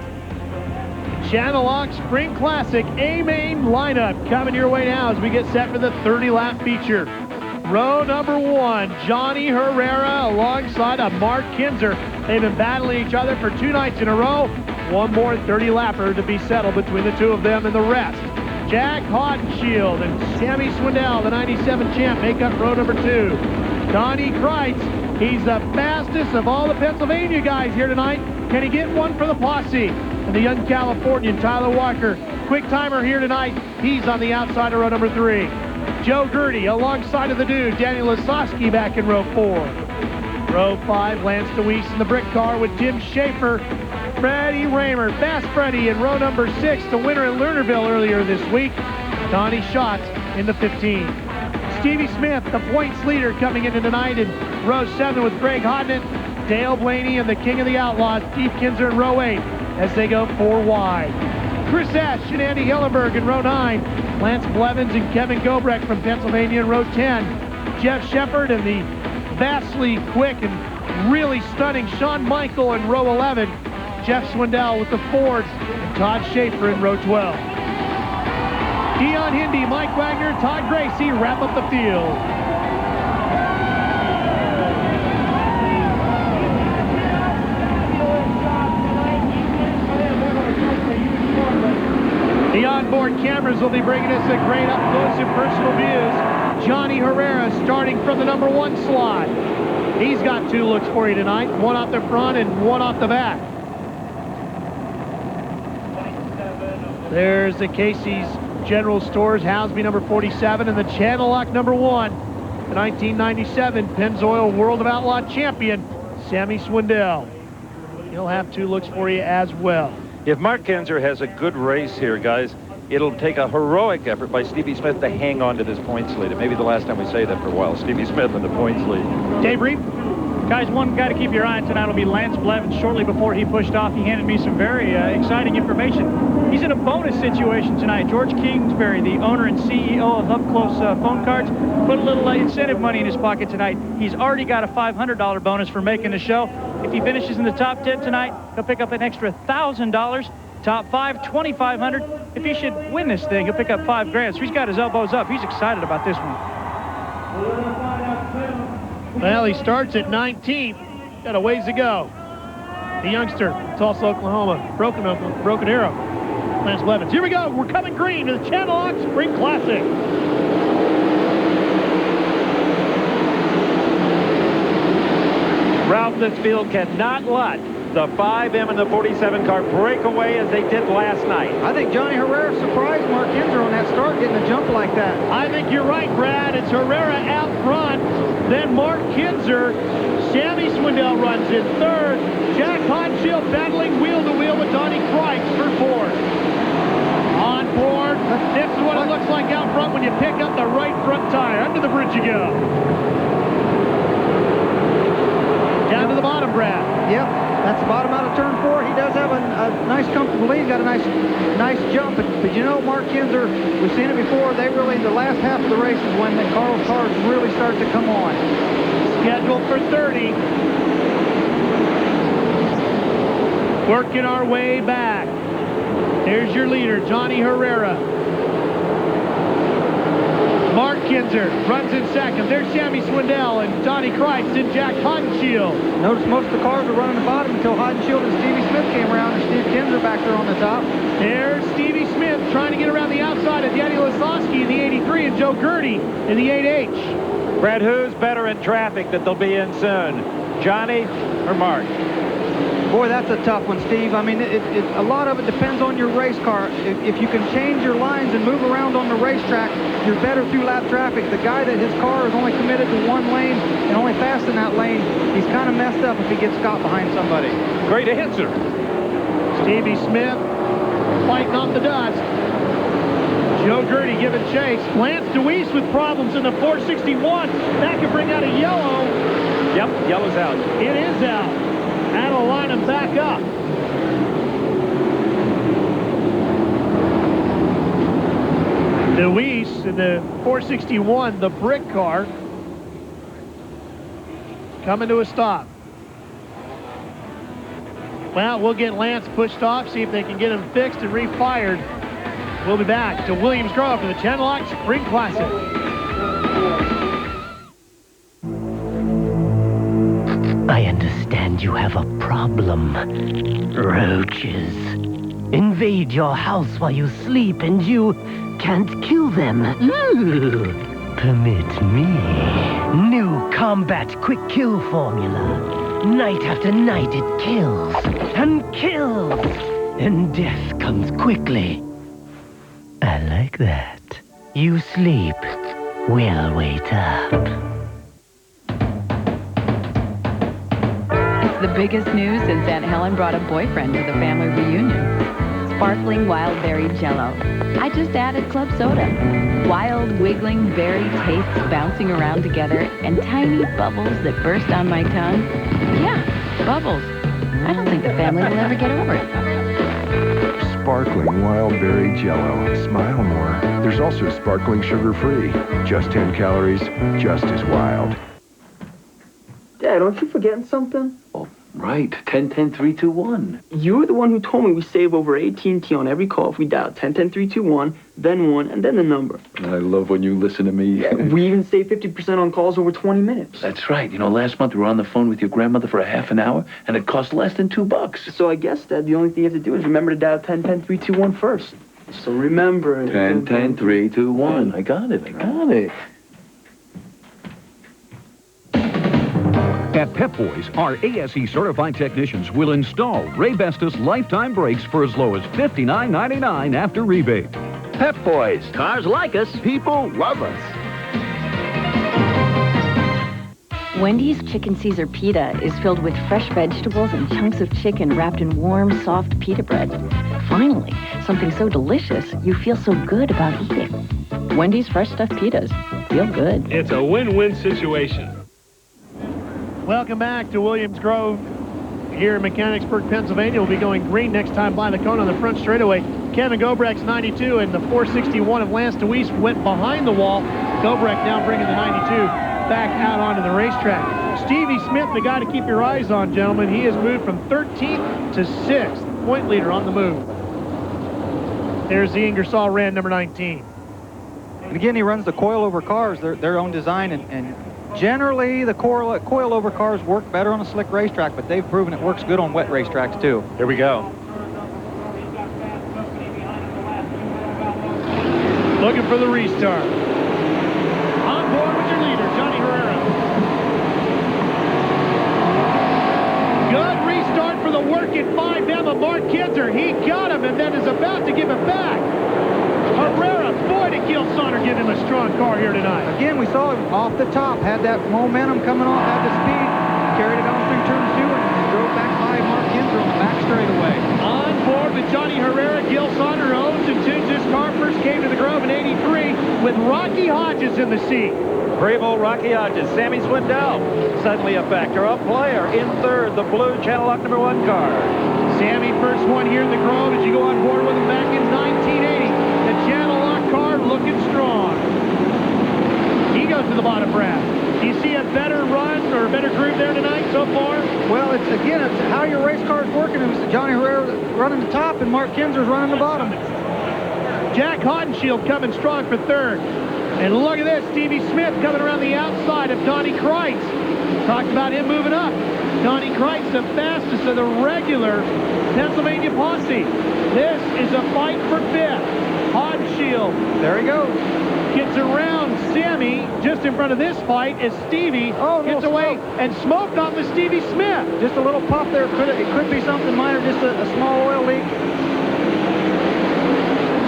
Channellock Spring Classic A-Main lineup coming your way now as we get set for the 30-lap feature. Row number 1, Johnny Herrera alongside of Mark Kinzer. They've been battling each other for 2 nights in a row. One more 30-lapper to be settled between the two of them and the rest. Jack Haudenschild and Sammy Swindell, the 97 champ, make up row number 2. Donnie Kreitz, he's the fastest of all the Pennsylvania guys here tonight. Can he get one for the posse? And the young Californian, Tyler Walker, quick timer here tonight. He's on the outside of row number 3. Joe Gertie alongside of the dude, Danny Lasowski, back in row 4. Row 5, Lance DeWeese in the brick car with Tim Schaefer. Freddie Raymer, Fast Freddie in row number 6, the winner in Lernerville earlier this week. Donnie Schatz in the 15. Stevie Smith, the points leader, coming into tonight in row 7 with Greg Hodnett. Dale Blaney and the king of the Outlaws, Steve Kinzer in row 8 as they go 4 wide. Chris Ash and Andy Hillenberg in row 9. Lance Blevins and Kevin Gobrecht from Pennsylvania in row 10. Jeff Shepard and the vastly quick and really stunning Shawn Michael in row 11. Jeff Swindell with the Fords and Todd Schaefer in row 12. Dion Hindy, Mike Wagner, Todd Gracie wrap up the field. The onboard cameras will be bringing us a great up-close and personal views. Johnny Herrera starting from the number 1 slot. He's got 2 looks for you tonight, one off the front and one off the back. There's the Casey's General Stores Housby number 47 and the Channellock number 1. The 1997 Pennzoil World of Outlaw champion, Sammy Swindell. He'll have 2 looks for you as well. If Mark Kinzer has a good race here, guys, it'll take a heroic effort by Stevie Smith to hang on to this points lead. It may be the last time we say that for a while. Stevie Smith in the points lead. Dave Reed. Guys, one guy to keep your eye on tonight will be Lance Blevins. Shortly before he pushed off, he handed me some very exciting information. He's in a bonus situation tonight. George Kingsbury, the owner and CEO of Up Close Phone Cards, put a little incentive money in his pocket tonight. He's already got a $500 bonus for making the show. If he finishes in the top 10 tonight, he'll pick up an extra $1,000. Top 5, $2,500. If he should win this thing, he'll pick up $5,000. So he's got his elbows up. He's excited about this one. Well, he starts at 19th. Got a ways to go. The youngster, Tulsa, Oklahoma, Broken Arrow. Lance Blevins. Here we go. We're coming green to the Channellock Spring Classic. Ralph Littfield cannot let the 5M and the 47 car break away as they did last night. I think Johnny Herrera surprised Mark Kinzer on that start, getting a jump like that. I think you're right, Brad. It's Herrera out front, then Mark Kinzer. Sammy Swindell runs in third. Jack Hodgshield battling wheel-to-wheel with Donnie Kreitz for fourth. On board, this is what it looks like out front when you pick up the right front tire. Under the bridge you go. Down to the bottom, Brad. Yep, that's the bottom out of turn 4. He does have a nice, comfortable lead. He's got a nice jump. But you know, Mark Kinzer, we've seen it before. They really, the last half of the race is when the Carl's cars really start to come on. Scheduled for 30. Working our way back. There's your leader, Johnny Herrera. Mark Kinzer runs in second. There's Sammy Swindell and Donnie Kreitz and Jack Hodenshield. Notice most of the cars are running the bottom until Hodenshield and Stevie Smith came around, and Steve Kinzer back there on the top. There's Stevie Smith trying to get around the outside of Danny Lasowski in the 83 and Joe Gertie in the 8H. Brad, who's better in traffic that they'll be in soon, Johnny or Mark? Boy, that's a tough one, Steve. I mean, a lot of it depends on your race car. If you can change your lines and move around on the racetrack, you're better through lap traffic. The guy that his car is only committed to one lane and only fast in that lane, he's kind of messed up if he gets caught behind somebody. Great answer. Stevie Smith fighting off the dust. Joe Gertie giving chase. Lance DeWeese with problems in the 461. That could bring out a yellow. Yep, yellow's out. It is out. That'll line him back up. DeWeese in the 461, the brick car, coming to a stop. Well, we'll get Lance pushed off, see if they can get him fixed and refired. We'll be back to Williams Grove for the Channellock Spring Classic. I understand you have a problem. Roaches invade your house while you sleep and you can't kill them. Ooh. Permit me. New Combat Quick Kill formula. Night after night it kills and kills. And death comes quickly. I like that. You sleep. We'll wait up. The biggest news since Aunt Helen brought a boyfriend to the family reunion. Sparkling wild berry jello. I just added club soda. Wild, wiggling berry tastes bouncing around together and tiny bubbles that burst on my tongue. Yeah, bubbles. I don't think the family will ever get over it. Sparkling wild berry jello. Smile more. There's also sparkling sugar-free. Just 10 calories, just as wild. Dad, aren't you forgetting something? Oh, right. 10-10-3-2-1. You were the one who told me we save over AT&T on every call if we dial 10-10-3-2-1, then 1, and then the number. I love when you listen to me. Yeah, we even save 50% on calls over 20 minutes. That's right. You know, last month we were on the phone with your grandmother for a half an hour, and it cost less than $2. So I guess, Dad, the only thing you have to do is remember to dial 10-10-3-2-1 first. So remember... 10-10-3-2-1. I got it. At Pep Boys, our ASE-certified technicians will install Ray Bestis lifetime brakes for as low as $59.99 after rebate. Pep Boys. Cars like us. People love us. Wendy's Chicken Caesar Pita is filled with fresh vegetables and chunks of chicken wrapped in warm, soft pita bread. Finally, something so delicious, you feel so good about eating. Wendy's fresh stuffed pitas. Feel good. It's a win-win situation. Welcome back to Williams Grove here in Mechanicsburg, Pennsylvania. We'll be going green next time by the cone on the front straightaway. Kevin Gobrecht's 92 and the 461 of Lance DeWeese went behind the wall. Gobrecht now bringing the 92 back out onto the racetrack. Stevie Smith, the guy to keep your eyes on, gentlemen. He has moved from 13th to 6th. Point leader on the move. There's the Ingersoll Rand number 19. And again, he runs the coil-over cars, their own design, and generally, the coil-over cars work better on a slick racetrack, but they've proven it works good on wet racetracks, too. Here we go. Looking for the restart. On board with your leader, Johnny Herrera. for the working 5M of Mark Kinzer. He got him and then is about to give it back. Herrera, boy, did Gilsoner give him a strong car here tonight. Again, we saw him off the top, had that momentum coming off, had the speed, carried it on through turn 2, and drove back by Mark Kinzer on the back straightaway. On board with Johnny Herrera, Gilsoner owns and tunes this car. First came to the Grove in '83 with Rocky Hodges in the seat. Brave old Rocky Hodges. Sammy Swindell, suddenly a factor, a player in third, the blue Channellock #1 car. Sammy, first one here in the Grove as you go on board with him back in 1980. The Channellock car looking strong. He goes to the bottom, Brad. Do you see a better run or a better groove there tonight so far? Well, it's how your race car is working. It was Johnny Herrera running the top and Mark Kinzer's running the bottom. Jack Hodenshield coming strong for third. And look at this, Stevie Smith coming around the outside of Donnie Kreitz. Talked about him moving up. Donnie Kreitz, the fastest of the regular Pennsylvania posse. This is a fight for fifth. Hodenshield. There he goes. Gets around Sammy just in front of this fight as Stevie gets away and smoke off of Stevie Smith. Just a little puff there. It could be something minor, just a small oil leak.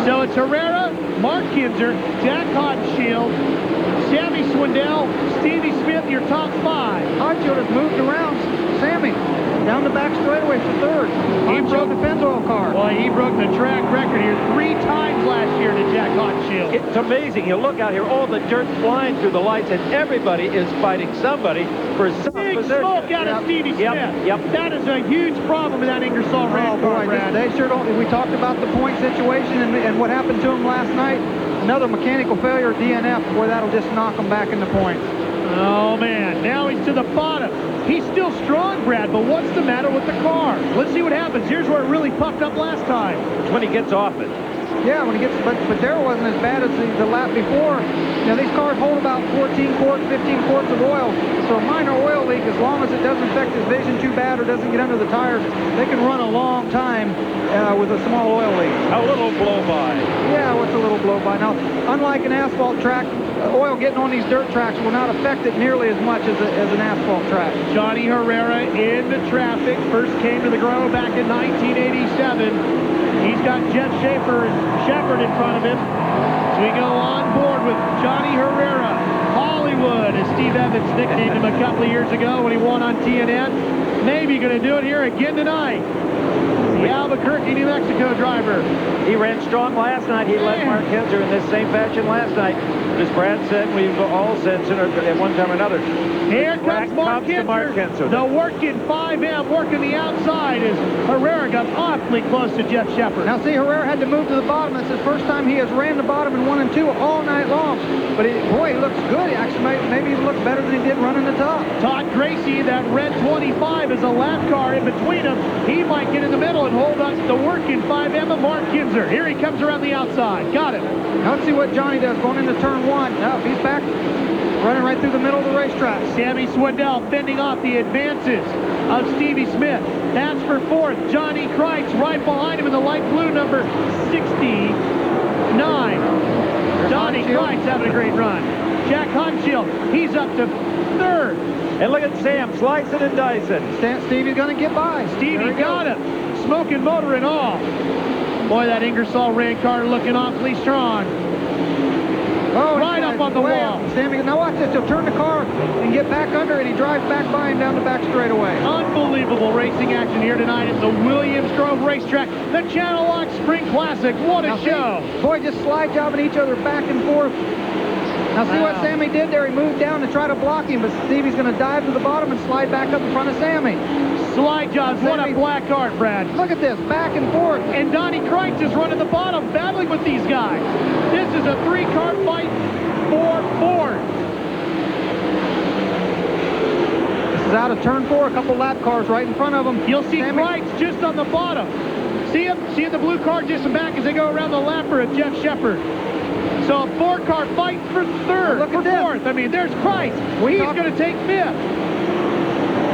So it's Herrera, Mark Kinzer, Jack Hodenshield, Sammy Swindell, Stevie Smith, your top 5. Hodenshield has moved around Sammy down the back straightaway for third. He broke the Pennzoil car. Boy, he broke the track record here 3 times last year to Jack Hodenshield. It's amazing. You look out here, all the dirt flying through the lights, and everybody is fighting somebody for some Big position. smoke out of Stevie Smith. Yep. That is a huge problem with that Ingersoll Rand car, Brad. They sure don't. We talked about the point situation and what happened to him last night. Another mechanical failure, DNF, where that'll just knock him back into points. Oh, man. Now he's to the bottom. He's still strong, Brad, but what's the matter with the car? Let's see what happens. Here's where it really puffed up last time. It's when he gets off it. Yeah, when he gets, but there wasn't as bad as the lap before. Now these cars hold about 14 quarts, 15 quarts of oil. So a minor oil leak, as long as it doesn't affect his vision too bad or doesn't get under the tires, they can run a long time with a small oil leak. A little blow-by. Yeah, what's a little blow-by? Now, unlike an asphalt track, oil getting on these dirt tracks will not affect it nearly as much as an asphalt track. Johnny Herrera in the traffic. First came to the Grove back in 1987. He's got Jeff Shepard in front of him. So we go on board with Johnny Herrera. Hollywood, as Steve Evans nicknamed him a couple of years ago when he won on TNN. Maybe going to do it here again tonight. The Albuquerque, New Mexico driver. He ran strong last night. He led Mark Kinzer in this same fashion last night. As Brad said, we've all said sooner at one time or another. Here comes Mark Kinzer. The working 5M, working the outside as Herrera got awfully close to Jeff Shepard. Now see, Herrera had to move to the bottom. That's his first time he has ran the bottom in 1 and 2 all night long. But boy, he looks good. He actually maybe he looked better than he did running the top. Todd Gracie, that red 25 is a lap car in between them. He might get in the middle and hold us the working 5M of Mark Kinzer. Here he comes around the outside. Got him. Now let's see what Johnny does going into turn 1. Now he's back running right through the middle of the racetrack. Sammy Swindell fending off the advances of Stevie Smith. That's for fourth. Johnny Kreitz right behind him in the light blue number 69. Johnny Kreitz having a great run. Jack Hodenshield, he's up to third. And look at Sam slicing and dicing. Stevie's going to get by. Stevie got him. Smoking motor and all. Boy, that Ingersoll Rand car looking awfully strong. Oh, right up on the wall. Sammy, now watch this. He'll turn the car and get back under it. He drives back by him down the back straightaway. Unbelievable racing action here tonight at the Williams Grove Racetrack. The Channellock Spring Classic. What a show. Boy, just slide jobbing each other back and forth. Now see what Sammy did there. He moved down to try to block him, but Stevie's going to dive to the bottom and slide back up in front of Sammy. Slide jobs. What a black art, Brad. Look at this, back and forth. And Donnie Kreitz is running the bottom, battling with these guys. This is a 3-car fight for fourth. This is out of turn 4, a couple lap cars right in front of him. You'll see Kreitz just on the bottom. See him? See the blue car just in back as they go around the lapper of Jeff Shepard. So a 4-car fight for third, look for at fourth. I mean, there's Kreitz. He's going to take fifth.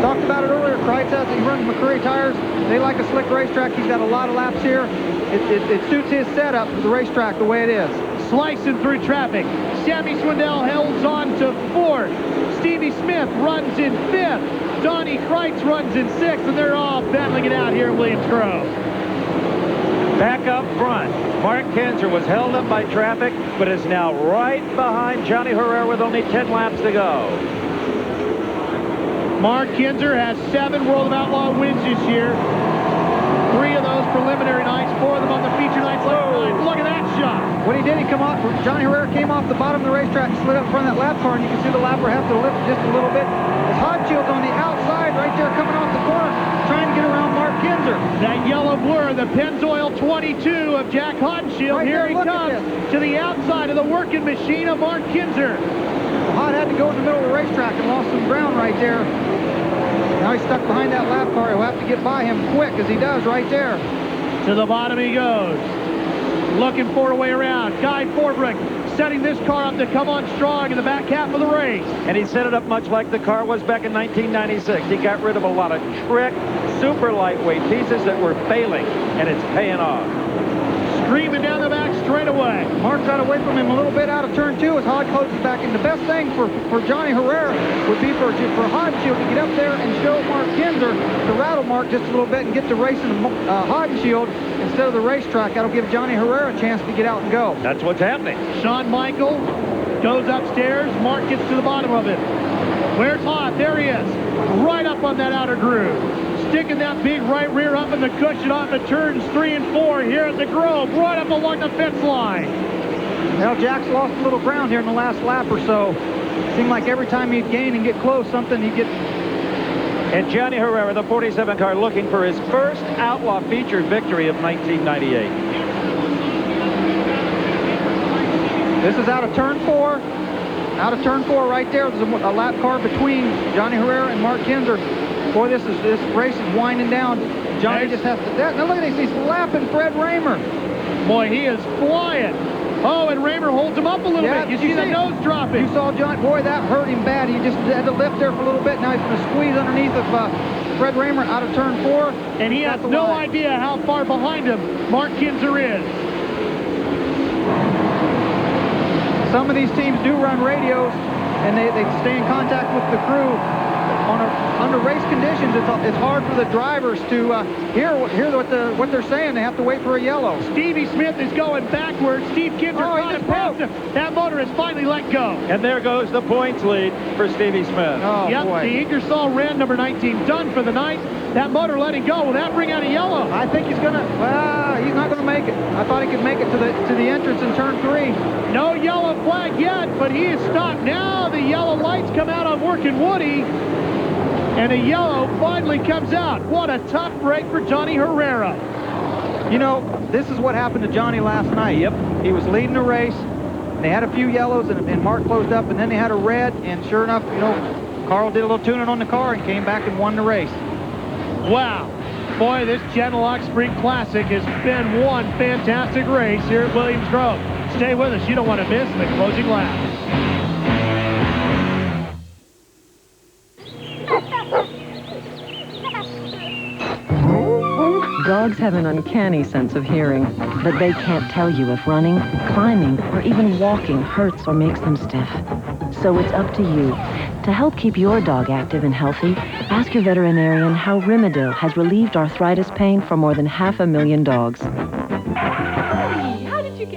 Talked about it earlier. Kreitz he runs McCurry tires. They like a slick racetrack. He's got a lot of laps here. It suits his setup for the racetrack the way it is. Slicing through traffic. Sammy Swindell holds on to fourth. Stevie Smith runs in fifth. Donnie Kreitz runs in 6th, and they're all battling it out here at Williams Grove. Back up front, Mark Kinzer was held up by traffic, but is now right behind Johnny Herrera with only 10 laps to go. Mark Kinzer has 7 World of Outlaw wins this year. 3 of those preliminary nights, 4 of them on the feature nights. Look at that shot. What he did, he come off, Johnny Herrera came off the bottom of the racetrack and slid up in front of that lap car, and you can see the lapper have to lift just a little bit. His hot shield's on the outside right there coming off the corner, trying to get around Mark Kinzer. That yellow blur, the Pennzoil 22 of Jack Hodenshield. Right here there, he comes to the outside of the working machine of Mark Kinzer. Hot had to go in the middle of the racetrack and lost some ground right there. Now he's stuck behind that lap car. He'll have to get by him quick, as he does right there. To the bottom he goes. Looking for a way around. Guy Forbrook setting this car up to come on strong in the back half of the race. And he set it up much like the car was back in 1996. He got rid of a lot of trick, super lightweight pieces that were failing, and it's paying off. Screaming down the back straightaway. Mark got away from him a little bit out of turn 2 as Hod closes back. And the best thing for Johnny Herrera would be for Hodenshield to get up there and show Mark Kinzer to rattle Mark just a little bit and get the race in Hodenshield instead of the racetrack. That'll give Johnny Herrera a chance to get out and go. That's what's happening. Shawn Michael goes upstairs. Mark gets to the bottom of it. Where's Hod? There he is. Right up on that outer groove. Sticking that big right rear up in the cushion off the turns 3 and 4 here at the Grove, right up along the fence line. Well, Jack's lost a little ground here in the last lap or so. Seemed like every time he'd gain and get close, something he'd get. And Johnny Herrera, the 47 car, looking for his first Outlaw featured victory of 1998. This is out of turn 4. Out of turn 4 right there. There's a lap car between Johnny Herrera and Mark Kinzer. Boy, this race is winding down. Johnny just has to... Now look at this. He's lapping Fred Raymer. Boy, he is flying. Oh, and Raymer holds him up a little bit. You see the nose dropping. You saw John. Boy, that hurt him bad. He just had to lift there for a little bit. Now he's going to squeeze underneath of Fred Raymer out of turn 4. And he has no idea how far behind him Mark Kinzer is. Some of these teams do run radios, and they stay in contact with the crew. Under race conditions, it's hard for the drivers to hear what they're saying. They have to wait for a yellow. Stevie Smith is going backwards. Steve Kinzer caught him past him. That motor has finally let go. And there goes the points lead for Stevie Smith. Oh, yep, boy. the Ingersoll Rand number 19 done for the night. That motor letting go. Will that bring out a yellow? I think he's gonna. Well, he's not gonna make it. I thought he could make it to the entrance in turn 3. No yellow flag yet, but he is stopped. Now the yellow lights come out on Working Woody. And a yellow finally comes out. What a tough break for Johnny Herrera. You know, this is what happened to Johnny last night. Yep. He was leading the race. And they had a few yellows, and Mark closed up, and then they had a red. And sure enough, you know, Carl did a little tuning on the car and came back and won the race. Wow. Boy, this Channellock Spring Classic has been one fantastic race here at Williams Grove. Stay with us. You don't want to miss the closing lap. Dogs have an uncanny sense of hearing, but they can't tell you if running, climbing, or even walking hurts or makes them stiff. So it's up to you. To help keep your dog active and healthy, ask your veterinarian how Rimadyl has relieved arthritis pain for more than 500,000 dogs.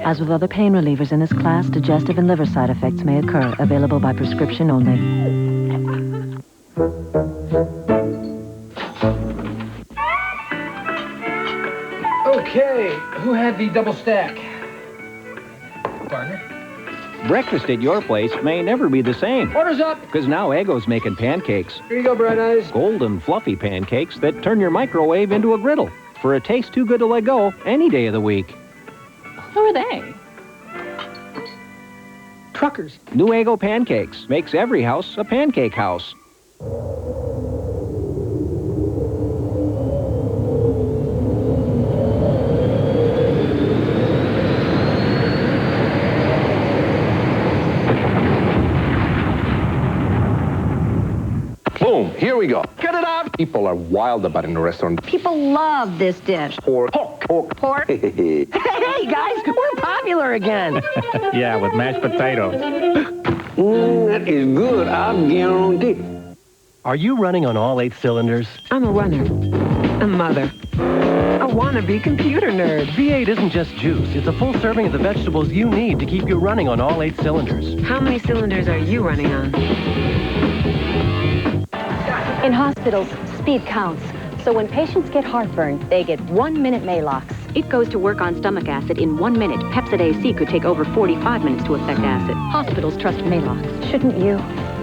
As with other pain relievers in this class, digestive and liver side effects may occur. Available by prescription only. Okay, who had the double stack? Partner? Breakfast at your place may never be the same. Orders up! Because now Eggo's making pancakes. Here you go, Bright Eyes. Golden, fluffy pancakes that turn your microwave into a griddle. For a taste too good to let go any day of the week. Who are they? Truckers. New Eggo pancakes makes every house a pancake house. Boom, here we go. Cut it off. People are wild about it in the restaurant. People love this dish. Pork. Pork. Hey, guys, we're popular again. Yeah, with mashed potatoes. That is good, I guarantee. Are you running on all 8 cylinders? I'm a runner, a mother, a wannabe computer nerd. V8 isn't just juice. It's a full serving of the vegetables you need to keep you running on all 8 cylinders. How many cylinders are you running on? In hospitals, speed counts. So when patients get heartburn, they get 1-minute Malox. It goes to work on stomach acid in 1 minute. Pepsid AC could take over 45 minutes to affect acid. Hospitals trust Malox. Shouldn't you?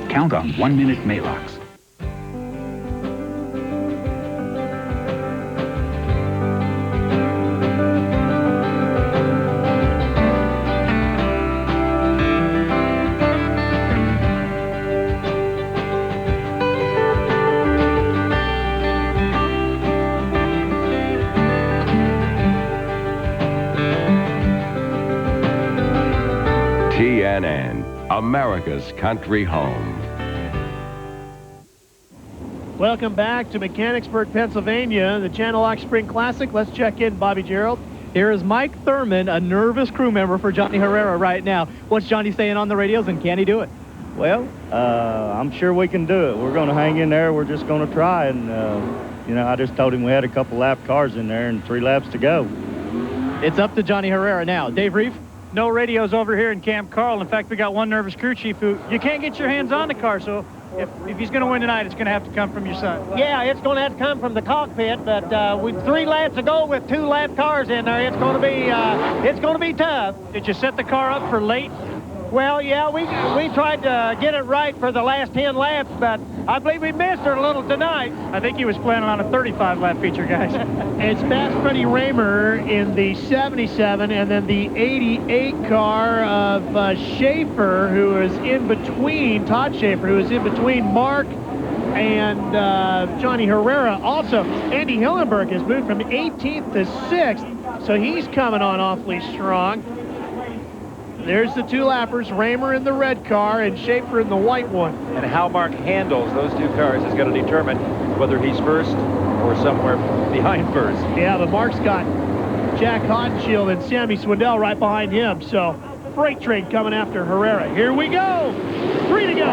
Count on 1-minute Malox. TNN, America's country home. Welcome back to Mechanicsburg, Pennsylvania, the Channellock Spring Classic. Let's check in, Bobby Gerald. Here is Mike Thurman, a nervous crew member for Johnny Herrera right now. What's Johnny saying on the radios, and can he do it? Well, I'm sure we can do it. We're going to hang in there. We're just going to try. And, you know, I just told him we had a couple lap cars in there and 3 laps to go. It's up to Johnny Herrera now. Dave Reeve? No radios over here in Camp Carl. In fact, we got one nervous crew chief who you can't get your hands on the car, so if he's going to win tonight, it's going to have to come from your son. Yeah, it's going to have to come from the cockpit, but with 3 laps to go with 2 lap cars in there, it's going to be tough. Did you set the car up for late? Well, yeah, we tried to get it right for the last 10 laps, but I believe we missed her a little tonight. I think he was planning on a 35-lap feature, guys. It's Fast Freddie Raymer in the 77, and then the 88 car of Schaefer, who is in between, Todd Schaefer, who is in between Mark and Johnny Herrera. Also, Andy Hillenberg has moved from 18th to 6th, so he's coming on awfully strong. There's the 2 lappers, Raymer in the red car and Schaefer in the white one. And how Mark handles those 2 cars is going to determine whether he's first or somewhere behind first. Yeah, but Mark's got Jack Hodenshield and Sammy Swindell right behind him. So, freight train coming after Herrera. Here we go. 3 to go.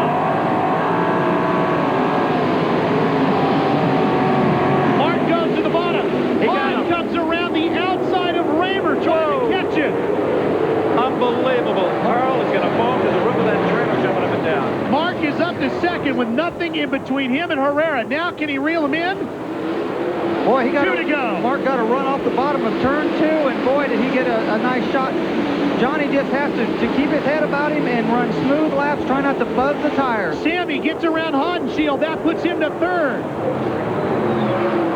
Mark goes to the bottom. Hahn comes around the outside of Raymer trying to catch it. Unbelievable. Carl is going to fall to the roof of that trailer jumping up and down. Mark is up to second with nothing in between him and Herrera. Now can he reel him in? Boy, he got 2 to go. Mark got a run off the bottom of turn 2, and boy, did he get a nice shot. Johnny just has to keep his head about him and run smooth laps, try not to buzz the tires. Sammy gets around Hodenshield. That puts him to 3rd.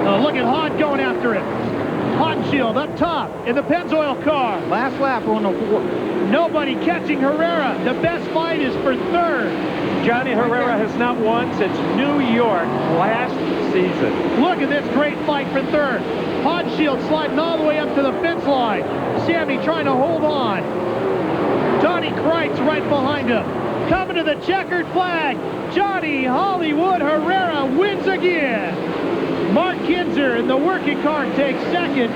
Oh, look at Hod going after it. Hodenshield up top in the Pennzoil car. Last lap on the 4th. Nobody catching Herrera. The best fight is for 3rd. Johnny Herrera has not won since New York last season. Look at this great fight for 3rd. Hodenshield sliding all the way up to the fence line. Sammy trying to hold on. Donnie Kreitz right behind him. Coming to the checkered flag. Johnny Hollywood Herrera wins again. Mark Kinzer in the working car takes 2nd.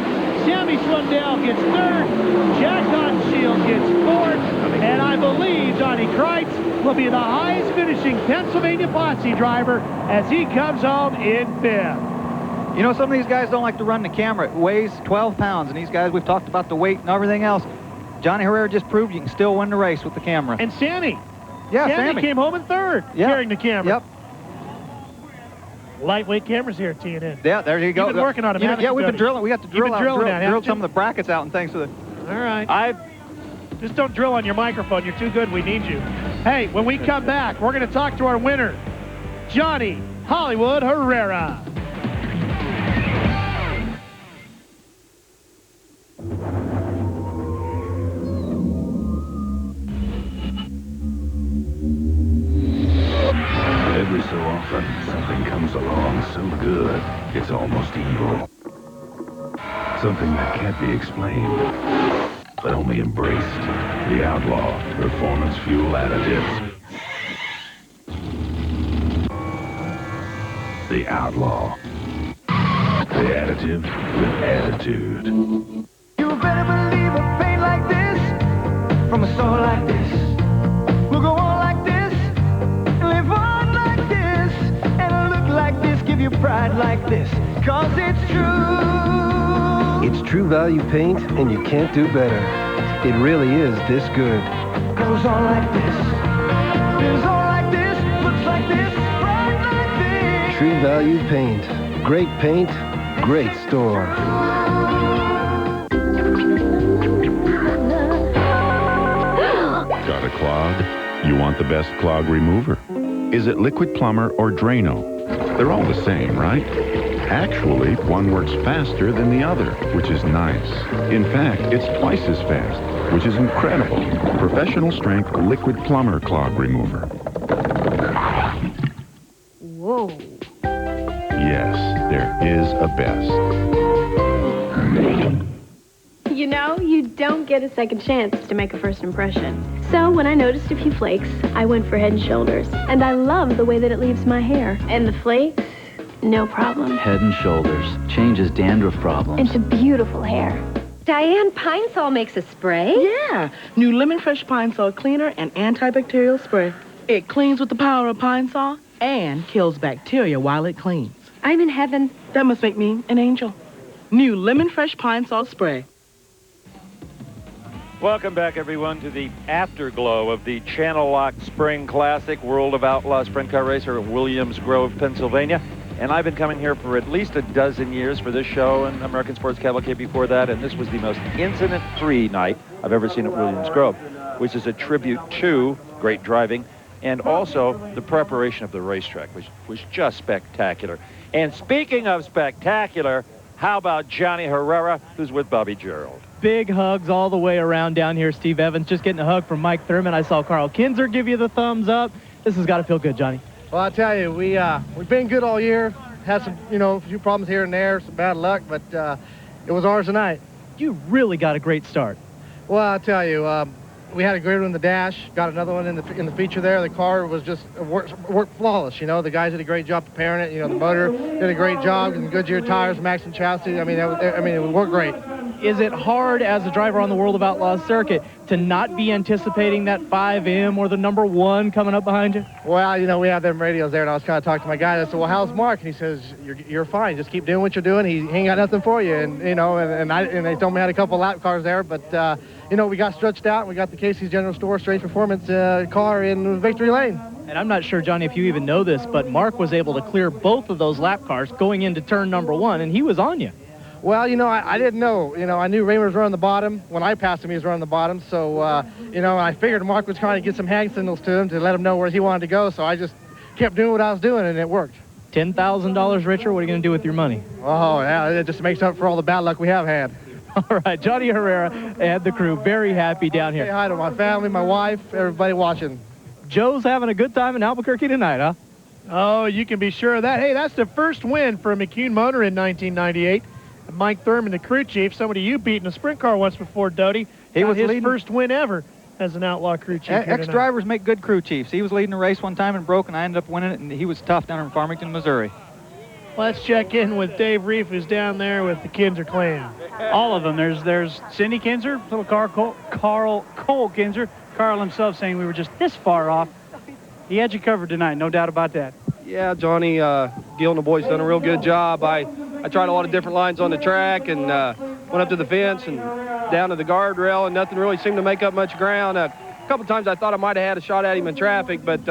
Sammy Swindell gets 3rd. Jack Hodenshield gets 4th. And I believe Donnie Kreitz will be the highest finishing Pennsylvania Posse driver as he comes home in 5th. You know, some of these guys don't like to run the camera. It weighs 12 pounds, and these guys, we've talked about the weight and everything else. Johnny Herrera just proved you can still win the race with the camera. And Sammy. Yeah, Sammy came home in 3rd, carrying the camera. Yep. Lightweight cameras here at TNN. Yeah, there you go. You've been working on them. Yeah, we've been drilling. We got to drill some of the brackets out and things. So all right. Just don't drill on your microphone. You're too good. We need you. Hey, when we come back, we're going to talk to our winner, Johnny Hollywood Herrera. Every so often, something comes along so good, it's almost evil. Something that can't be explained, but only embraced. The Outlaw Performance Fuel Additives. The Outlaw. The additive with attitude. You better believe a pain like this, from a soul like this, will go on like this, live on like this, and pride like this, 'cause it's true. It's True Value paint, and you can't do better. It really is this good. Goes on like this, feels on like this, looks like this, pride like this. True Value paint. Great paint, great store. Got a clog? You want the best clog remover? Is it Liquid Plumber or Drano? They're all the same, right? Actually, one works faster than the other, which is nice. In fact, it's twice as fast, which is incredible. Professional strength Liquid Plumber Clog Remover. Whoa. Yes, there is a best. You know, you don't get a second chance to make a first impression. So when I noticed a few flakes, I went for Head & Shoulders. And I love the way that it leaves my hair. And the flakes, no problem. Head & Shoulders changes dandruff problems. Into beautiful hair. Diane, Pennzoil makes a spray? Yeah, new Lemon Fresh Pennzoil Cleaner and Antibacterial Spray. It cleans with the power of Pennzoil and kills bacteria while it cleans. I'm in heaven. That must make me an angel. New Lemon Fresh Pennzoil Spray. Welcome back, everyone, to the afterglow of the Channellock Spring Classic World of Outlaws Sprint Car Racer at Williams Grove, Pennsylvania. And I've been coming here for at least a dozen years for this show and American Sports Cavalcade before that, and this was the most incident-free night I've ever seen at Williams Grove, which is a tribute to great driving and also the preparation of the racetrack, which was just spectacular. And speaking of spectacular, how about Johnny Herrera, who's with Bobby Gerald? Big hugs all the way around down here, Steve Evans. Just getting a hug from Mike Thurman. I saw Carl Kinzer give you the thumbs up. This has got to feel good, Johnny. Well, I tell you, we've been good all year. Had some, a few problems here and there, some bad luck, but it was ours tonight. You really got a great start. Well, I tell you, we had a great one in the dash, got another one in the feature there. The car was just worked flawless. The guys did a great job preparing it. The motor did a great job, and Goodyear tires, Maxim chassis. It worked great. Is it hard as a driver on the World of Outlaws circuit to not be anticipating that 5M or the number 1 coming up behind you? Well, we have them radios there, and I was kind of talking to my guy. I said, well, how's Mark? And he says, you're fine. Just keep doing what you're doing. He ain't got nothing for you. And, and they told me I had a couple lap cars there, but, we got stretched out. We got the Casey's General Store Strange Performance car in Victory Lane. And I'm not sure, Johnny, if you even know this, but Mark was able to clear both of those lap cars going into turn number 1, and he was on you. Well, I didn't know. I knew Raymer was running the bottom. When I passed him, he was running the bottom. So, I figured Mark was trying to get some hand signals to him to let him know where he wanted to go. So I just kept doing what I was doing, and it worked. $10,000 richer? What are you going to do with your money? Oh, yeah, it just makes up for all the bad luck we have had. All right, Johnny Herrera and the crew, very happy down here. Say hi to my family, my wife, everybody watching. Joe's having a good time in Albuquerque tonight, huh? Oh, you can be sure of that. Hey, that's the first win for McCune Motor in 1998. Mike Thurman, the crew chief, somebody you beat in a sprint car once before, Doty. He was his first win ever as an Outlaw crew chief. Ex-drivers make good crew chiefs. He was leading a race one time and broke, and I ended up winning it, and he was tough down in Farmington, Missouri. Let's check in with Dave Reef, who's down there with the Kinzer clan. All of them. There's Cindy Kinzer, little Carl Cole Kinzer. Carl himself saying we were just this far off. He had you covered tonight, no doubt about that. Yeah, Johnny, Gil and the boys done a real good job. I tried a lot of different lines on the track and went up to the fence and down to the guardrail, and nothing really seemed to make up much ground. A couple times I thought I might have had a shot at him in traffic, but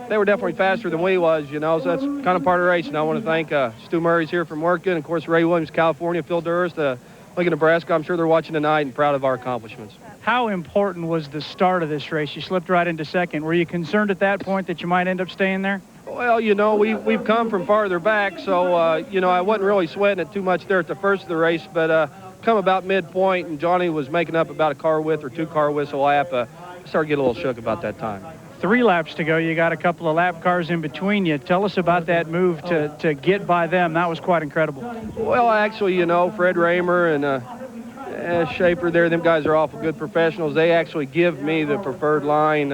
they were definitely faster than we was, so that's kind of part of the race. And I want to thank Stu Murray's here from Working, and of course Ray Williams, California, Phil Durst, Lincoln, Nebraska. I'm sure they're watching tonight and proud of our accomplishments. How important was the start of this race? You slipped right into second. Were you concerned at that point that you might end up staying there? Well, we've come from farther back, so, I wasn't really sweating it too much there at the first of the race, but come about midpoint, and Johnny was making up about a car width or 2 car widths a lap. I started getting a little shook about that time. 3 laps to go. You got a couple of lap cars in between you. Tell us about that move to get by them. That was quite incredible. Well, actually, Fred Raymer and Schaefer there, them guys are awful good professionals. They actually give me the preferred line.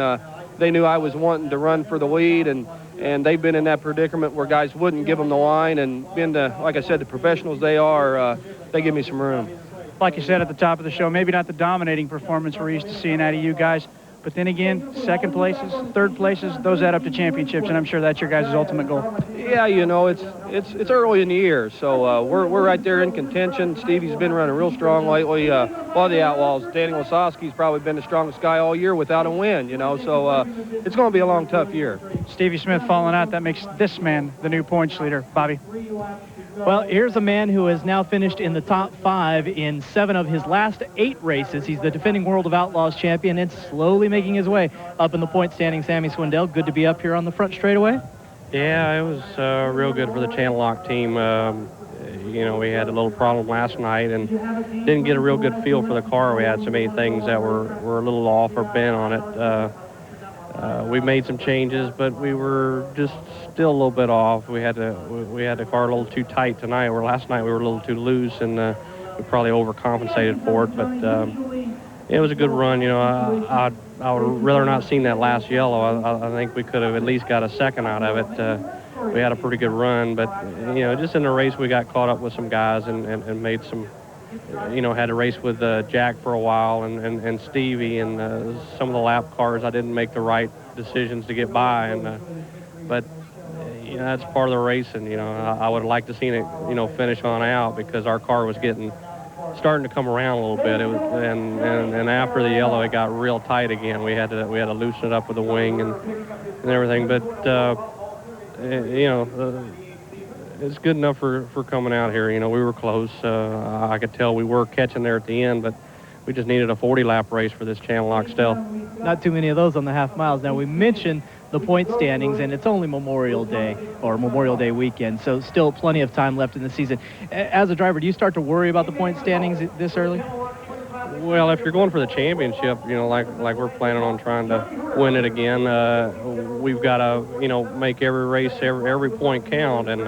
They knew I was wanting to run for the lead, and they've been in that predicament where guys wouldn't give them the line, and being like I said, the professionals they are, they give me some room. Like you said at the top of the show, maybe not the dominating performance we're used to seeing out of you guys. But then again, second places, third places, those add up to championships, and I'm sure that's your guys' ultimate goal. Yeah, you know, it's early in the year, so we're right there in contention. Stevie's been running real strong lately. A lot of the Outlaws, Danny Lasowski's probably been the strongest guy all year without a win, you know, so it's going to be a long, tough year. Stevie Smith falling out, that makes this man the new points leader. Bobby? Well, here's a man who has now finished in the top 5 in 7 of his last 8 races. He's the defending World of Outlaws champion and slowly making his way up in the point standing. Sammy Swindell, good to be up here on the front straightaway. Yeah, it was real good for the Channellock team. You know, we had a little problem last night and didn't get a real good feel for the car. We had so many things that were a little off or bent on it. We made some changes, but we were just still a little bit off. We had the car a little too tight tonight, where last night we were a little too loose, and we probably overcompensated for it. But it was a good run. You know, I would rather not seen that last yellow. I think we could have at least got a second out of it. We had a pretty good run, but you know, just in the race we got caught up with some guys and made some. You know, had to race with Jack for a while and Stevie and some of the lap cars. I didn't make the right decisions to get by, but you know, that's part of the racing. You know, I would have liked to seen it, you know, finish on out because our car was starting to come around a little bit. It was, and after the yellow, it got real tight again. We had to loosen it up with the wing and everything. But you know. It's good enough for coming out here. You know, we were close. I could tell we were catching there at the end, but we just needed a 40-lap race for this Channellock still. Not too many of those on the half miles. Now, we mentioned the point standings, and it's only Memorial Day or Memorial Day weekend, so still plenty of time left in the season. As a driver, do you start to worry about the point standings this early? Well, if you're going for the championship, you know, like we're planning on trying to win it again, we've got to, you know, make every race, every point count. And,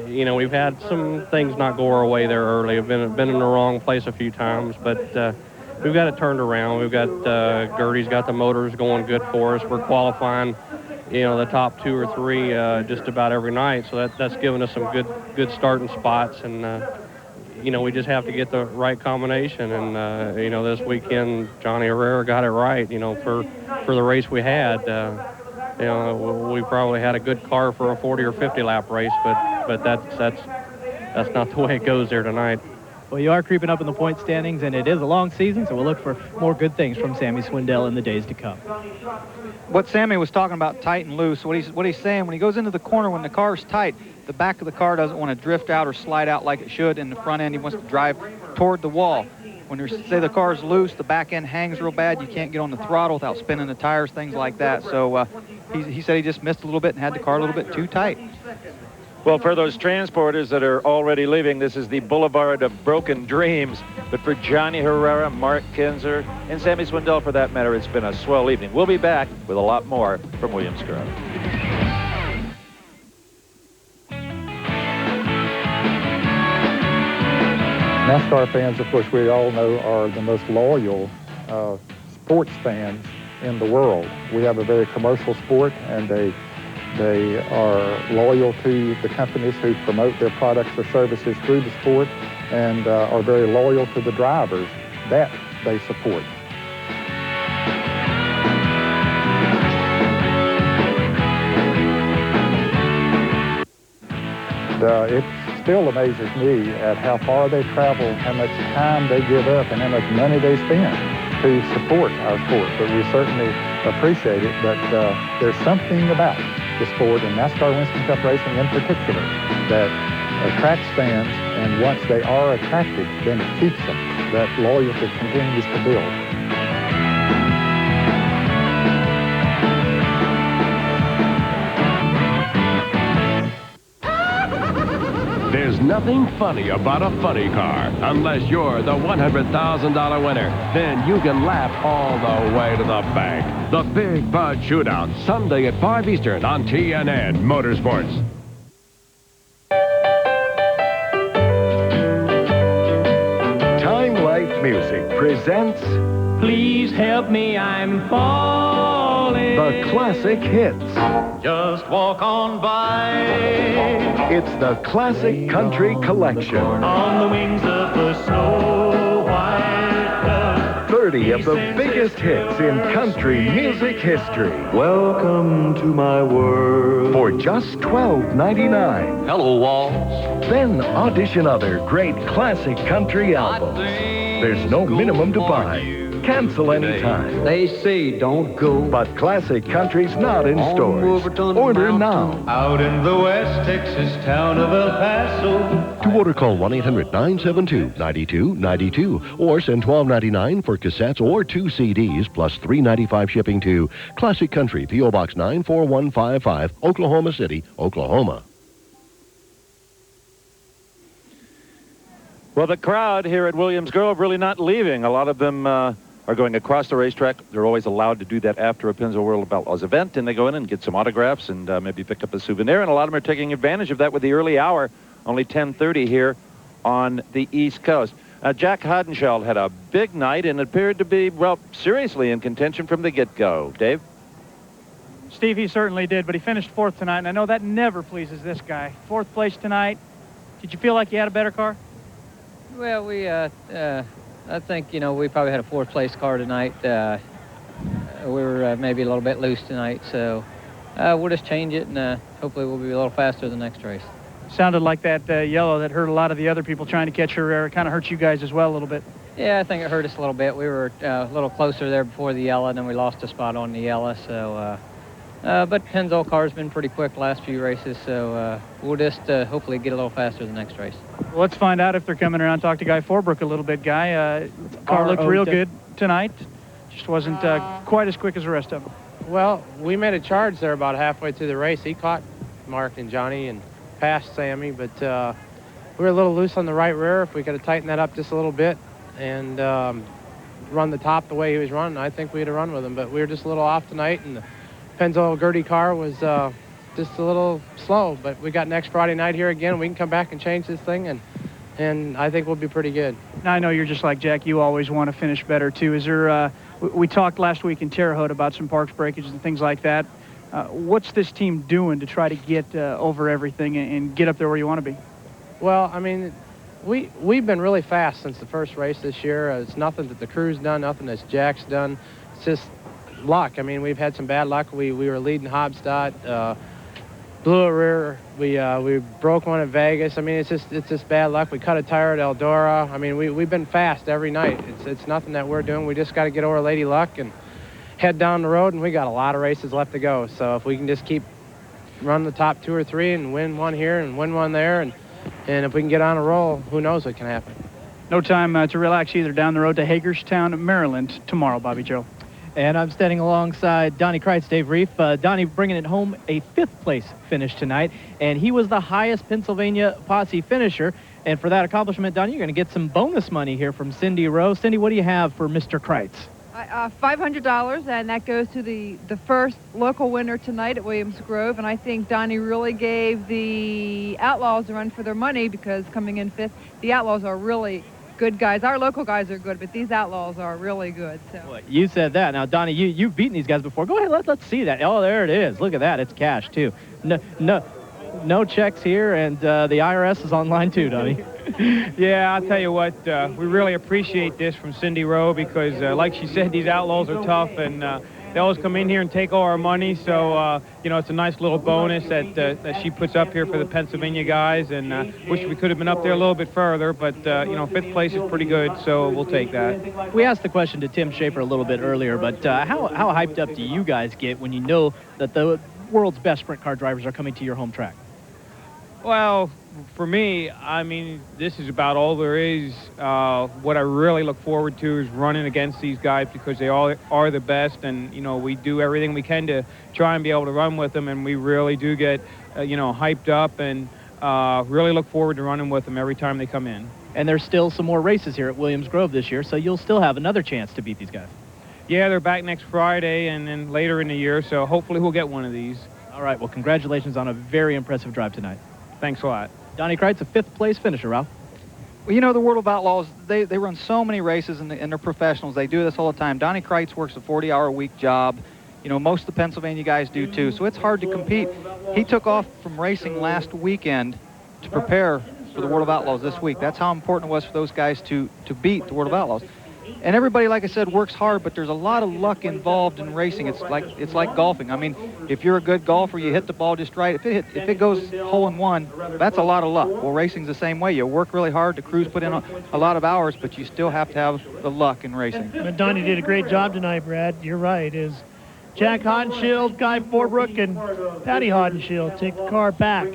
you know, we've had some things not go our way there early. We've been in the wrong place a few times, but we've got it turned around. We've got Gertie's got the motors going good for us. We're qualifying, you know, the top 2 or 3 just about every night. So that's given us some good starting spots. And, you know, we just have to get the right combination. And, you know, this weekend, Johnny Herrera got it right, you know, for the race we had. You know, we probably had a good car for a 40 or 50 lap race, but that's not the way it goes there tonight. Well, you are creeping up in the point standings, and it is a long season, so we'll look for more good things from Sammy Swindell in the days to come. What Sammy was talking about, tight and loose, what he's saying, when he goes into the corner, when the car's tight, the back of the car doesn't want to drift out or slide out like it should. In the front end, he wants to drive toward the wall. When you say the car's loose, the back end hangs real bad. You can't get on the throttle without spinning the tires, things like that. So he said he just missed a little bit and had the car a little bit too tight. Well, for those transporters that are already leaving, this is the Boulevard of Broken Dreams. But for Johnny Herrera, Mark Kinzer, and Sammy Swindell, for that matter, it's been a swell evening. We'll be back with a lot more from Williams Grove. NASCAR fans, of course, we all know are the most loyal sports fans in the world. We have a very commercial sport, and they are loyal to the companies who promote their products or services through the sport, and are very loyal to the drivers that they support. It still amazes me at how far they travel, how much time they give up, and how much money they spend to support our sport. But we certainly appreciate it. But there's something about the sport, and NASCAR Winston Cup racing in particular, that attracts fans, and once they are attracted, then it keeps them. That loyalty continues to build. There's nothing funny about a funny car unless you're the $100,000 winner. Then you can laugh all the way to the bank. The Big Bud Shootout, Sunday at 5 Eastern on TNN Motorsports. Time Life Music presents Please help me, I'm falling. the classic hits. Just walk on by. It's the Classic Country Collection. On the wings of the snow white dove. 30 of the biggest hits in country music history. Welcome to my world. For just $12.99. Hello, Walls. Then audition other great classic country albums. There's no minimum to buy. Cancel anytime. They say don't go. But classic country's not in stores. Order now. Out in the West Texas town of El Paso. To order, call 1-800-972-9292 or send $12.99 for cassettes or 2 CDs plus $3.95 shipping to Classic Country, P.O. Box 94155, Oklahoma City, Oklahoma. Well, the crowd here at Williams Grove really not leaving. A lot of them are going across the racetrack. They're always allowed to do that after a Pennzoil World of Outlaws event, and they go in and get some autographs and maybe pick up a souvenir, and a lot of them are taking advantage of that with the early hour, only 10:30 here on the East Coast. Jack Hadenscheld had a big night and appeared to be, well, seriously in contention from the get-go. Dave? Steve, he certainly did, but he finished 4th tonight, and I know that never pleases this guy. 4th place tonight. Did you feel like you had a better car? Well, I think, you know, we probably had a 4th place car tonight. We were maybe a little bit loose tonight, so we'll just change it, and hopefully we'll be a little faster the next race. Sounded like that yellow that hurt a lot of the other people trying to catch her air. It kind of hurt you guys as well a little bit. Yeah, I think it hurt us a little bit. We were a little closer there before the yellow, and then we lost a spot on the yellow, so... but Pennzoil car's been pretty quick the last few races, so we'll just hopefully get a little faster the next race. Well, let's find out if they're coming around. Talk to Guy Forbrook a little bit. Guy, car looked real good tonight. Just wasn't quite as quick as the rest of them. Well, we made a charge there about halfway through the race. He caught Mark and Johnny and passed Sammy, but we were a little loose on the right rear. If we could have tightened that up just a little bit and run the top the way he was running, I think we'd have run with him. But we were just a little off tonight, and the Pennzoil Gertie car was just a little slow. But we got next Friday night here again. We can come back and change this thing, and I think we'll be pretty good. Now, I know you're just like Jack. You always want to finish better, too. Is there... we talked last week in Terre Haute about some parks breakages and things like that. What's this team doing to try to get over everything and get up there where you want to be? Well, I mean, we've been really fast since the first race this year. It's nothing that the crew's done, nothing that Jack's done. It's just luck. I mean, we've had some bad luck. We were leading Hobstadt, blew a rear. We broke one at Vegas. I mean, it's just bad luck. We cut a tire at Eldora. I mean, we've been fast every night. It's nothing that we're doing. We just got to get over Lady Luck and head down the road, and we got a lot of races left to go. So if we can just keep running the top 2 or 3 and win one here and win one there, and if we can get on a roll, who knows what can happen. No time to relax either. Down the road to Hagerstown, Maryland tomorrow, Bobby Joe. And I'm standing alongside Donnie Kreitz, Dave Reef. Donnie bringing it home, a 5th place finish tonight, and he was the highest Pennsylvania posse finisher. And for that accomplishment, Donnie, you're going to get some bonus money here from Cindy Rowe. Cindy, what do you have for Mr. Kreitz? $500, and that goes to the first local winner tonight at Williams Grove. And I think Donnie really gave the Outlaws a run for their money, because coming in 5th, the Outlaws are really good guys. Our local guys are good, but these Outlaws are really good. So. Well, you said that. Now, Donnie, you've beaten these guys before. Go ahead, let's see that. Oh, there it is. Look at that. It's cash, too. No checks here, and the IRS is online, too, Donnie. Yeah, I'll tell you what, we really appreciate this from Cindy Rowe, because like she said, these Outlaws are tough, and they always come in here and take all our money. So, you know, it's a nice little bonus that she puts up here for the Pennsylvania guys, and wish we could have been up there a little bit further, but, you know, 5th place is pretty good, so we'll take that. We asked the question to Tim Schaefer a little bit earlier, but how hyped up do you guys get when you know that the world's best sprint car drivers are coming to your home track? Well, for me, I mean, this is about all there is. What I really look forward to is running against these guys, because they all are the best, and, you know, we do everything we can to try and be able to run with them, and we really do get, you know, hyped up, and really look forward to running with them every time they come in. And there's still some more races here at Williams Grove this year, so you'll still have another chance to beat these guys. Yeah, they're back next Friday and then later in the year, so hopefully we'll get one of these. All right, well, congratulations on a very impressive drive tonight. Thanks a lot. Donnie Kreitz, a 5th place finisher, Ralph. Well, you know, the World of Outlaws, they run so many races, and they're professionals. They do this all the time. Donnie Kreitz works a 40-hour-a-week job. You know, most of the Pennsylvania guys do, too, so it's hard to compete. He took off from racing last weekend to prepare for the World of Outlaws this week. That's how important it was for those guys to beat the World of Outlaws. And everybody, like I said, works hard, but there's a lot of luck involved in racing. It's like golfing. I mean, if you're a good golfer, you hit the ball just right. If it goes hole in one, that's a lot of luck. Well, racing's the same way. You work really hard. The crews put in a lot of hours, but you still have to have the luck in racing. And Donnie did a great job tonight, Brad. You're right. Is Jack Hodenshield, Guy Forbrook, and Patty Hodenshield take the car back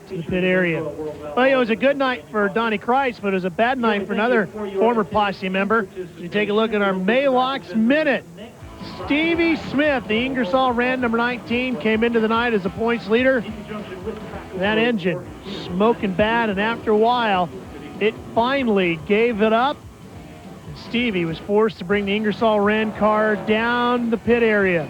to the pit area. Well, it was a good night for Donnie Kreitz, but it was a bad night for another former posse member. You take a look at our Maylocks Minute. Stevie Smith, the Ingersoll Rand number 19, came into the night as the points leader. That engine smoking bad, and after a while, it finally gave it up. And Stevie was forced to bring the Ingersoll Rand car down the pit area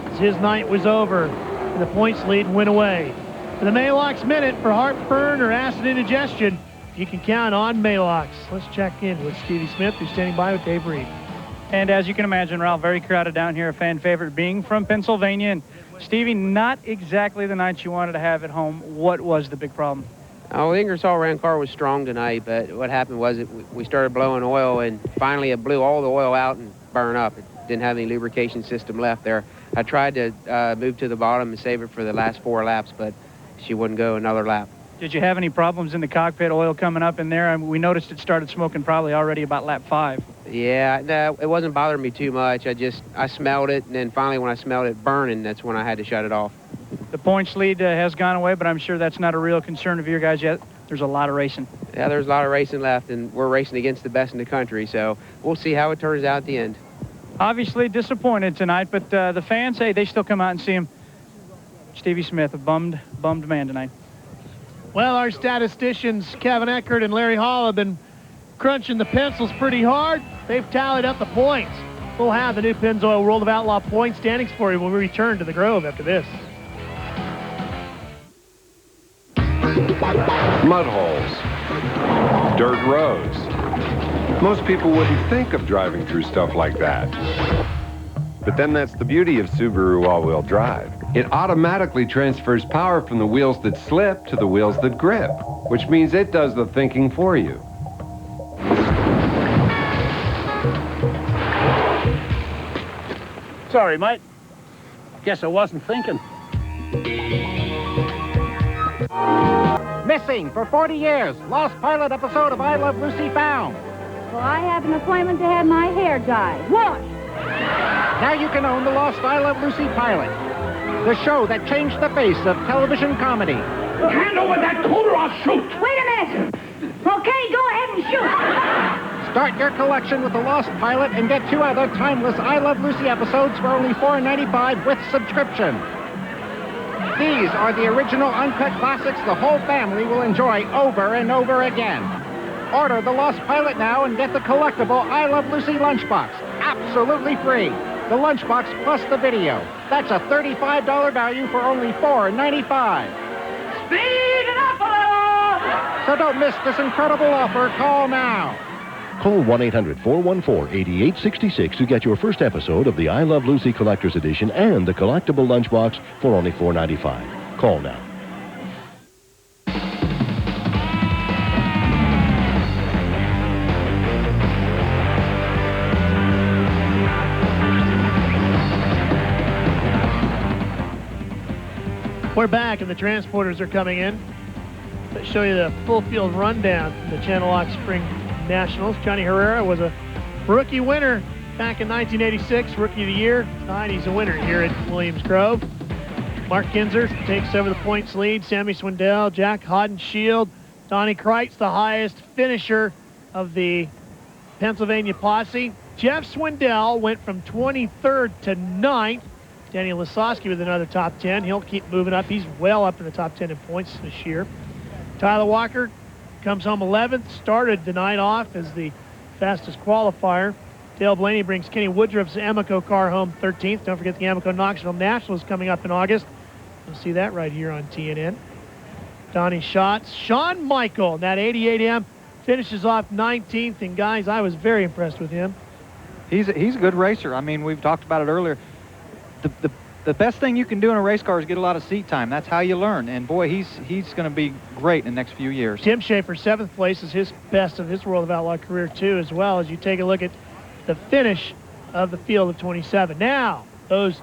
as his night was over, and the points lead went away. For the Maylocks Minute, for heartburn or acid indigestion, you can count on Maylocks. Let's check in with Stevie Smith, who's standing by with Dave Reed. And as you can imagine, Ralph, very crowded down here, a fan favorite being from Pennsylvania. And Stevie, not exactly the night you wanted to have at home. What was the big problem? Oh, the Ingersoll Rand car was strong tonight, but what happened was we started blowing oil, and finally it blew all the oil out and burned up. It didn't have any lubrication system left there. I tried to move to the bottom and save it for the last 4 laps, but she wouldn't go another lap. Did you have any problems in the cockpit, oil coming up in there? I mean, we noticed it started smoking probably already about lap 5. Yeah, no, it wasn't bothering me too much. I smelled it, and then finally when I smelled it burning, that's when I had to shut it off. The points lead has gone away, but I'm sure that's not a real concern of you guys yet. There's a lot of racing. Yeah, there's a lot of racing left, and we're racing against the best in the country, so we'll see how it turns out at the end. Obviously disappointed tonight, but the fans, hey, they still come out and see him. Stevie Smith, a bummed man tonight. Well, our statisticians, Kevin Eckert and Larry Hall, have been crunching the pencils pretty hard. They've tallied up the points. We'll have the new Pennzoil World of Outlaw point standings for you when we return to the Grove after this. Mud holes, dirt roads. Most people wouldn't think of driving through stuff like that. But then that's the beauty of Subaru all-wheel drive. It automatically transfers power from the wheels that slip to the wheels that grip, which means it does the thinking for you. Sorry, mate. Guess I wasn't thinking. Missing for 40 years. Lost pilot episode of I Love Lucy found. Well, I have an appointment to have my hair dyed. What? Now you can own the Lost I Love Lucy pilot. The show that changed the face of television comedy. Hand over that coat or I'll shoot. Wait a minute. Okay, go ahead and shoot. Start your collection with the Lost Pilot and get 2 other timeless I Love Lucy episodes for only $4.95 with subscription. These are the original uncut classics the whole family will enjoy over and over again. Order the Lost Pilot now and get the collectible I Love Lucy lunchbox, absolutely free. The lunchbox plus the video. That's a $35 value for only $4.95. Speed it up a little! So don't miss this incredible offer. Call now. Call 1-800-414-8866 to get your first episode of the I Love Lucy Collector's Edition and the collectible lunchbox for only $4.95. Call now. We're back, and the transporters are coming in. Let's show you the full field rundown from the Channellock Spring Nationals. Johnny Herrera was a rookie winner back in 1986, Rookie of the Year. Tonight he's a winner here at Williams Grove. Mark Kinzer takes over the points lead. Sammy Swindell, Jack Hodenshield, Donnie Kreitz, the highest finisher of the Pennsylvania posse. Jeff Swindell went from 23rd to 9th. Danny Lasowski with another top 10. He'll keep moving up. He's well up in the top 10 in points this year. Tyler Walker comes home 11th. Started the night off as the fastest qualifier. Dale Blaney brings Kenny Woodruff's Amoco car home 13th. Don't forget the Amoco Knoxville Nationals coming up in August. You'll see that right here on TNN. Donnie Schatz. Shawn Michael, that 88M, finishes off 19th. And guys, I was very impressed with him. He's a good racer. I mean, we've talked about it earlier. The the best thing you can do in a race car is get a lot of seat time. That's how you learn. And boy, he's going to be great in the next few years. Tim Schaefer, 7th place, is his best of his World of Outlaw career too, as well as you take a look at the finish of the field of 27. Now, those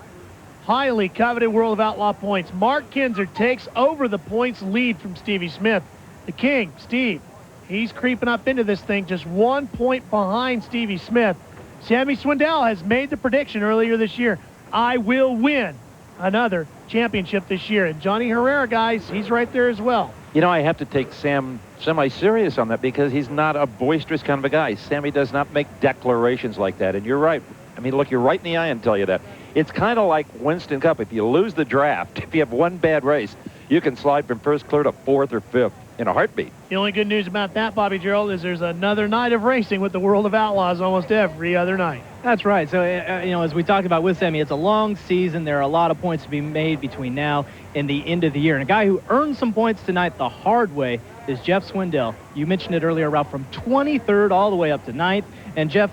highly coveted World of Outlaw points. Mark Kinzer takes over the points lead from Stevie Smith. The King, Steve, he's creeping up into this thing, just 1 point behind Stevie Smith. Sammy Swindell has made the prediction earlier this year, I will win another championship this year. And Johnny Herrera, guys, he's right there as well. You know, I have to take Sam semi-serious on that because he's not a boisterous kind of a guy. Sammy does not make declarations like that. And you're right. I mean, look, you're right in the eye and tell you that. It's kind of like Winston Cup. If you lose the draft, if you have one bad race, you can slide from first clear to 4th or 5th in a heartbeat. The only good news about that, Bobby Gerald, is there's another night of racing with the World of Outlaws almost every other night. That's right. So, you know, as we talked about with Sammy, it's a long season. There are a lot of points to be made between now and the end of the year. And a guy who earned some points tonight the hard way is Jeff Swindell. You mentioned it earlier, route from 23rd all the way up to 9th. And, Jeff,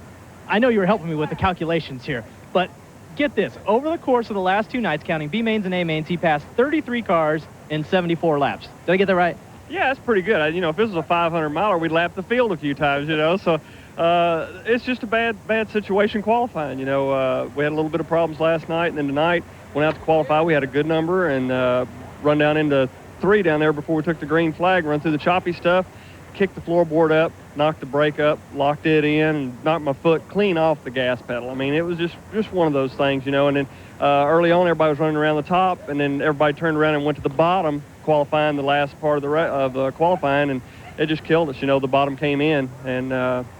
I know you were helping me with the calculations here, but get this. Over the course of the last 2 nights, counting B mains and A mains, he passed 33 cars in 74 laps. Did I get that right? Yeah, that's pretty good. You know, if this was a 500-miler, we'd lap the field a few times, you know. So it's just a bad situation qualifying. You know, we had a little bit of problems last night, and then tonight went out to qualify. We had a good number and run down into 3 down there before we took the green flag, run through the choppy stuff, kicked the floorboard up, knocked the brake up, locked it in, and knocked my foot clean off the gas pedal. I mean, it was just one of those things, you know. And then early on, everybody was running around the top, and then everybody turned around and went to the bottom, qualifying the last part of the qualifying, and it just killed us. You know, the bottom came in, and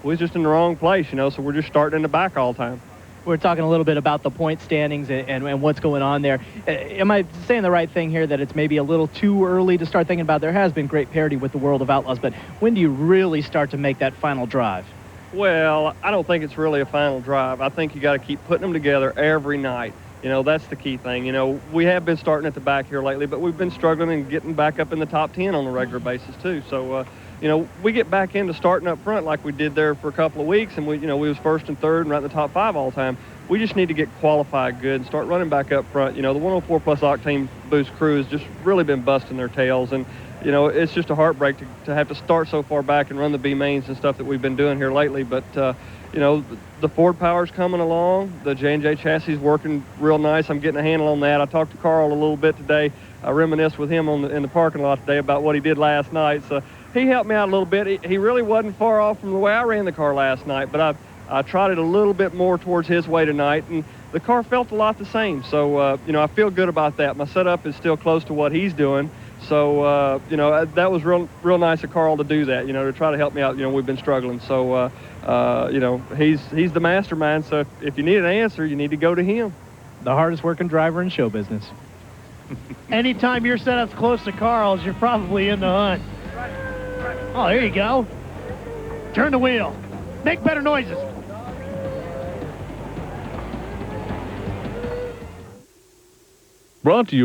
we was just in the wrong place, you know, so we're just starting in the back all the time. We're talking a little bit about the point standings and what's going on there. Am I saying the right thing here that it's maybe a little too early to start thinking about? There has been great parity with the World of Outlaws, but when do you really start to make that final drive? Well, I don't think it's really a final drive. I think you got to keep putting them together every night. You know, that's the key thing. You know, we have been starting at the back here lately, but we've been struggling and getting back up in the top 10 on a regular basis too. So, you know, we get back into starting up front like we did there for a couple of weeks, and we was 1st and 3rd and right in the top 5 all the time. We just need to get qualified good and start running back up front. You know, the 104 plus octane boost crew has just really been busting their tails, and you know, it's just a heartbreak to have to start so far back and run the B mains and stuff that we've been doing here lately. But you know, the Ford power's coming along. The J&J chassis is working real nice. I'm getting a handle on that. I talked to Carl a little bit today. I reminisced with him in the parking lot today about what he did last night. So he helped me out a little bit. He really wasn't far off from the way I ran the car last night, but I trotted a little bit more towards his way tonight, and the car felt a lot the same. So, you know, I feel good about that. My setup is still close to what he's doing. So, you know, that was real nice of Carl to do that, you know, to try to help me out. You know, we've been struggling. So, you know, he's the mastermind. So if you need an answer, you need to go to him. The hardest working driver in show business. Anytime your setup's close to Carl's, you're probably in the hunt. Oh, there you go. Turn the wheel. Make better noises. Brought to you